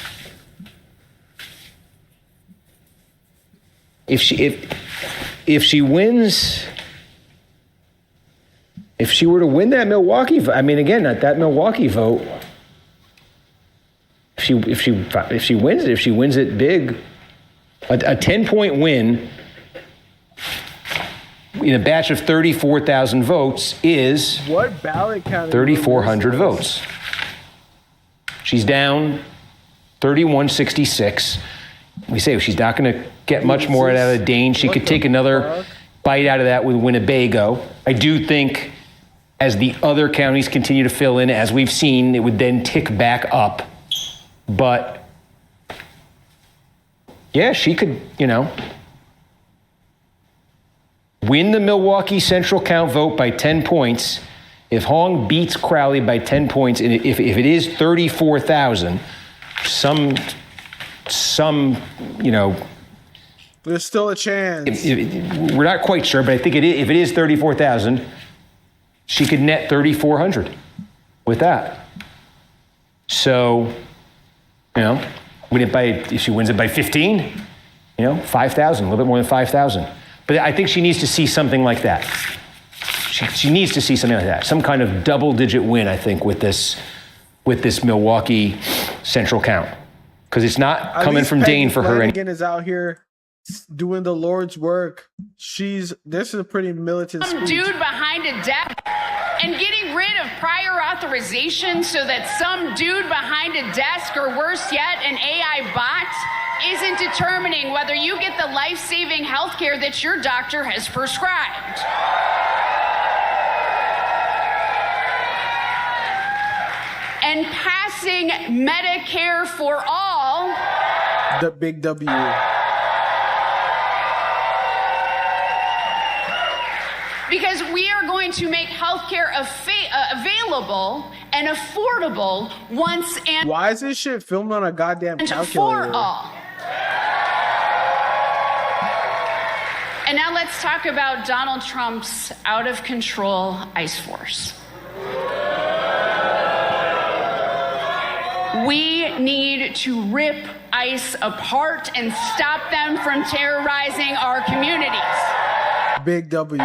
if she wins, if she were to win that Milwaukee vote, I mean, again, not that Milwaukee vote. If she wins it big, a 10-point win in a batch of 34,000 votes is what ballot county? 3,400 votes. She's down 3,166. We say she's not going to get much more out of Dane. She could take another bite out of that with Winnebago. I do think as the other counties continue to fill in, as we've seen, it would then tick back up. But yeah, she could, win the Milwaukee Central count vote by 10 points. If Hong beats Crowley by 10 points, and if it is 34,000, there's still a chance. We're not quite sure, but I think if it is 34,000, she could net 3,400 with that. So, if she wins it by 15, 5,000, a little bit more than 5,000. But I think she needs to see something like that. She needs to see something like that. Some kind of double-digit win, I think, with this Milwaukee central count. Because it's not coming from Dane for her. Flanagan is out here doing the Lord's work. This is a pretty militant Some speech. dude behind a desk and getting rid of prior authorization so that some dude behind a desk, or worse yet, an AI bot, isn't determining whether you get the life-saving health care that your doctor has prescribed. And passing Medicare for all. The big W. Because we are going to make healthcare available and affordable once and why is this shit filmed on a goddamn calculator? For all. And now let's talk about Donald Trump's out-of-control ICE force. We need to rip ICE apart and stop them from terrorizing our communities. Big W.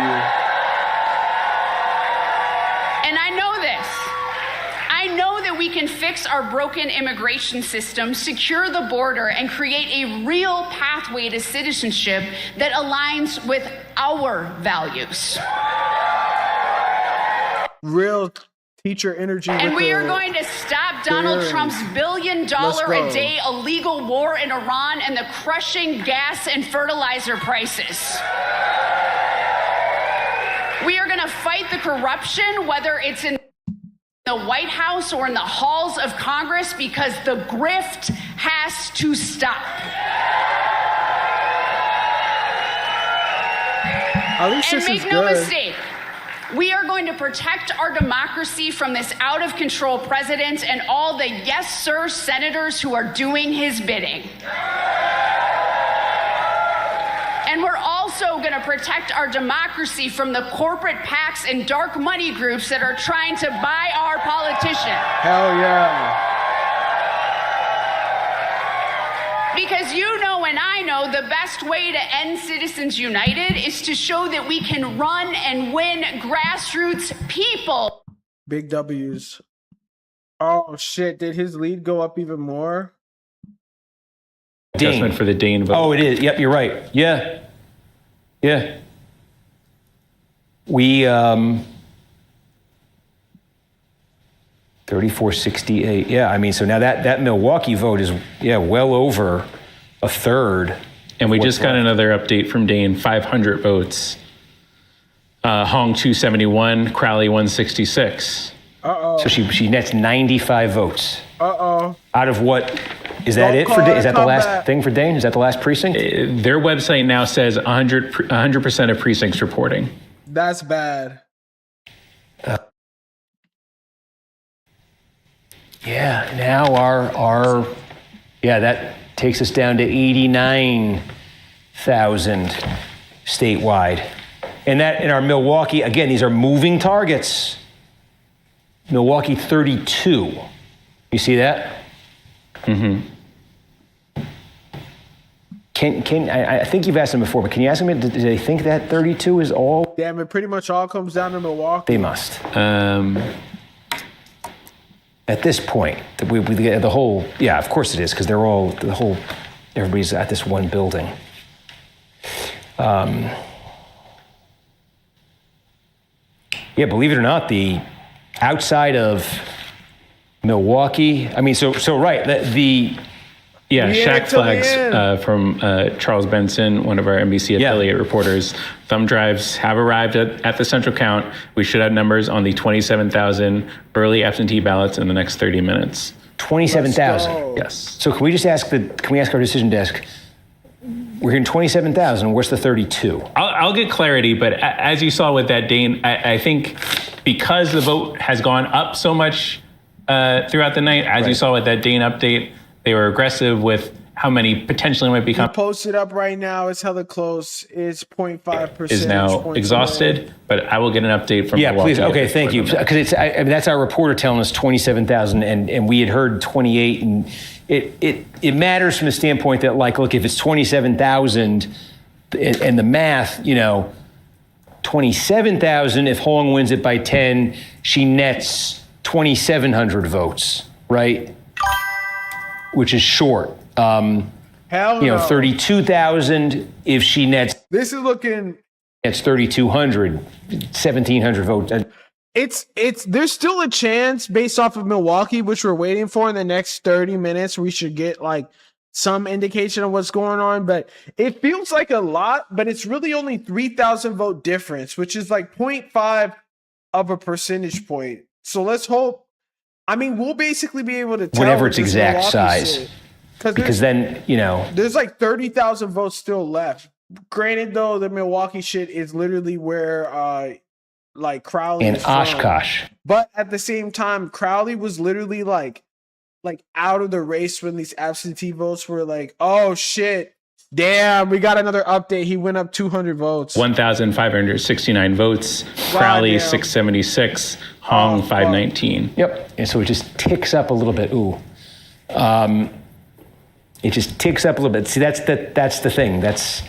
And I know this. I know that we can fix our broken immigration system, secure the border, and create a real pathway to citizenship that aligns with our values. Real teacher energy. And we are going to stop Donald Trump's $1 billion a day illegal war in Iran and the crushing gas and fertilizer prices. We are going to fight the corruption, whether it's in the White House or in the halls of Congress, because the grift has to stop. And make no mistake, we are going to protect our democracy from this out-of-control president and all the yes, sir senators who are doing his bidding. And we're also going to protect our democracy from the corporate PACs and dark money groups that are trying to buy our politicians. Hell yeah. Because you know and I know the best way to end Citizens United is to show that we can run and win grassroots people. Big W's. Oh shit, did his lead go up even more? Adjustment for the Dane vote. Oh, it is. Yep, you're right. Yeah. We 3468. Yeah, I mean, so now that Milwaukee vote is well over a third. And we just got another update from Dane, 500 votes. Hong 271, Crowley 166. So she nets 95 votes. Out of what? Is that it for Dane? Is that the last thing for Dane? Is that the last precinct? Their website now says 100% of precincts reporting. That's bad. Now our that takes us down to 89,000 statewide. And that in our Milwaukee, again, these are moving targets. Milwaukee 32. You see that? Mm-hmm. I think you've asked them before, but can you ask them, do they think that 32 is all? Damn, it pretty much all comes down to Milwaukee. They must. At this point, the whole, of course it is, because everybody's at this one building. Believe it or not, the outside of Milwaukee, I mean, so right, Shack flags from Charles Benson, one of our NBC affiliate reporters. Thumb drives have arrived at the central count. We should have numbers on the 27,000 early absentee ballots in the next 30 minutes. 27,000? Yes. So can we ask our decision desk, we're hearing 27,000, where's the 32? I'll get clarity, but as you saw with that, Dane, I think because the vote has gone up so much throughout the night, as you saw with that Dane update, they were aggressive with how many potentially might become posted up right now. It's hella close. It's 0.5%. is now exhausted, but I will get an update from Milwaukee. Please. Okay, thank you. Because I mean, that's our reporter telling us 27,000, and we had heard 28, and it matters from the standpoint that, like, look, if it's 27,000, and the math, 27,000. If Hong wins it by 10, she nets 2,700 votes, right? Which is short. Hell no. 32,000 if she nets. This is looking. It's 3,200, 1,700 votes. There's still a chance based off of Milwaukee, which we're waiting for in the next 30 minutes. We should get like some indication of what's going on, but it feels like a lot, but it's really only 3,000 vote difference, which is like 0.5 of a percentage point. So let's hope. I mean, we'll basically be able to tell whatever its exact size. Because then, there's like 30,000 votes still left. Granted, though, the Milwaukee shit is literally where like Crowley and is from. Oshkosh. But at the same time, Crowley was literally like out of the race when these absentee votes were like, oh shit, damn, we got another update. He went up 200 votes. 1,569 votes. Crowley, 676. Hong, 519. Yep. And so it just ticks up a little bit. Ooh. It just ticks up a little bit. See, that's the thing. It's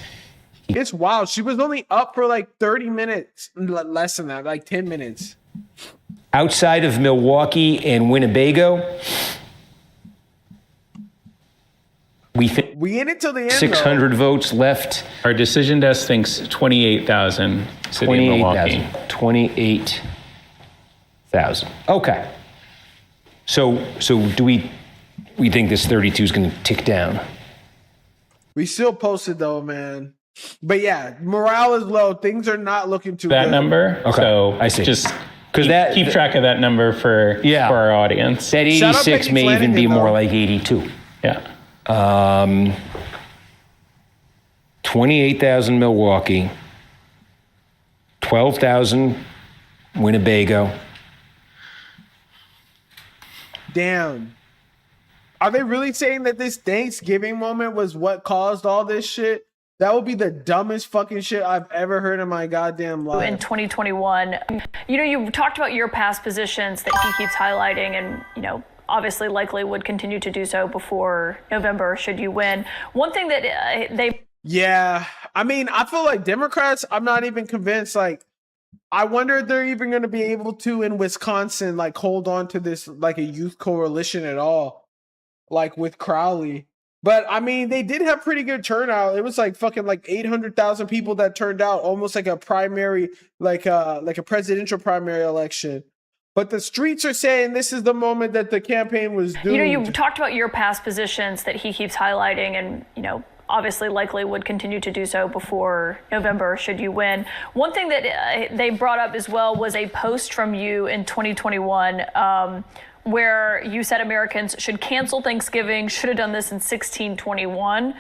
wild. She was only up for like 30 minutes, less than that, like 10 minutes. Outside of Milwaukee and Winnebago, we in it till the end. 600 votes left. Our decision desk thinks 28,000. City of Milwaukee. 28,000. Okay. So do we think this 32 is going to tick down? We still posted though, man. But yeah, morale is low. Things are not looking too that good. Number. Okay. So I see. Just keep track of that number for our audience. That 86 may even be more like 82. Yeah. 28,000 Milwaukee, 12,000 Winnebago. Damn. Are they really saying that this Thanksgiving moment was what caused all this shit? That would be the dumbest fucking shit I've ever heard in my goddamn life. In 2021, you talked about your past positions that he keeps highlighting and, obviously likely would continue to do so before November should you win. One thing that Yeah. I mean, I feel like Democrats, I'm not even convinced. Like, I wonder if they're even going to be able to, in Wisconsin, like, hold on to this, like, a youth coalition at all. Like, with Crowley. But, I mean, they did have pretty good turnout. It was, like, fucking, like, 800,000 people that turned out. Almost like a primary, like a presidential primary election. But the streets are saying this is the moment that the campaign was doomed. You talked about your past positions that he keeps highlighting and, obviously likely would continue to do so before November should you win. One thing that they brought up as well was a post from you in 2021 where you said Americans should cancel Thanksgiving, should have done this in 1621.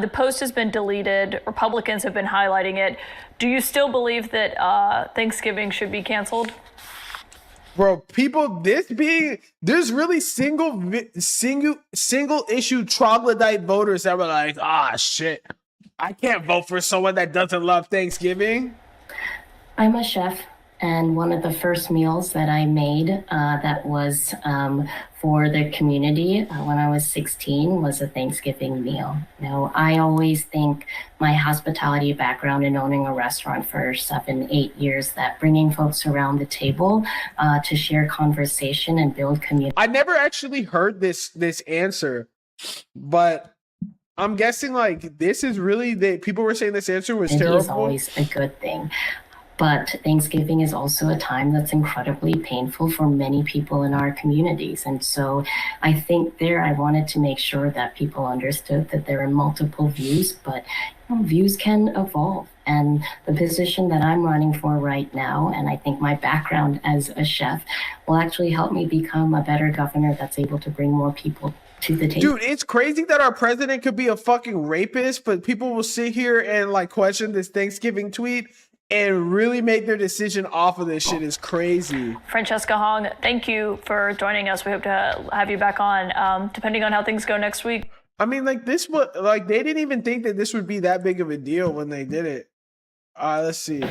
The post has been deleted. Republicans have been highlighting it. Do you still believe that Thanksgiving should be canceled? Bro, there's really single issue troglodyte voters that were like, shit, I can't vote for someone that doesn't love Thanksgiving. I'm a chef, and one of the first meals that I made that was for the community when I was 16 was a Thanksgiving meal. I always think my hospitality background in owning a restaurant for 7-8 years, that bringing folks around the table to share conversation and build community. I never actually heard this answer, but I'm guessing like this is really people were saying this answer was terrible. It's always a good thing. But Thanksgiving is also a time that's incredibly painful for many people in our communities. And so I think I wanted to make sure that people understood that there are multiple views, but views can evolve. And the position that I'm running for right now, and I think my background as a chef, will actually help me become a better governor that's able to bring more people to the table. Dude, it's crazy that our president could be a fucking rapist, but people will sit here and like question this Thanksgiving tweet and really make their decision off of this shit is crazy. Francesca Hong, thank you for joining us. We hope to have you back on, depending on how things go next week. I mean, like this was like they didn't even think that this would be that big of a deal when they did it. Let's see.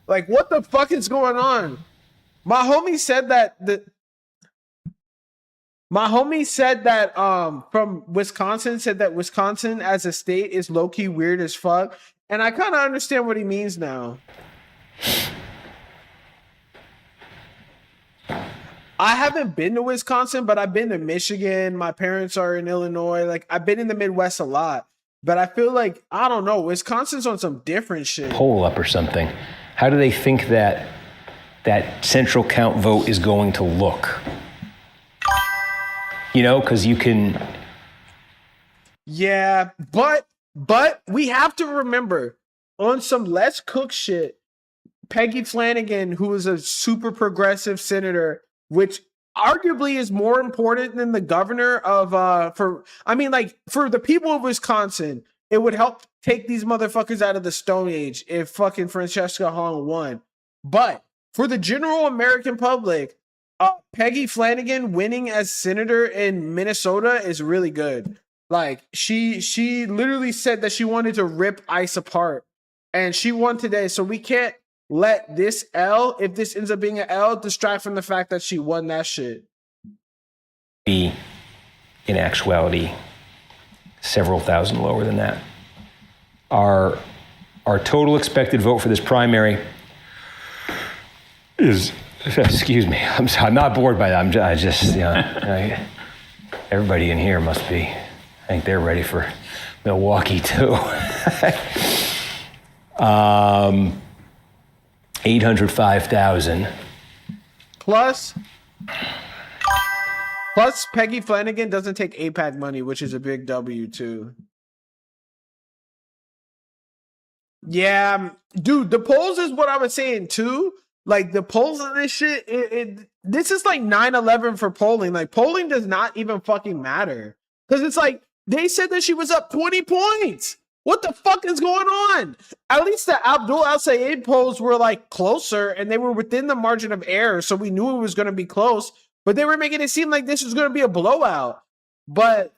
Like, what the fuck is going on? My homie said that from Wisconsin said that Wisconsin as a state is low-key weird as fuck. And I kind of understand what he means now. I haven't been to Wisconsin, but I've been to Michigan. My parents are in Illinois. Like, I've been in the Midwest a lot. But I feel like, I don't know, Wisconsin's on some different shit. Poll up or something. How do they think that central count vote is going to look? You know, because you can... Yeah, but we have to remember, on some less cook shit, Peggy Flanagan, who is a super progressive senator, which arguably is more important than the governor of for the people of Wisconsin, it would help take these motherfuckers out of the Stone Age if fucking Francesca Hong won. But for the general American public, Peggy Flanagan winning as senator in Minnesota is really good. Like, she literally said that she wanted to rip ICE apart, and she won today. So we can't let this L, if this ends up being an L, distract from the fact that she won that shit. Be, in actuality, several thousand lower than that. Our total expected vote for this primary is, excuse me, I'm not bored by that. I just, everybody in here must be, I think they're ready for Milwaukee too. 805,000. Plus Peggy Flanagan doesn't take APAC money, which is a big W too. Yeah, dude, the polls is what I was saying too. Like, the polls on this shit, this is like 9/11 for polling. Like, polling does not even fucking matter. Because it's like, they said that she was up 20 points. What the fuck is going on? At least the Abdul Al-Sayed polls were like closer and they were within the margin of error. So we knew it was going to be close, but they were making it seem like this was going to be a blowout. But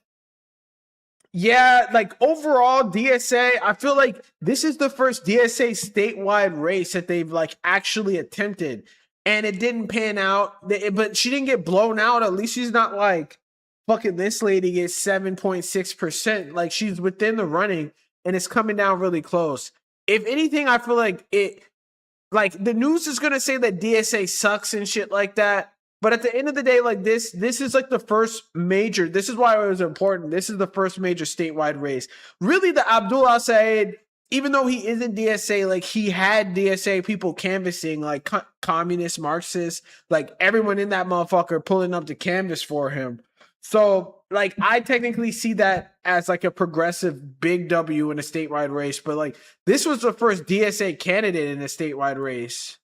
yeah, like overall DSA, I feel like this is the first DSA statewide race that they've like actually attempted, and it didn't pan out. But she didn't get blown out. At least she's not like fucking this lady gets 7.6%. Like, she's within the running. And it's coming down really close. If anything, I feel like the news is going to say that DSA sucks and shit like that. But at the end of the day, like this is like the first major, this is why it was important. This is the first major statewide race. Really, the Abdul Al-Sayed, even though he isn't DSA, like he had DSA people canvassing, like communist, Marxists, like everyone in that motherfucker pulling up the canvas for him. So, like, I technically see that as like a progressive big W in a statewide race, but like this was the first DSA candidate in a statewide race,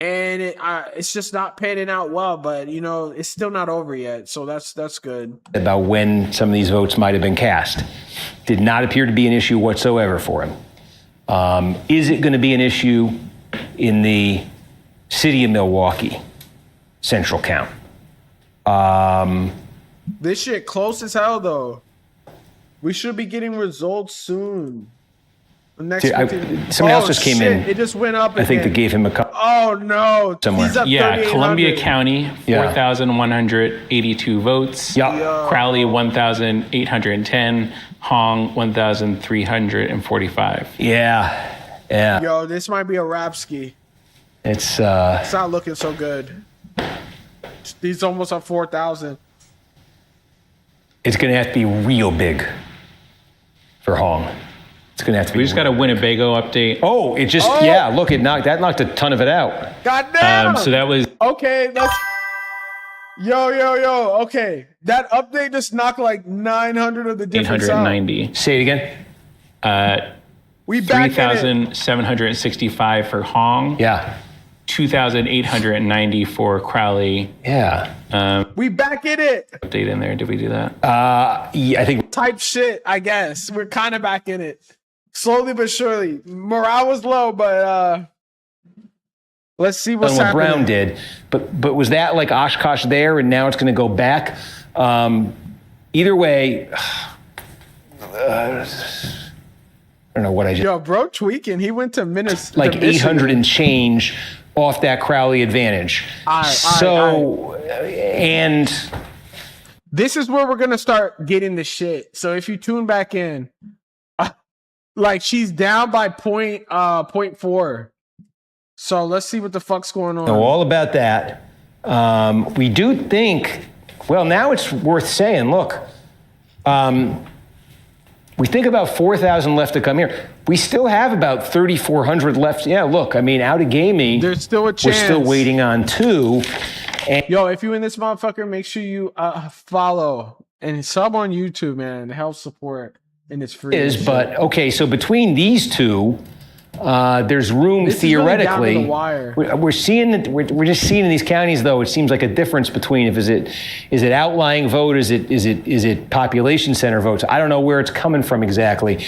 and it's just not panning out well. But you know, it's still not over yet, so that's good. About when some of these votes might have been cast, did not appear to be an issue whatsoever for him. Is it going to be an issue in the city of Milwaukee central count? This shit close as hell, though. We should be getting results soon. Somebody else just came in. It just went up again. I think they gave him a couple. Oh, no. Somewhere. He's up Columbia County, 4,182 votes. Yeah. Crowley, 1,810. Hong, 1,345. Yeah. Yo, this might be a rap ski. It's not looking so good. He's almost at 4,000. It's going to have to be real big for Hong. It's going to have to be. We just got a Winnebago update. Oh, it just look, it knocked a ton of it out. Goddamn. So that was okay. Let's yo. Okay, that update just knocked like 900 of the different 890. Say it again. We back 3,765 for Hong. Yeah. 2,890 for Crowley. Yeah. We back in it. Update in there. Did we do that? Yeah, I think. Type shit, I guess. We're kind of back in it. Slowly but surely. Morale was low, but Let's see what's what happening. Brown did. But was that like Oshkosh there and now it's going to go back? Either way, I don't know what I just... Yo, bro tweaking. He went to Minnesota. Like 800 and change off that Crowley advantage. And... This is where we're going to start getting the shit. So if you tune back in, like she's down by 0.4. So let's see what the fuck's going on. Know all about that. We do think, well, now it's worth saying, look, we think about 4,000 left to come here. We still have about 3,400 left. Yeah, look, I mean, out of gaming, there's still a chance. We're still waiting on 2. Yo, if you in this motherfucker, make sure you follow and sub on YouTube, man. To help support, and it's free. But okay, so between these 2, there's room this theoretically. Is really down to the wire. We're seeing that. We're just seeing in these counties, though. It seems like a difference between is it outlying vote? Is it population center votes? I don't know where it's coming from exactly.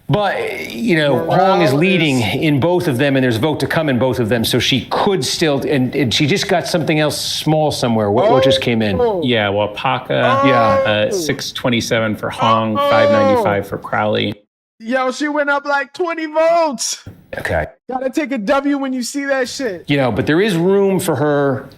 But, you know, Hong is leading in both of them, and there's vote to come in both of them. So she could still, and she just got something else small somewhere. What just came in? Yeah, Wapaka, 627 for Hong, 595 for Crowley. Yo, she went up like 20 votes. Okay. Gotta take a W when you see that shit. You know, but there is room for her.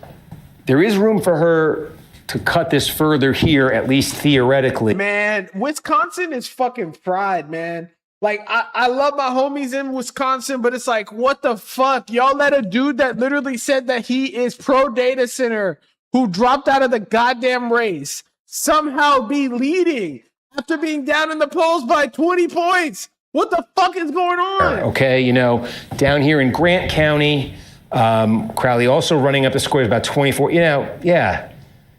There is room for her to cut this further here, at least theoretically. Man, Wisconsin is fucking fried, man. Like, I love my homies in Wisconsin, but it's like, what the fuck? Y'all let a dude that literally said that he is pro data center who dropped out of the goddamn race somehow be leading after being down in the polls by 20 points. What the fuck is going on? Okay, you know, down here in Grant County, Crowley also running up the scores about 24, you know, yeah.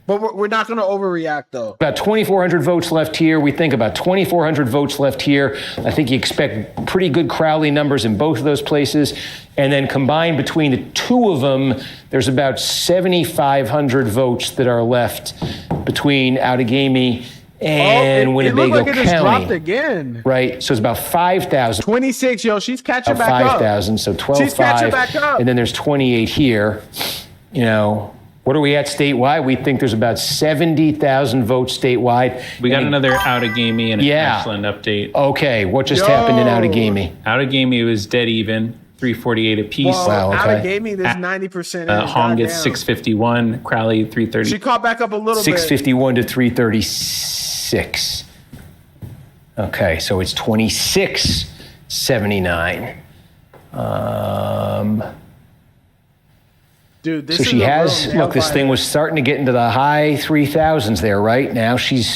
But we're not going to overreact, though. About 2,400 votes left here. We think about 2,400 votes left here. I think you expect pretty good Crowley numbers in both of those places. And then combined between the 2 of them, there's about 7,500 votes that are left between Outagamie and Winnebago County. It looked like it just dropped again. Right, so it's about 5,000. 26, yo, she's catching back 5,000, so 12,500. She's catching back up. And then there's 28 here, you know. What are we at statewide? We think there's about 70,000 votes statewide. We got another Outagamie and an Ashland update. Okay, what just happened in Outagamie? Outagamie was dead even, 348 apiece. Wow, okay. Outagamie, there's 90%. Hong gets 651, Crowley 330. She caught back up a little 651 to 336. Okay, so it's 2679. Dude, this so she has, look, this thing was starting to get into the high 3,000s there, right? Now she's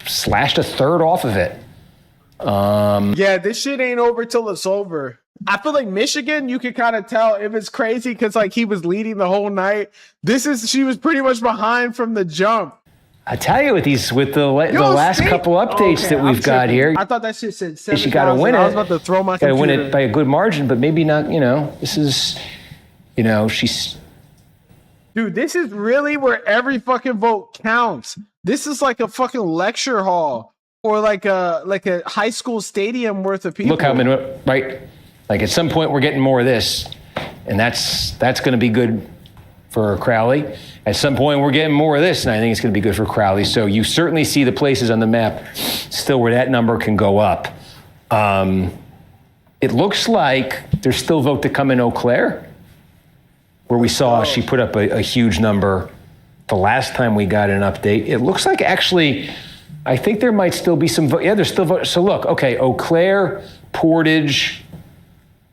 slashed a third off of it. Yeah, this shit ain't over till it's over. I feel like Michigan, you can kind of tell if it's crazy because like he was leading the whole night. She was pretty much behind from the jump. I tell you, with the last couple updates that we've got here, I thought that shit said 7,000. She got to win it. I was about to throw my computer. Got to win it by a good margin, but maybe not. You know, this is, you know, she's. Dude, this is really where every fucking vote counts. This is like a fucking lecture hall or like a high school stadium worth of people. Look how many, right? Like at some point we're getting more of this, and that's going to be good for Crowley. At some point we're getting more of this, and I think it's going to be good for Crowley. So you certainly see the places on the map still where that number can go up. It looks like there's still vote to come in Eau Claire, where we saw she put up a huge number the last time we got an update. It looks like actually, I think there might still be some vote. Yeah, there's still vote. So look, okay, Eau Claire, Portage,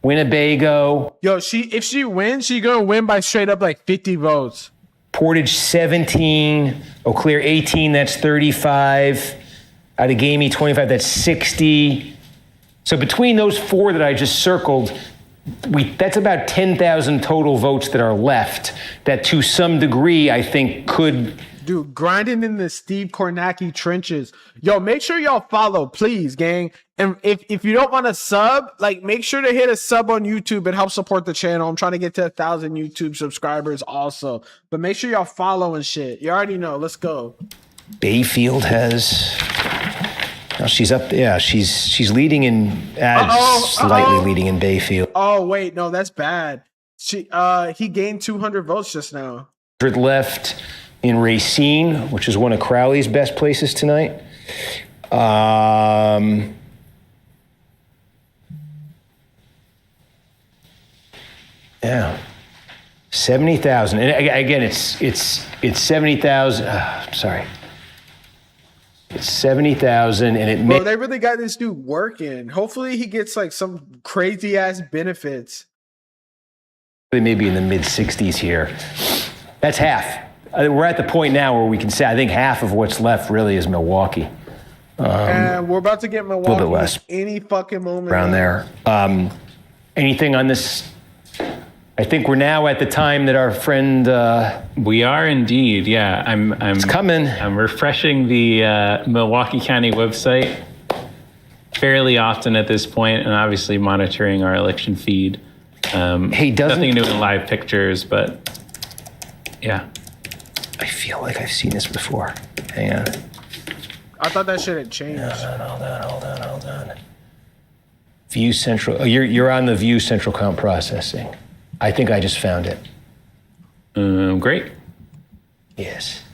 Winnebago. Yo, if she wins, she's gonna win by straight up like 50 votes. Portage 17, Eau Claire 18, that's 35. Outagamie 25, that's 60. So between those 4 that I just circled, that's about 10,000 total votes that are left that to some degree I think could... Dude, grinding in the Steve Kornacki trenches. Yo, make sure y'all follow, please, gang. And if you don't want to sub, like, make sure to hit a sub on YouTube and help support the channel. I'm trying to get to 1,000 YouTube subscribers also. But make sure y'all follow and shit. You already know. Let's go. Bayfield has... Oh, she's up. Yeah, she's leading in slightly leading in Bayfield. Oh wait, no, that's bad. He gained 200 votes just now. Left in Racine, which is one of Crowley's best places tonight. Yeah, 70,000. And again, it's 70,000. Sorry, it's 70,000, and it. Bro, they really got this dude working. Hopefully, he gets like some crazy ass benefits. They may be in the mid 60s here. That's half. We're at the point now where we can say I think half of what's left really is Milwaukee. And we're about to get Milwaukee a little bit less. Any fucking moment Around there. Anything on this? I think we're now at the time that our friend. We are indeed, yeah. It's coming. I'm refreshing the Milwaukee County website fairly often at this point, and obviously monitoring our election feed. Nothing new in live pictures, but yeah. I feel like I've seen this before. Hang on. I thought that shit had changed. Hold on. View Central. Oh, you're on the View Central Count Processing. I think I just found it. Great. Yes.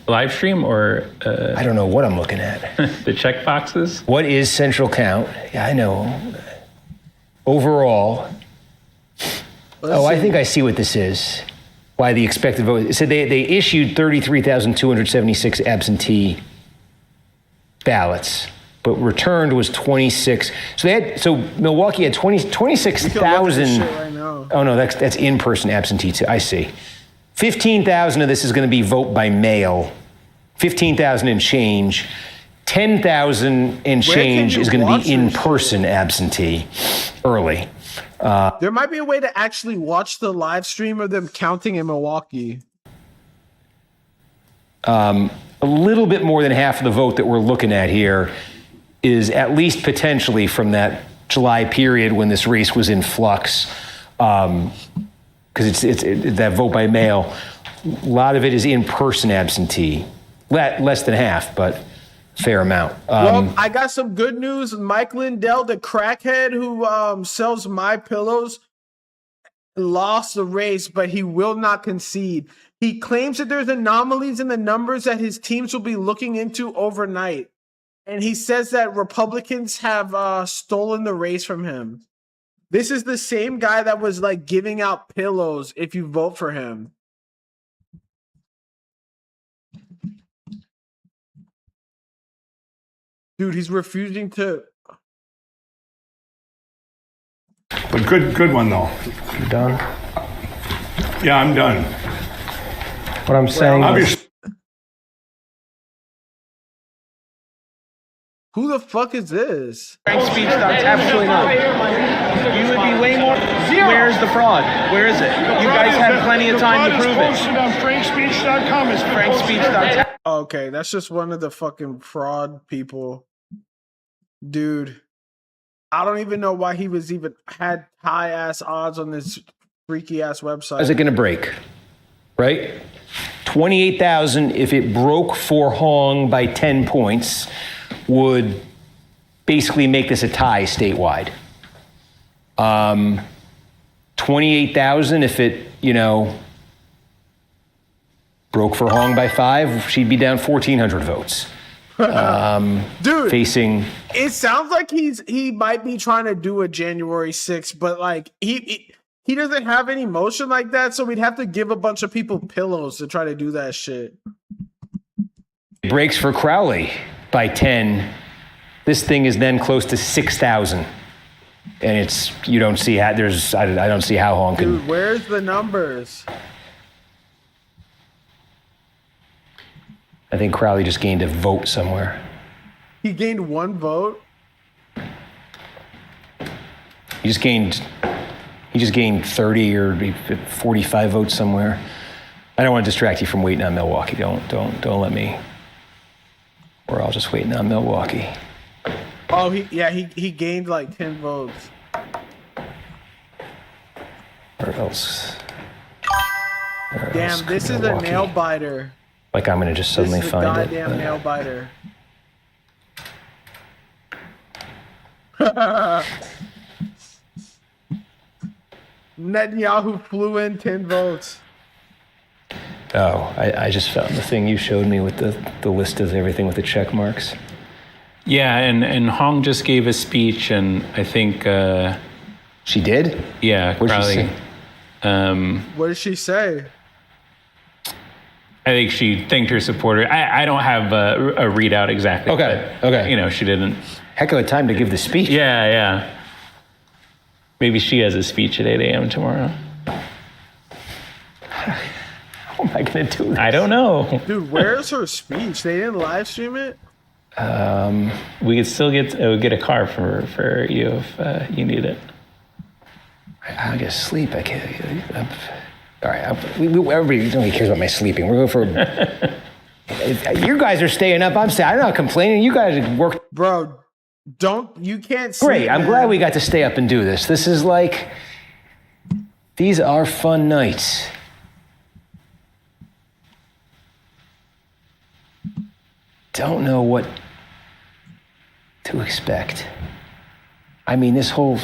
Live stream or? I don't know what I'm looking at. The check boxes? What is Central Count? Yeah, I know. Overall. I think I see what this is. Why the expected vote. It said they issued 33,276 absentee ballots, but returned was 26. So Milwaukee had 26,000. Right now. Oh no, that's in-person absentee too. I see. 15,000 of this is going to be vote by mail. 15,000 and change. 10,000 and change is going to be in-person absentee early. There might be a way to actually watch the live stream of them counting in Milwaukee. A little bit more than half of the vote that we're looking at here is at least potentially from that July period when this race was in flux. Because it's that vote by mail. A lot of it is in-person absentee. Less than half, but fair amount. Well, I got some good news. Mike Lindell, the crackhead who sells My Pillows, lost the race, but he will not concede. He claims that there's anomalies in the numbers that his teams will be looking into overnight. And he says that Republicans have stolen the race from him. This is the same guy that was like giving out pillows if you vote for him. Dude, he's refusing to. But good one though. You done? Yeah, I'm done. What I'm saying is, who the fuck is this? Frank speech, that's absolutely not. You would be way more. Where's the fraud? Where is it? You guys had plenty of time to prove it. Posted on frankspeech.com. It's frankspeech.com. Okay, that's just one of the fucking fraud people. Dude, I don't even know why he was even had high ass odds on this freaky ass website. is it going to break? Right? 28,000, if it broke for Hong by 10 points, would basically make this a tie statewide. 28,000, if it, broke for Hong by 5, she'd be down 1,400 votes. Dude, facing. It sounds like he might be trying to do a January 6th, but like he doesn't have any motion like that, so we'd have to give a bunch of people pillows to try to do that shit. Breaks for Crowley by 10. This thing is then close to 6,000, and you don't see how I don't see how Hong can. Dude, where's the numbers? I think Crowley just gained a vote somewhere. He gained one vote? He just gained 30 or 45 votes somewhere. I don't want to distract you from waiting on Milwaukee. Don't let me. We're all just waiting on Milwaukee. Oh, he gained like 10 votes. Where else? Damn, this is a nail biter. Like I'm gonna just suddenly find it. Goddamn nail biter. Netanyahu flew in 10 votes. Oh, I just found the thing you showed me with the list of everything with the check marks. Yeah, and Hong just gave a speech, and I think she did. Yeah, What did she Crowley. say? What did she say? I think she thanked her supporter. I don't have a readout exactly. Okay, but, okay. You know, she didn't. Heck of a time to give the speech. Yeah. Maybe she has a speech at 8 a.m. tomorrow. How am I going to do this? I don't know. Dude, where's her speech? They didn't live stream it? We could still get a car for you if you need it. I gotta sleep. I can't. All right. Everybody only cares about my sleeping. We're going for. You guys are staying up. I'm not complaining. You guys work. Bro, you can't sleep. Great. I'm glad we got to stay up and do this. This is like. These are fun nights. Don't know what to expect. I mean, this whole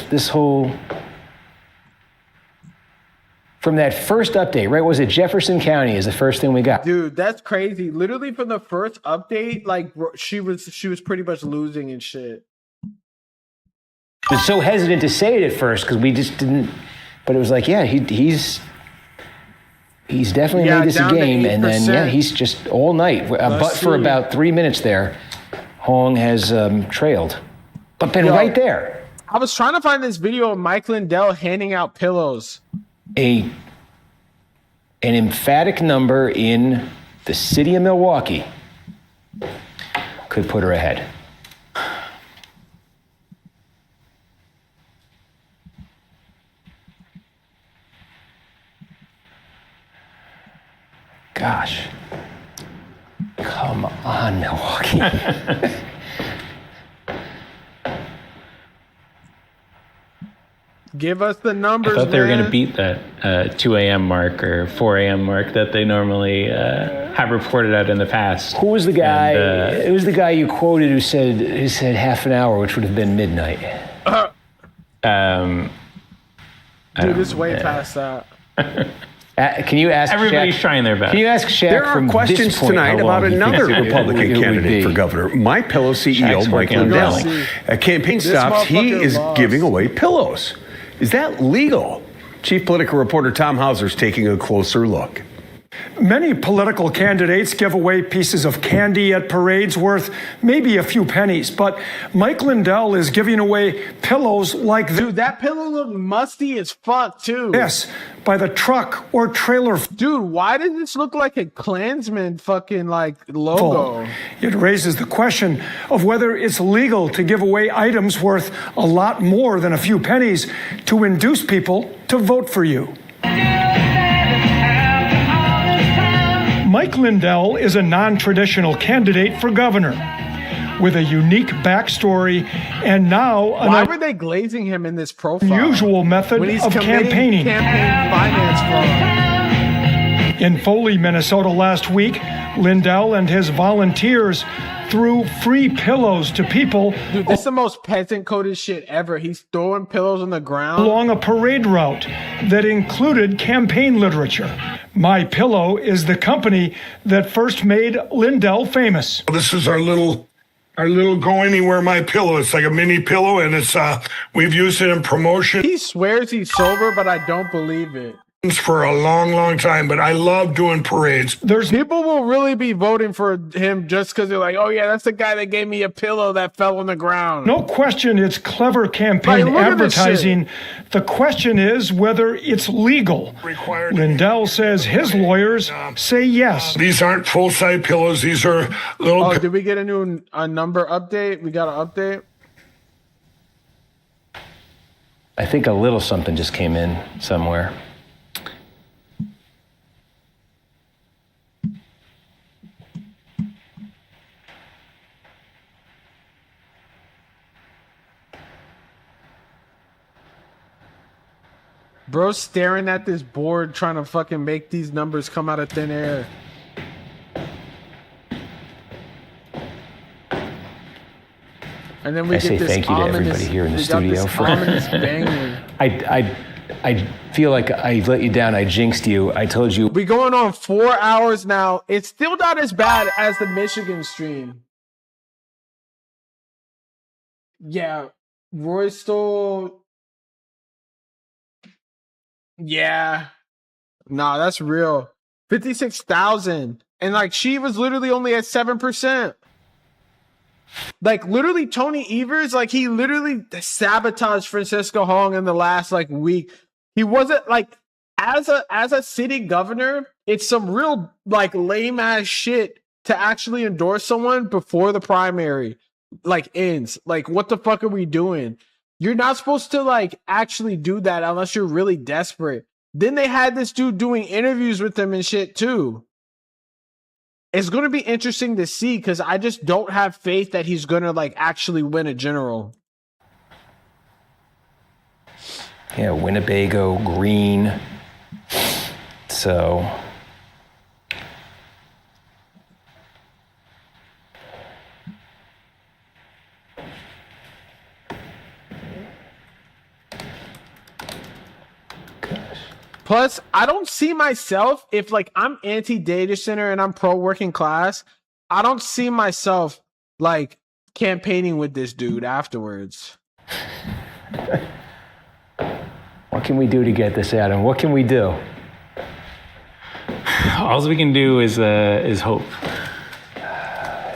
from that first update, right? Was it Jefferson County is the first thing we got? Dude, that's crazy. Literally from the first update, like she was pretty much losing and shit. I was so hesitant to say it at first because we just didn't. But it was like, yeah, he's definitely made this a game, and then he's just all night. But for about 3 minutes there, Hong has trailed, but been right there. I was trying to find this video of Mike Lindell handing out pillows. An emphatic number in the city of Milwaukee could put her ahead. Gosh. Come on, Milwaukee. Give us the numbers, I thought they were going to beat that 2 a.m. mark or 4 a.m. mark that they normally have reported out in the past. Who was the guy? It was the guy you quoted who said half an hour, which would have been midnight. Dude, it's way past that. Can you ask Everybody's Shaq, trying their best. Can you ask Shaq There are from questions this point tonight how about long he another thinks Republican it would candidate be? for governor, My Pillow CEO Shaq's Mike working on Lindell. this. At campaign stops, he is giving away pillows. Is that legal? Chief political reporter Tom Hauser's taking a closer look. Many political candidates give away pieces of candy at parades worth maybe a few pennies, but Mike Lindell is giving away pillows like this. Dude, that pillow looked musty as fuck, too. Yes, by the truck or trailer. Dude, why does this look like a Klansman fucking, like, logo? It raises the question of whether it's legal to give away items worth a lot more than a few pennies to induce people to vote for you. Mike Lindell is a non-traditional candidate for governor with a unique backstory and now why were they glazing him in this profile? Unusual method when he's of campaigning. Campaign finance fraud. In Foley, Minnesota last week, Lindell and his volunteers threw free pillows to people. Dude, this is the most peasant-coded shit ever. He's throwing pillows on the ground. Along a parade route that included campaign literature. My Pillow is the company that first made Lindell famous. This is our little go anywhere My Pillow. It's like a mini pillow, and it's we've used it in promotion. He swears he's sober, but I don't believe it. For a long, long time, but I love doing parades. People will really be voting for him just because they're like, oh yeah, that's the guy that gave me a pillow that fell on the ground. No question it's clever campaign advertising. The question is whether it's legal. Lindell says his lawyers say yes. These aren't full-size pillows. These are little... Oh, did we get a new number update? We got an update? I think a little something just came in somewhere. Bro's staring at this board trying to fucking make these numbers come out of thin air. And then we I get say this thank you to everybody here in the studio for ominous banging. I feel like I let you down. I jinxed you. I told you. We going on 4 hours now. It's still not as bad as the Michigan stream. Yeah, Roy's still. Yeah, nah, that's real. 56,000, and like she was literally only at 7%. Like literally, Tony Evers, like he literally sabotaged Francesca Hong in the last like week. He wasn't like as a city governor. It's some real like lame ass shit to actually endorse someone before the primary like ends. Like what the fuck are we doing? You're not supposed to like actually do that unless you're really desperate. Then they had this dude doing interviews with them and shit too. It's going to be interesting to see because I just don't have faith that he's going to like actually win a general. Yeah, Winnebago green. So plus, I don't see myself if like I'm anti-data center and I'm pro-working class. I don't see myself like campaigning with this dude afterwards. what can we do to get this out? And what can we do? All we can do is hope.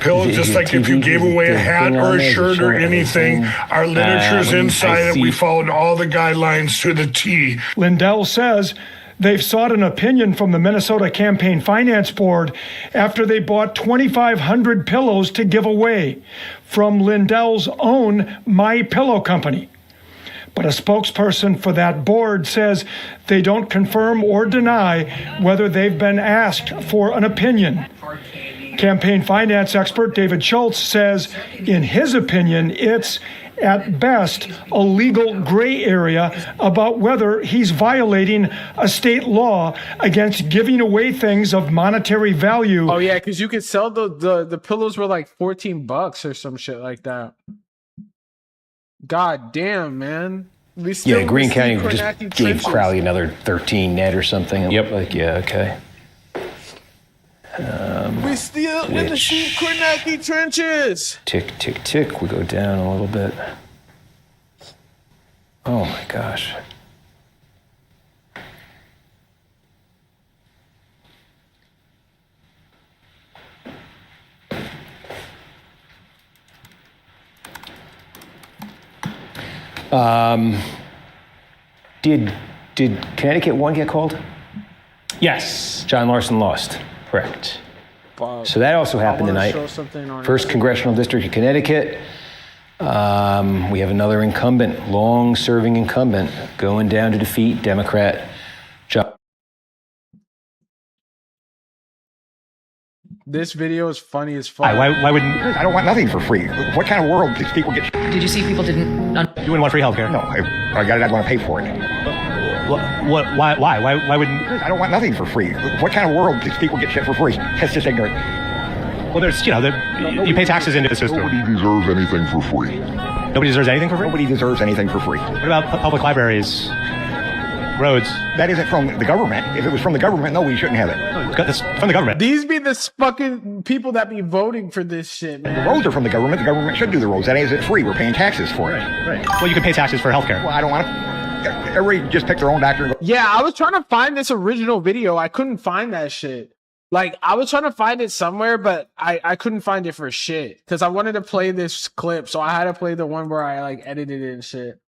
Pill, just like if you gave away a hat or a shirt or anything, our literature's inside it. We followed all the guidelines to the T. Lindell says they've sought an opinion from the Minnesota Campaign Finance Board after they bought 2,500 pillows to give away from Lindell's own My Pillow company. But a spokesperson for that board says they don't confirm or deny whether they've been asked for an opinion. Campaign finance expert David Schultz says, in his opinion, it's at best a legal gray area about whether he's violating a state law against giving away things of monetary value. Oh yeah, because you could sell the pillows were like $14 or some shit like that. God damn, man. Greene County just gave Crowley another 13 net or something. Yep. Like, yeah, okay. We still in the Steve Kornacki trenches. Tick, tick, tick. We go down a little bit. Oh my gosh. Did Connecticut 1 get called? Yes. John Larson lost. Correct. So that also happened tonight. First congressional district of Connecticut. We have another incumbent, long-serving incumbent, going down to defeat Democrat John. This video is funny as fuck. Why wouldn't I don't want nothing for free. What kind of world does people get? Did you see people didn't? You wouldn't want free healthcare? No, I got it. I'd want to pay for it. What? Why? Why wouldn't? I don't want nothing for free. What kind of world does people get shit for free? That's just ignorant. Well, there's you pay taxes into the system. Nobody deserves anything for free. Nobody deserves anything for free. Nobody deserves anything for free. What about public libraries, roads? That isn't from the government. If it was from the government, no, we shouldn't have it. It's from the government. These be the fucking people that be voting for this shit, man. The roads are from the government. The government should do the roads. That isn't free. We're paying taxes for it. Right. Well, you can pay taxes for healthcare. Well, I don't want to. Everybody just pick their own doctor. And go. Yeah, I was trying to find this original video. I couldn't find that shit. Like, I was trying to find it somewhere, but I couldn't find it for shit. Because I wanted to play this clip, so I had to play the one where I, like, edited it and shit.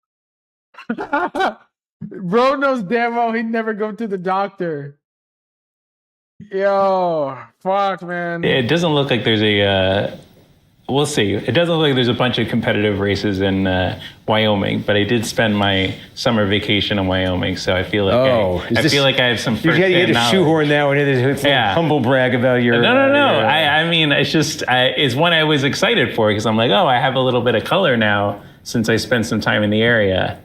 Bro knows damn well he'd never go to the doctor. Yo, fuck, man. It doesn't look like there's a... we'll see. It doesn't look like there's a bunch of competitive races in Wyoming, but I did spend my summer vacation in Wyoming, so I feel like I feel like I have some first-hand You had to shoehorn now into humble brag about your... No. I mean, it's just it's one I was excited for because I'm like, oh, I have a little bit of color now since I spent some time in the area.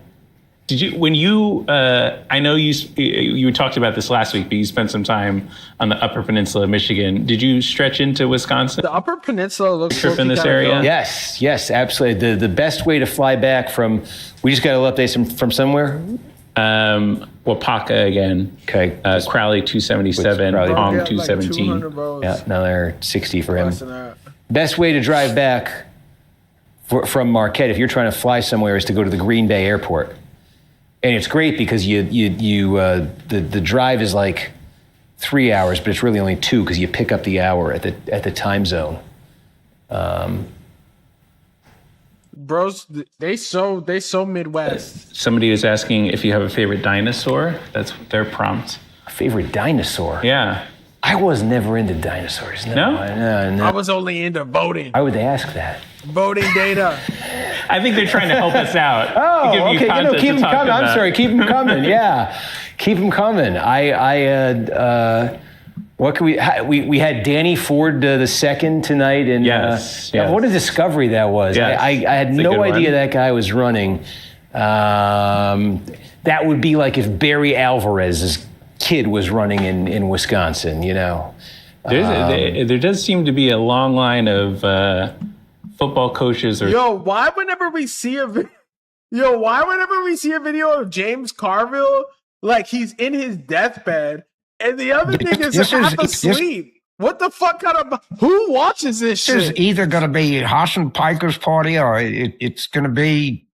Did you, when you, I know you talked about this last week, but you spent some time on the Upper Peninsula of Michigan. Did you stretch into Wisconsin? The Upper Peninsula looks trip in this area. Yes, absolutely. The best way to fly back from, we just got a little update from somewhere. Wapaka again. Okay. Crowley 277, Hong 217. Yeah, another 60 for him. Best way to drive back from Marquette, if you're trying to fly somewhere, is to go to the Green Bay Airport. And it's great because the drive is like 3 hours, but it's really only 2 because you pick up the hour at the time zone. Bros, they so Midwest. Somebody was asking if you have a favorite dinosaur. That's their prompt. Favorite dinosaur? Yeah. I was never into dinosaurs. No? I was only into voting. Why would they ask that? Voting data. I think they're trying to help us out. Oh, okay. Keep them coming. I'm sorry. Keep them coming. Yeah. Keep them coming. What can we had Danny Ford II tonight, and yes. What a discovery that was. Yes. I had no idea that guy was running. That would be like if Barry Alvarez's kid was running in Wisconsin, you know. There does seem to be a long line of football coaches. Why whenever we see a video of James Carville, like he's in his deathbed, and the other niggas are half asleep. What the fuck kind of... Who watches this shit? This is either going to be Hassan Piker's party or it's going to be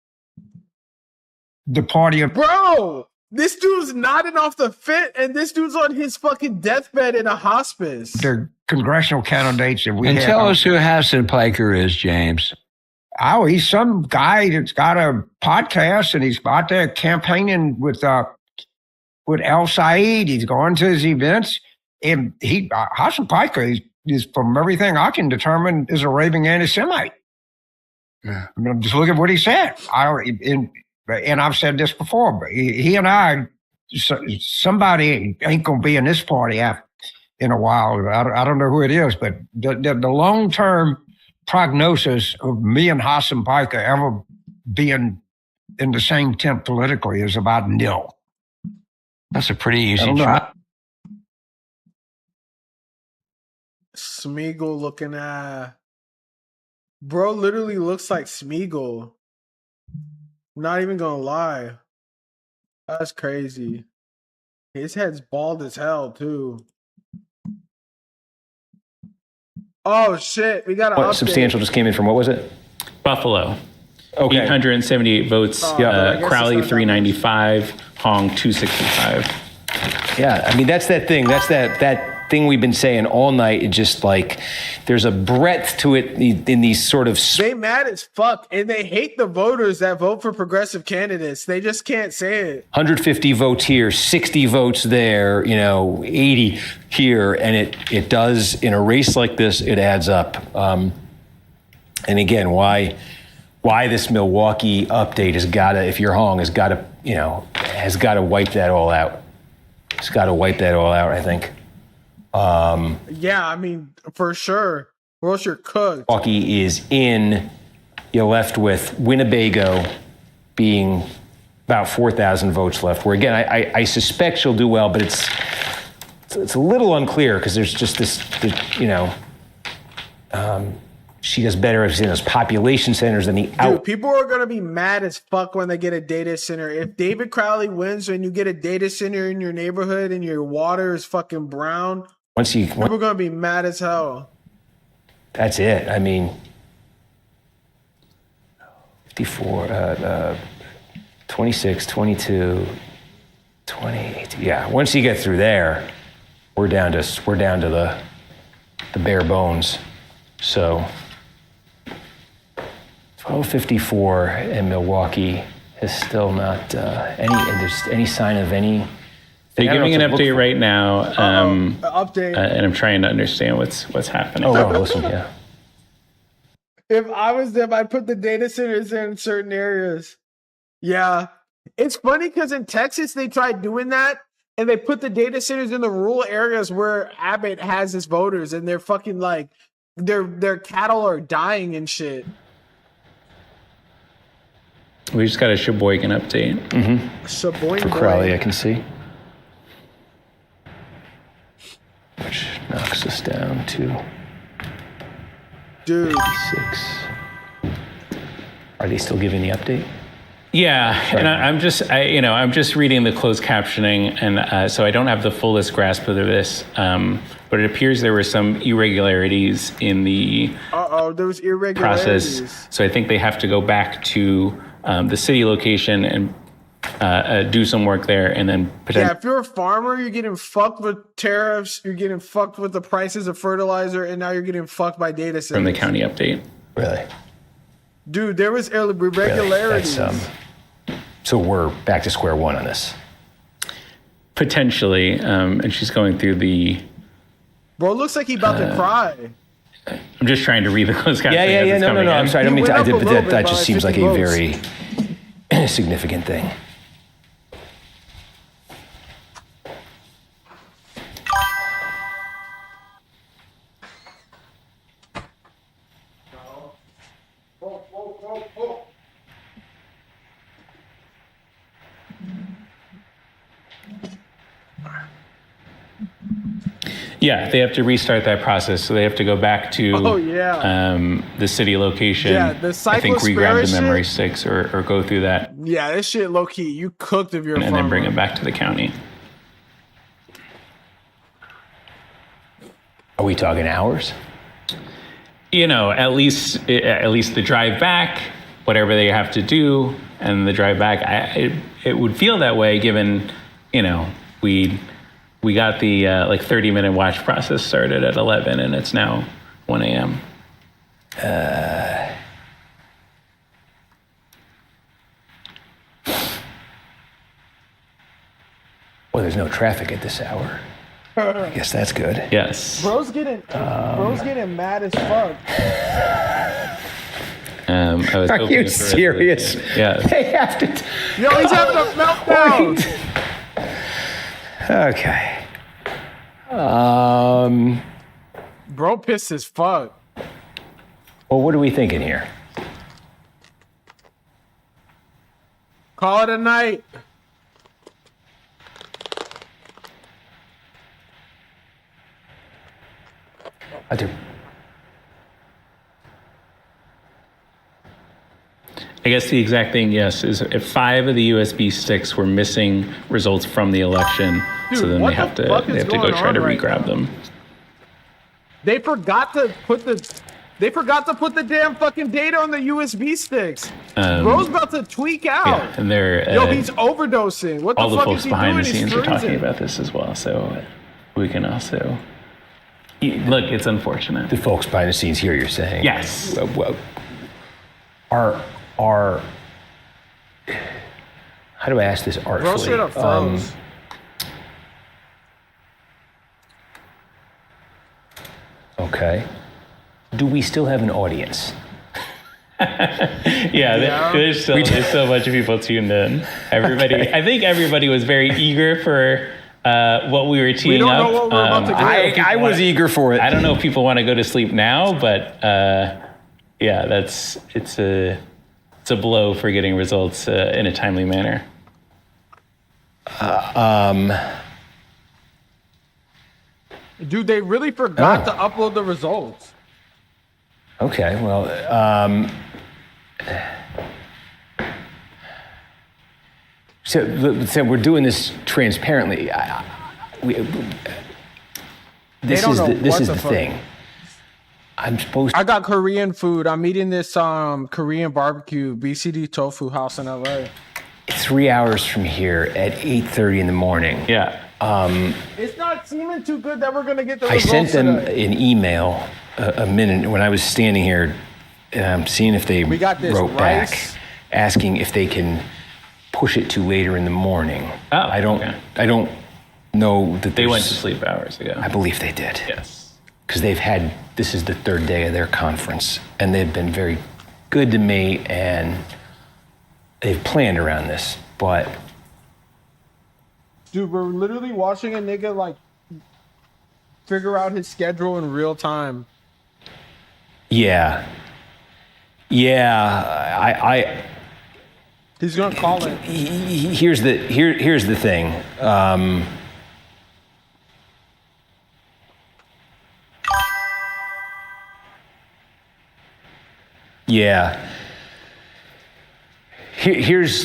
the party of... Bro, this dude's nodding off the fit, and this dude's on his fucking deathbed in a hospice. The congressional candidates that we have. And tell us who Hassan Piker is, James. Oh, he's some guy that's got a podcast, and he's out there campaigning with Al Saeed. He's going to his events, and Hassan Piker is, from everything I can determine, is a raving anti-Semite. Yeah. I mean, just look at what he said. And I've said this before, but he and I, somebody ain't going to be in this party in a while. I don't know who it is, but the long-term prognosis of me and Hassan Piker ever being in the same tent politically is about nil. That's a pretty easy try. Smeagol looking at... Bro literally looks like Smeagol. Not even gonna lie. That's crazy. His head's bald as hell, too. Oh, shit. We got an update. Substantial just came in from, what was it? Buffalo. Okay. 878 votes. Crowley 395. Hong 265. Yeah, I mean, that's that thing. That's that thing we've been saying all night. It just like, there's a breadth to it in these sort of... They mad as fuck, and they hate the voters that vote for progressive candidates. They just can't say it. 150 votes here, 60 votes there, 80 here, and it does, in a race like this, it adds up. And again, why this Milwaukee update has got to, if you're Hong, has got to wipe that all out. It's got to wipe that all out, I think. Yeah, I mean, for sure. Or else you're cooked. Milwaukee is in. You're left with Winnebago being about 4,000 votes left. Where again, I suspect she'll do well, but it's a little unclear because there's just this, she does better in those population centers than the Dude, people are going to be mad as fuck when they get a data center. If David Crowley wins and you get a data center in your neighborhood and your water is fucking brown, people are going to be mad as hell. That's it. I mean, 54, 26, 22, 28. Yeah, once you get through there, we're down to the bare bones. So 1254 and Milwaukee is still not any sign of any. They're giving an update right now. Update. And I'm trying to understand what's happening. Oh, listen, yeah. If I was them, I'd put the data centers in certain areas. Yeah. It's funny because in Texas, they tried doing that, and they put the data centers in the rural areas where Abbott has his voters, and they're fucking like, their cattle are dying and shit. We just got a Sheboygan update. Mm-hmm. Sheboygan. For Crowley, I can see. Which knocks us down to... Dude. 6. Are they still giving the update? Yeah, and I'm just reading the closed captioning, and so I don't have the fullest grasp of this. But it appears there were some irregularities in the there was irregularities. process. So I think they have to go back to the city location and do some work there, and then potentially. Yeah, if you're a farmer, you're getting fucked with tariffs. You're getting fucked with the prices of fertilizer, and now you're getting fucked by data centers. From the county update. Really? Dude, there was irregularities. Really? So we're back to square one on this. Potentially, and she's going through the. Bro, it looks like he about to cry. I'm just trying to read the closed captioning. Yeah. No. I'm sorry. I don't mean to. That just seems like a very significant thing. Yeah, they have to restart that process. So they have to go back to the city location. Yeah, the I think regrab the memory sticks or go through that. Yeah, this shit low key. You cooked if you're a farmer. And then bring it back to the county. Are we talking hours? At least the drive back, whatever they have to do, and the drive back. It would feel that way given, we got the 30-minute watch process started at 11, and it's now 1 a.m. Well, there's no traffic at this hour. I guess that's good. Yes. Bro's getting mad as fuck. Are you serious? Yeah. They have to. Yo, he's having a meltdown. Okay. Bro pissed as fuck. Well, what are we thinking here? Call it a night. I guess the exact thing, yes, is if 5 of the USB sticks were missing results from the election, so then they have to go try to regrab them. They forgot to put the damn fucking data on the USB sticks. Bro's about to tweak out. Yeah, and they're he's overdosing. What the fuck is he doing? All the folks behind the scenes are talking about this as well, so we can also look. It's unfortunate. The folks behind the scenes here, you're saying? Yes. Are how do I ask this artfully? Bro straight up froze. Okay. Do we still have an audience? There's still a bunch of people tuned in. Everybody, okay. I think everybody was very eager for what we were teeing up. Know what we're about to do. I was eager for it. I don't know if people want to go to sleep now, but it's a blow for getting results in a timely manner. Dude, they really forgot to upload the results. Okay, well, so we're doing this transparently. This is the thing. I got Korean food. I'm eating this Korean barbecue BCD tofu house in LA. 3 hours from here at 8:30 in the morning. Yeah. It's not seeming too good that we're gonna get the results. I sent them an email a minute when I was standing here, and I'm seeing if they wrote back, asking if they can push it to later in the morning. Oh, I don't know that they went to sleep hours ago. I believe they did. Yes. Because this is the 3rd day of their conference, and they've been very good to me, and they've planned around this, but. Dude, we're literally watching a nigga figure out his schedule in real time. Yeah. He's gonna call it. Here's the thing.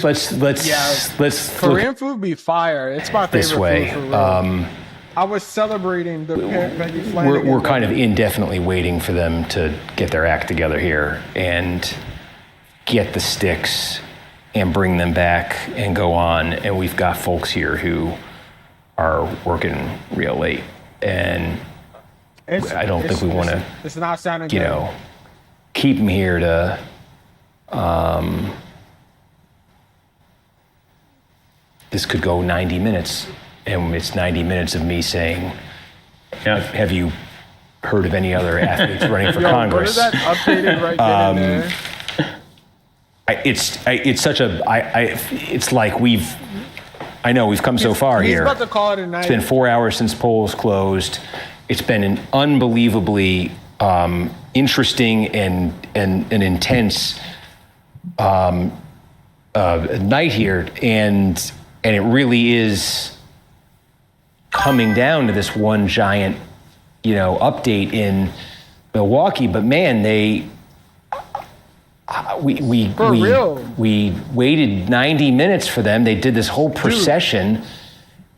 let's Korean food be fire. It's my favorite this way. food. For real. I was celebrating the Peggy Flanagan. We're kind of indefinitely waiting for them to get their act together here and get the sticks and bring them back and go on. And we've got folks here who are working real late, and I don't think we want to. It's not sounding good. Keep them here to. This could go 90 minutes, and it's 90 minutes of me saying, "Have you heard of any other athletes running for Congress?" What is that updated right then and there? It's such a. It's like we've come so far he's here. About to call it a night. It's been 4 hours since polls closed. It's been an unbelievably interesting and an intense night here, and it really is coming down to this one giant, update in Milwaukee. But man, we waited 90 minutes for them. They did this whole procession.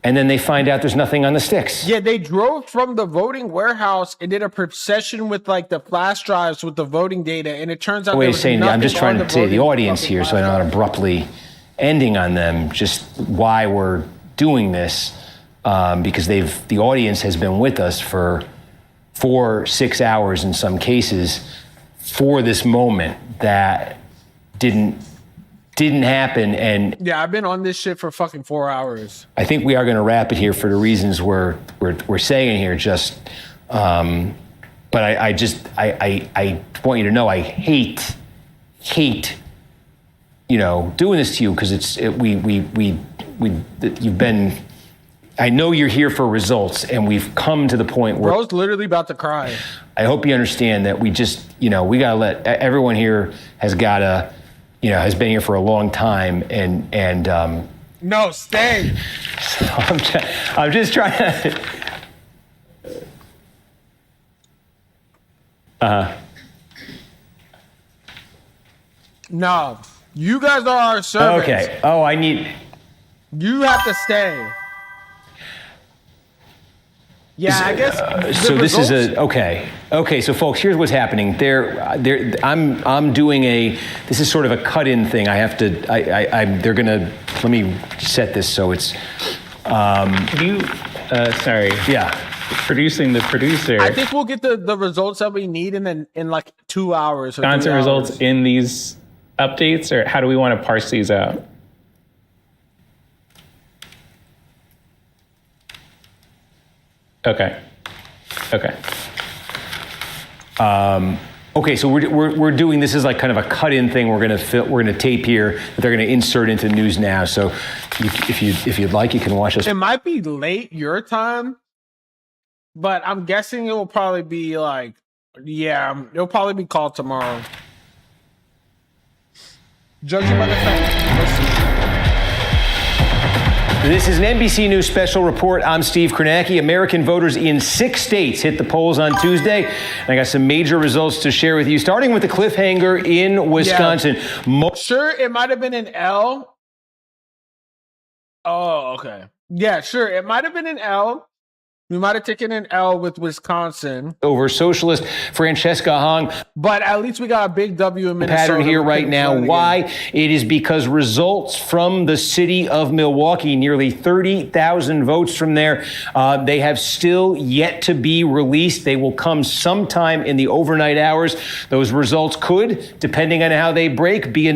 And then they find out there's nothing on the sticks. Yeah, they drove from the voting warehouse and did a procession with like the flash drives with the voting data, and it turns out I'm just trying to say the audience here, so I'm not abruptly ending on them. Just why we're doing this, because the audience has been with us for 4-6 hours in some cases for this moment that didn't happen. And yeah, I've been on this shit for fucking 4 hours. I think we are going to wrap it here for the reasons we're saying here. But I want you to know I hate doing this to you, because you've been. I know you're here for results, and we've come to the point where Bro's literally about to cry. I hope you understand that we just we got to let everyone here has been here for a long time, and no, stay. So I'm just trying to. No, you guys are our servants. Okay. Oh, You have to stay. Yeah, I guess. So this is okay. So folks, here's what's happening. I'm doing this is sort of a cut-in thing. I have to. They're gonna. Let me set this so it's. Can you? Sorry. Yeah. Producing the producer. I think we'll get the results that we need in like 2 hours. Wisconsin results in these updates, or how do we want to parse these out? Okay. Okay, so we're doing this is like kind of a cut-in thing. We're gonna tape here that they're gonna insert into News Now. So if you'd like, you can watch us. It might be late your time, but I'm guessing it will probably be it'll probably be called tomorrow. Judging by the fact. This is an NBC News special report. I'm Steve Kornacki. American voters in 6 states hit the polls on Tuesday. And I got some major results to share with you, starting with the cliffhanger in Wisconsin. Yeah. Sure, it might have been an L. Oh, okay. Yeah, sure, it might have been an L. We might have taken an L with Wisconsin over socialist Francesca Hong. But at least we got a big W in Minnesota. Pattern here right now. Why? It is because results from the city of Milwaukee, nearly 30,000 votes from there, they have still yet to be released. They will come sometime in the overnight hours. Those results could, depending on how they break, be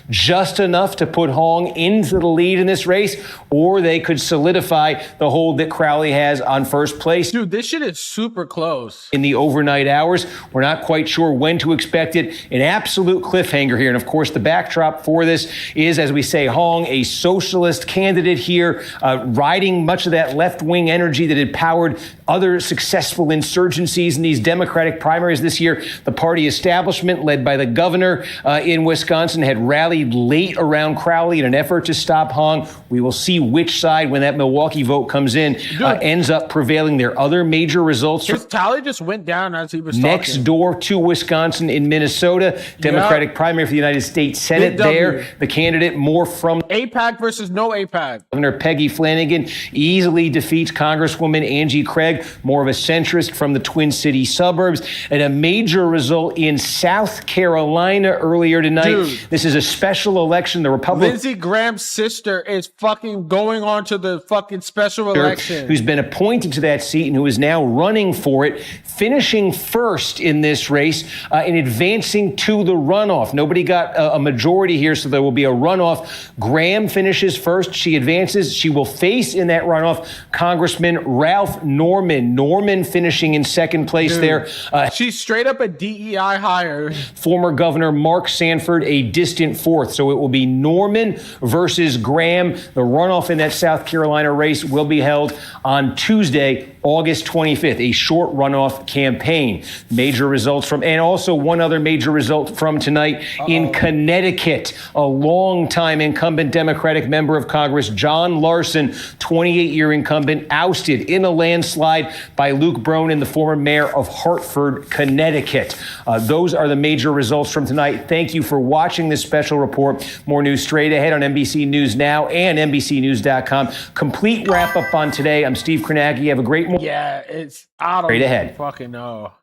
just enough to put Hong into the lead in this race, or they could solidify the hold that Crowley has on first place. Dude, this shit is super close. In the overnight hours, we're not quite sure when to expect it. An absolute cliffhanger here. And of course, the backdrop for this is, as we say, Hong, a socialist candidate here, riding much of that left-wing energy that had powered other successful insurgencies in these Democratic primaries this year. The party establishment, led by the governor in Wisconsin, had rallied late around Crowley in an effort to stop Hong. We will see which side, when that Milwaukee vote comes in, ends up prevailing prevailing. There are other major results. His tally just went down as he was next talking. door to Wisconsin in Minnesota. Democratic primary for the United States Senate there. The candidate more from AIPAC versus no AIPAC. Governor Peggy Flanagan easily defeats Congresswoman Angie Craig, more of a centrist from the Twin City suburbs. And a major result in South Carolina earlier tonight. Dude. This is a special election. The Republican Lindsey Graham's sister is fucking going on to the fucking special election. Who's been appointed to that seat and who is now running for it, finishing first in this race and advancing to the runoff. Nobody got a majority here, so there will be a runoff. Graham finishes first. She advances. She will face in that runoff Congressman Ralph Norman. Norman finishing in second place there. She's straight up a DEI hire. Former Governor Mark Sanford, a distant fourth. So it will be Norman versus Graham. The runoff in that South Carolina race will be held on Tuesday, August 25th, a short runoff campaign. Major results from, and also one other major result from tonight in Connecticut. A longtime incumbent Democratic member of Congress, John Larson, 28-year incumbent, ousted in a landslide by Luke Bronin, the former mayor of Hartford, Connecticut. Those are the major results from tonight. Thank you for watching this special report. More news straight ahead on NBC News Now and NBCNews.com. Complete wrap up on today. I'm Steve Kornacki. Have a great morning. Yeah, it's I don't Straight ahead. Fucking know.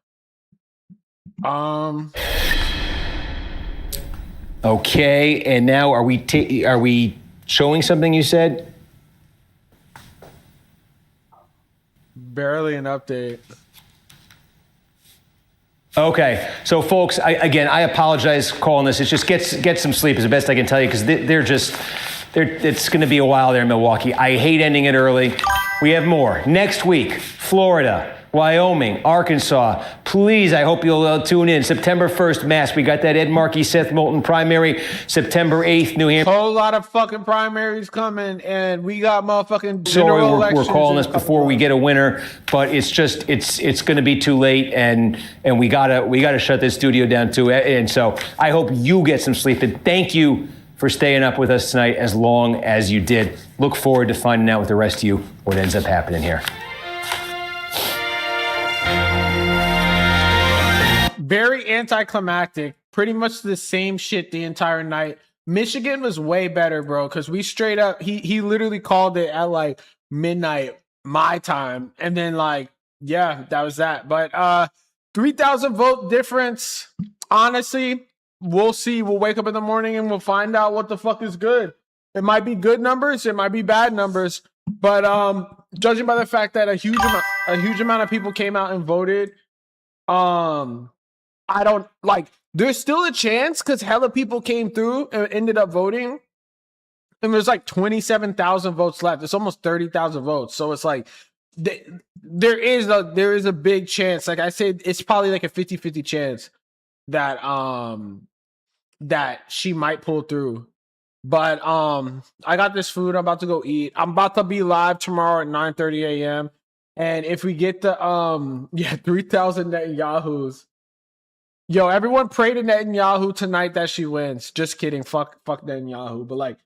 Okay, and now are we showing something you said? Barely an update. Okay, so folks, I apologize calling this. It's just get some sleep is the best I can tell you because it's going to be a while there in Milwaukee. I hate ending it early. We have more next week. Florida, Wyoming, Arkansas. Please, I hope you'll tune in. September 1st, Mass. We got that Ed Markey, Seth Moulton primary. September 8th, New Hampshire. Whole lot of fucking primaries coming, and we got motherfucking general elections. We're calling this before we get a winner, but it's just it's going to be too late, and we gotta shut this studio down too. And so I hope you get some sleep. And thank you for staying up with us tonight as long as you did. Look forward to finding out with the rest of you what ends up happening here. Very anticlimactic. Pretty much the same shit the entire night. Michigan was way better, bro, because we straight up, he literally called it at like midnight my time. And then like, yeah, that was that. But 3,000 vote difference. Honestly, we'll see. We'll wake up in the morning and we'll find out what the fuck is good. It might be good numbers. It might be bad numbers. But judging by the fact that a huge amount of people came out and voted, I don't like. There's still a chance because hella people came through and ended up voting, and there's like 27,000 votes left. It's almost 30,000 votes, so it's like there is a big chance. Like I said, it's probably like a 50-50 chance that that she might pull through. But I got this food. I'm about to go eat. I'm about to be live tomorrow at 9:30 a.m. And if we get the 3,000 Netanyahu's. Yo, everyone pray to Netanyahu tonight that she wins. Just kidding. Fuck Netanyahu. But like,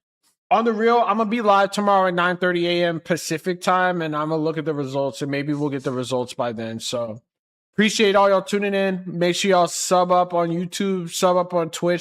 on the real, I'm going to be live tomorrow at 9:30 a.m. Pacific time, and I'm going to look at the results, and maybe we'll get the results by then. So appreciate all y'all tuning in. Make sure y'all sub up on YouTube, sub up on Twitch.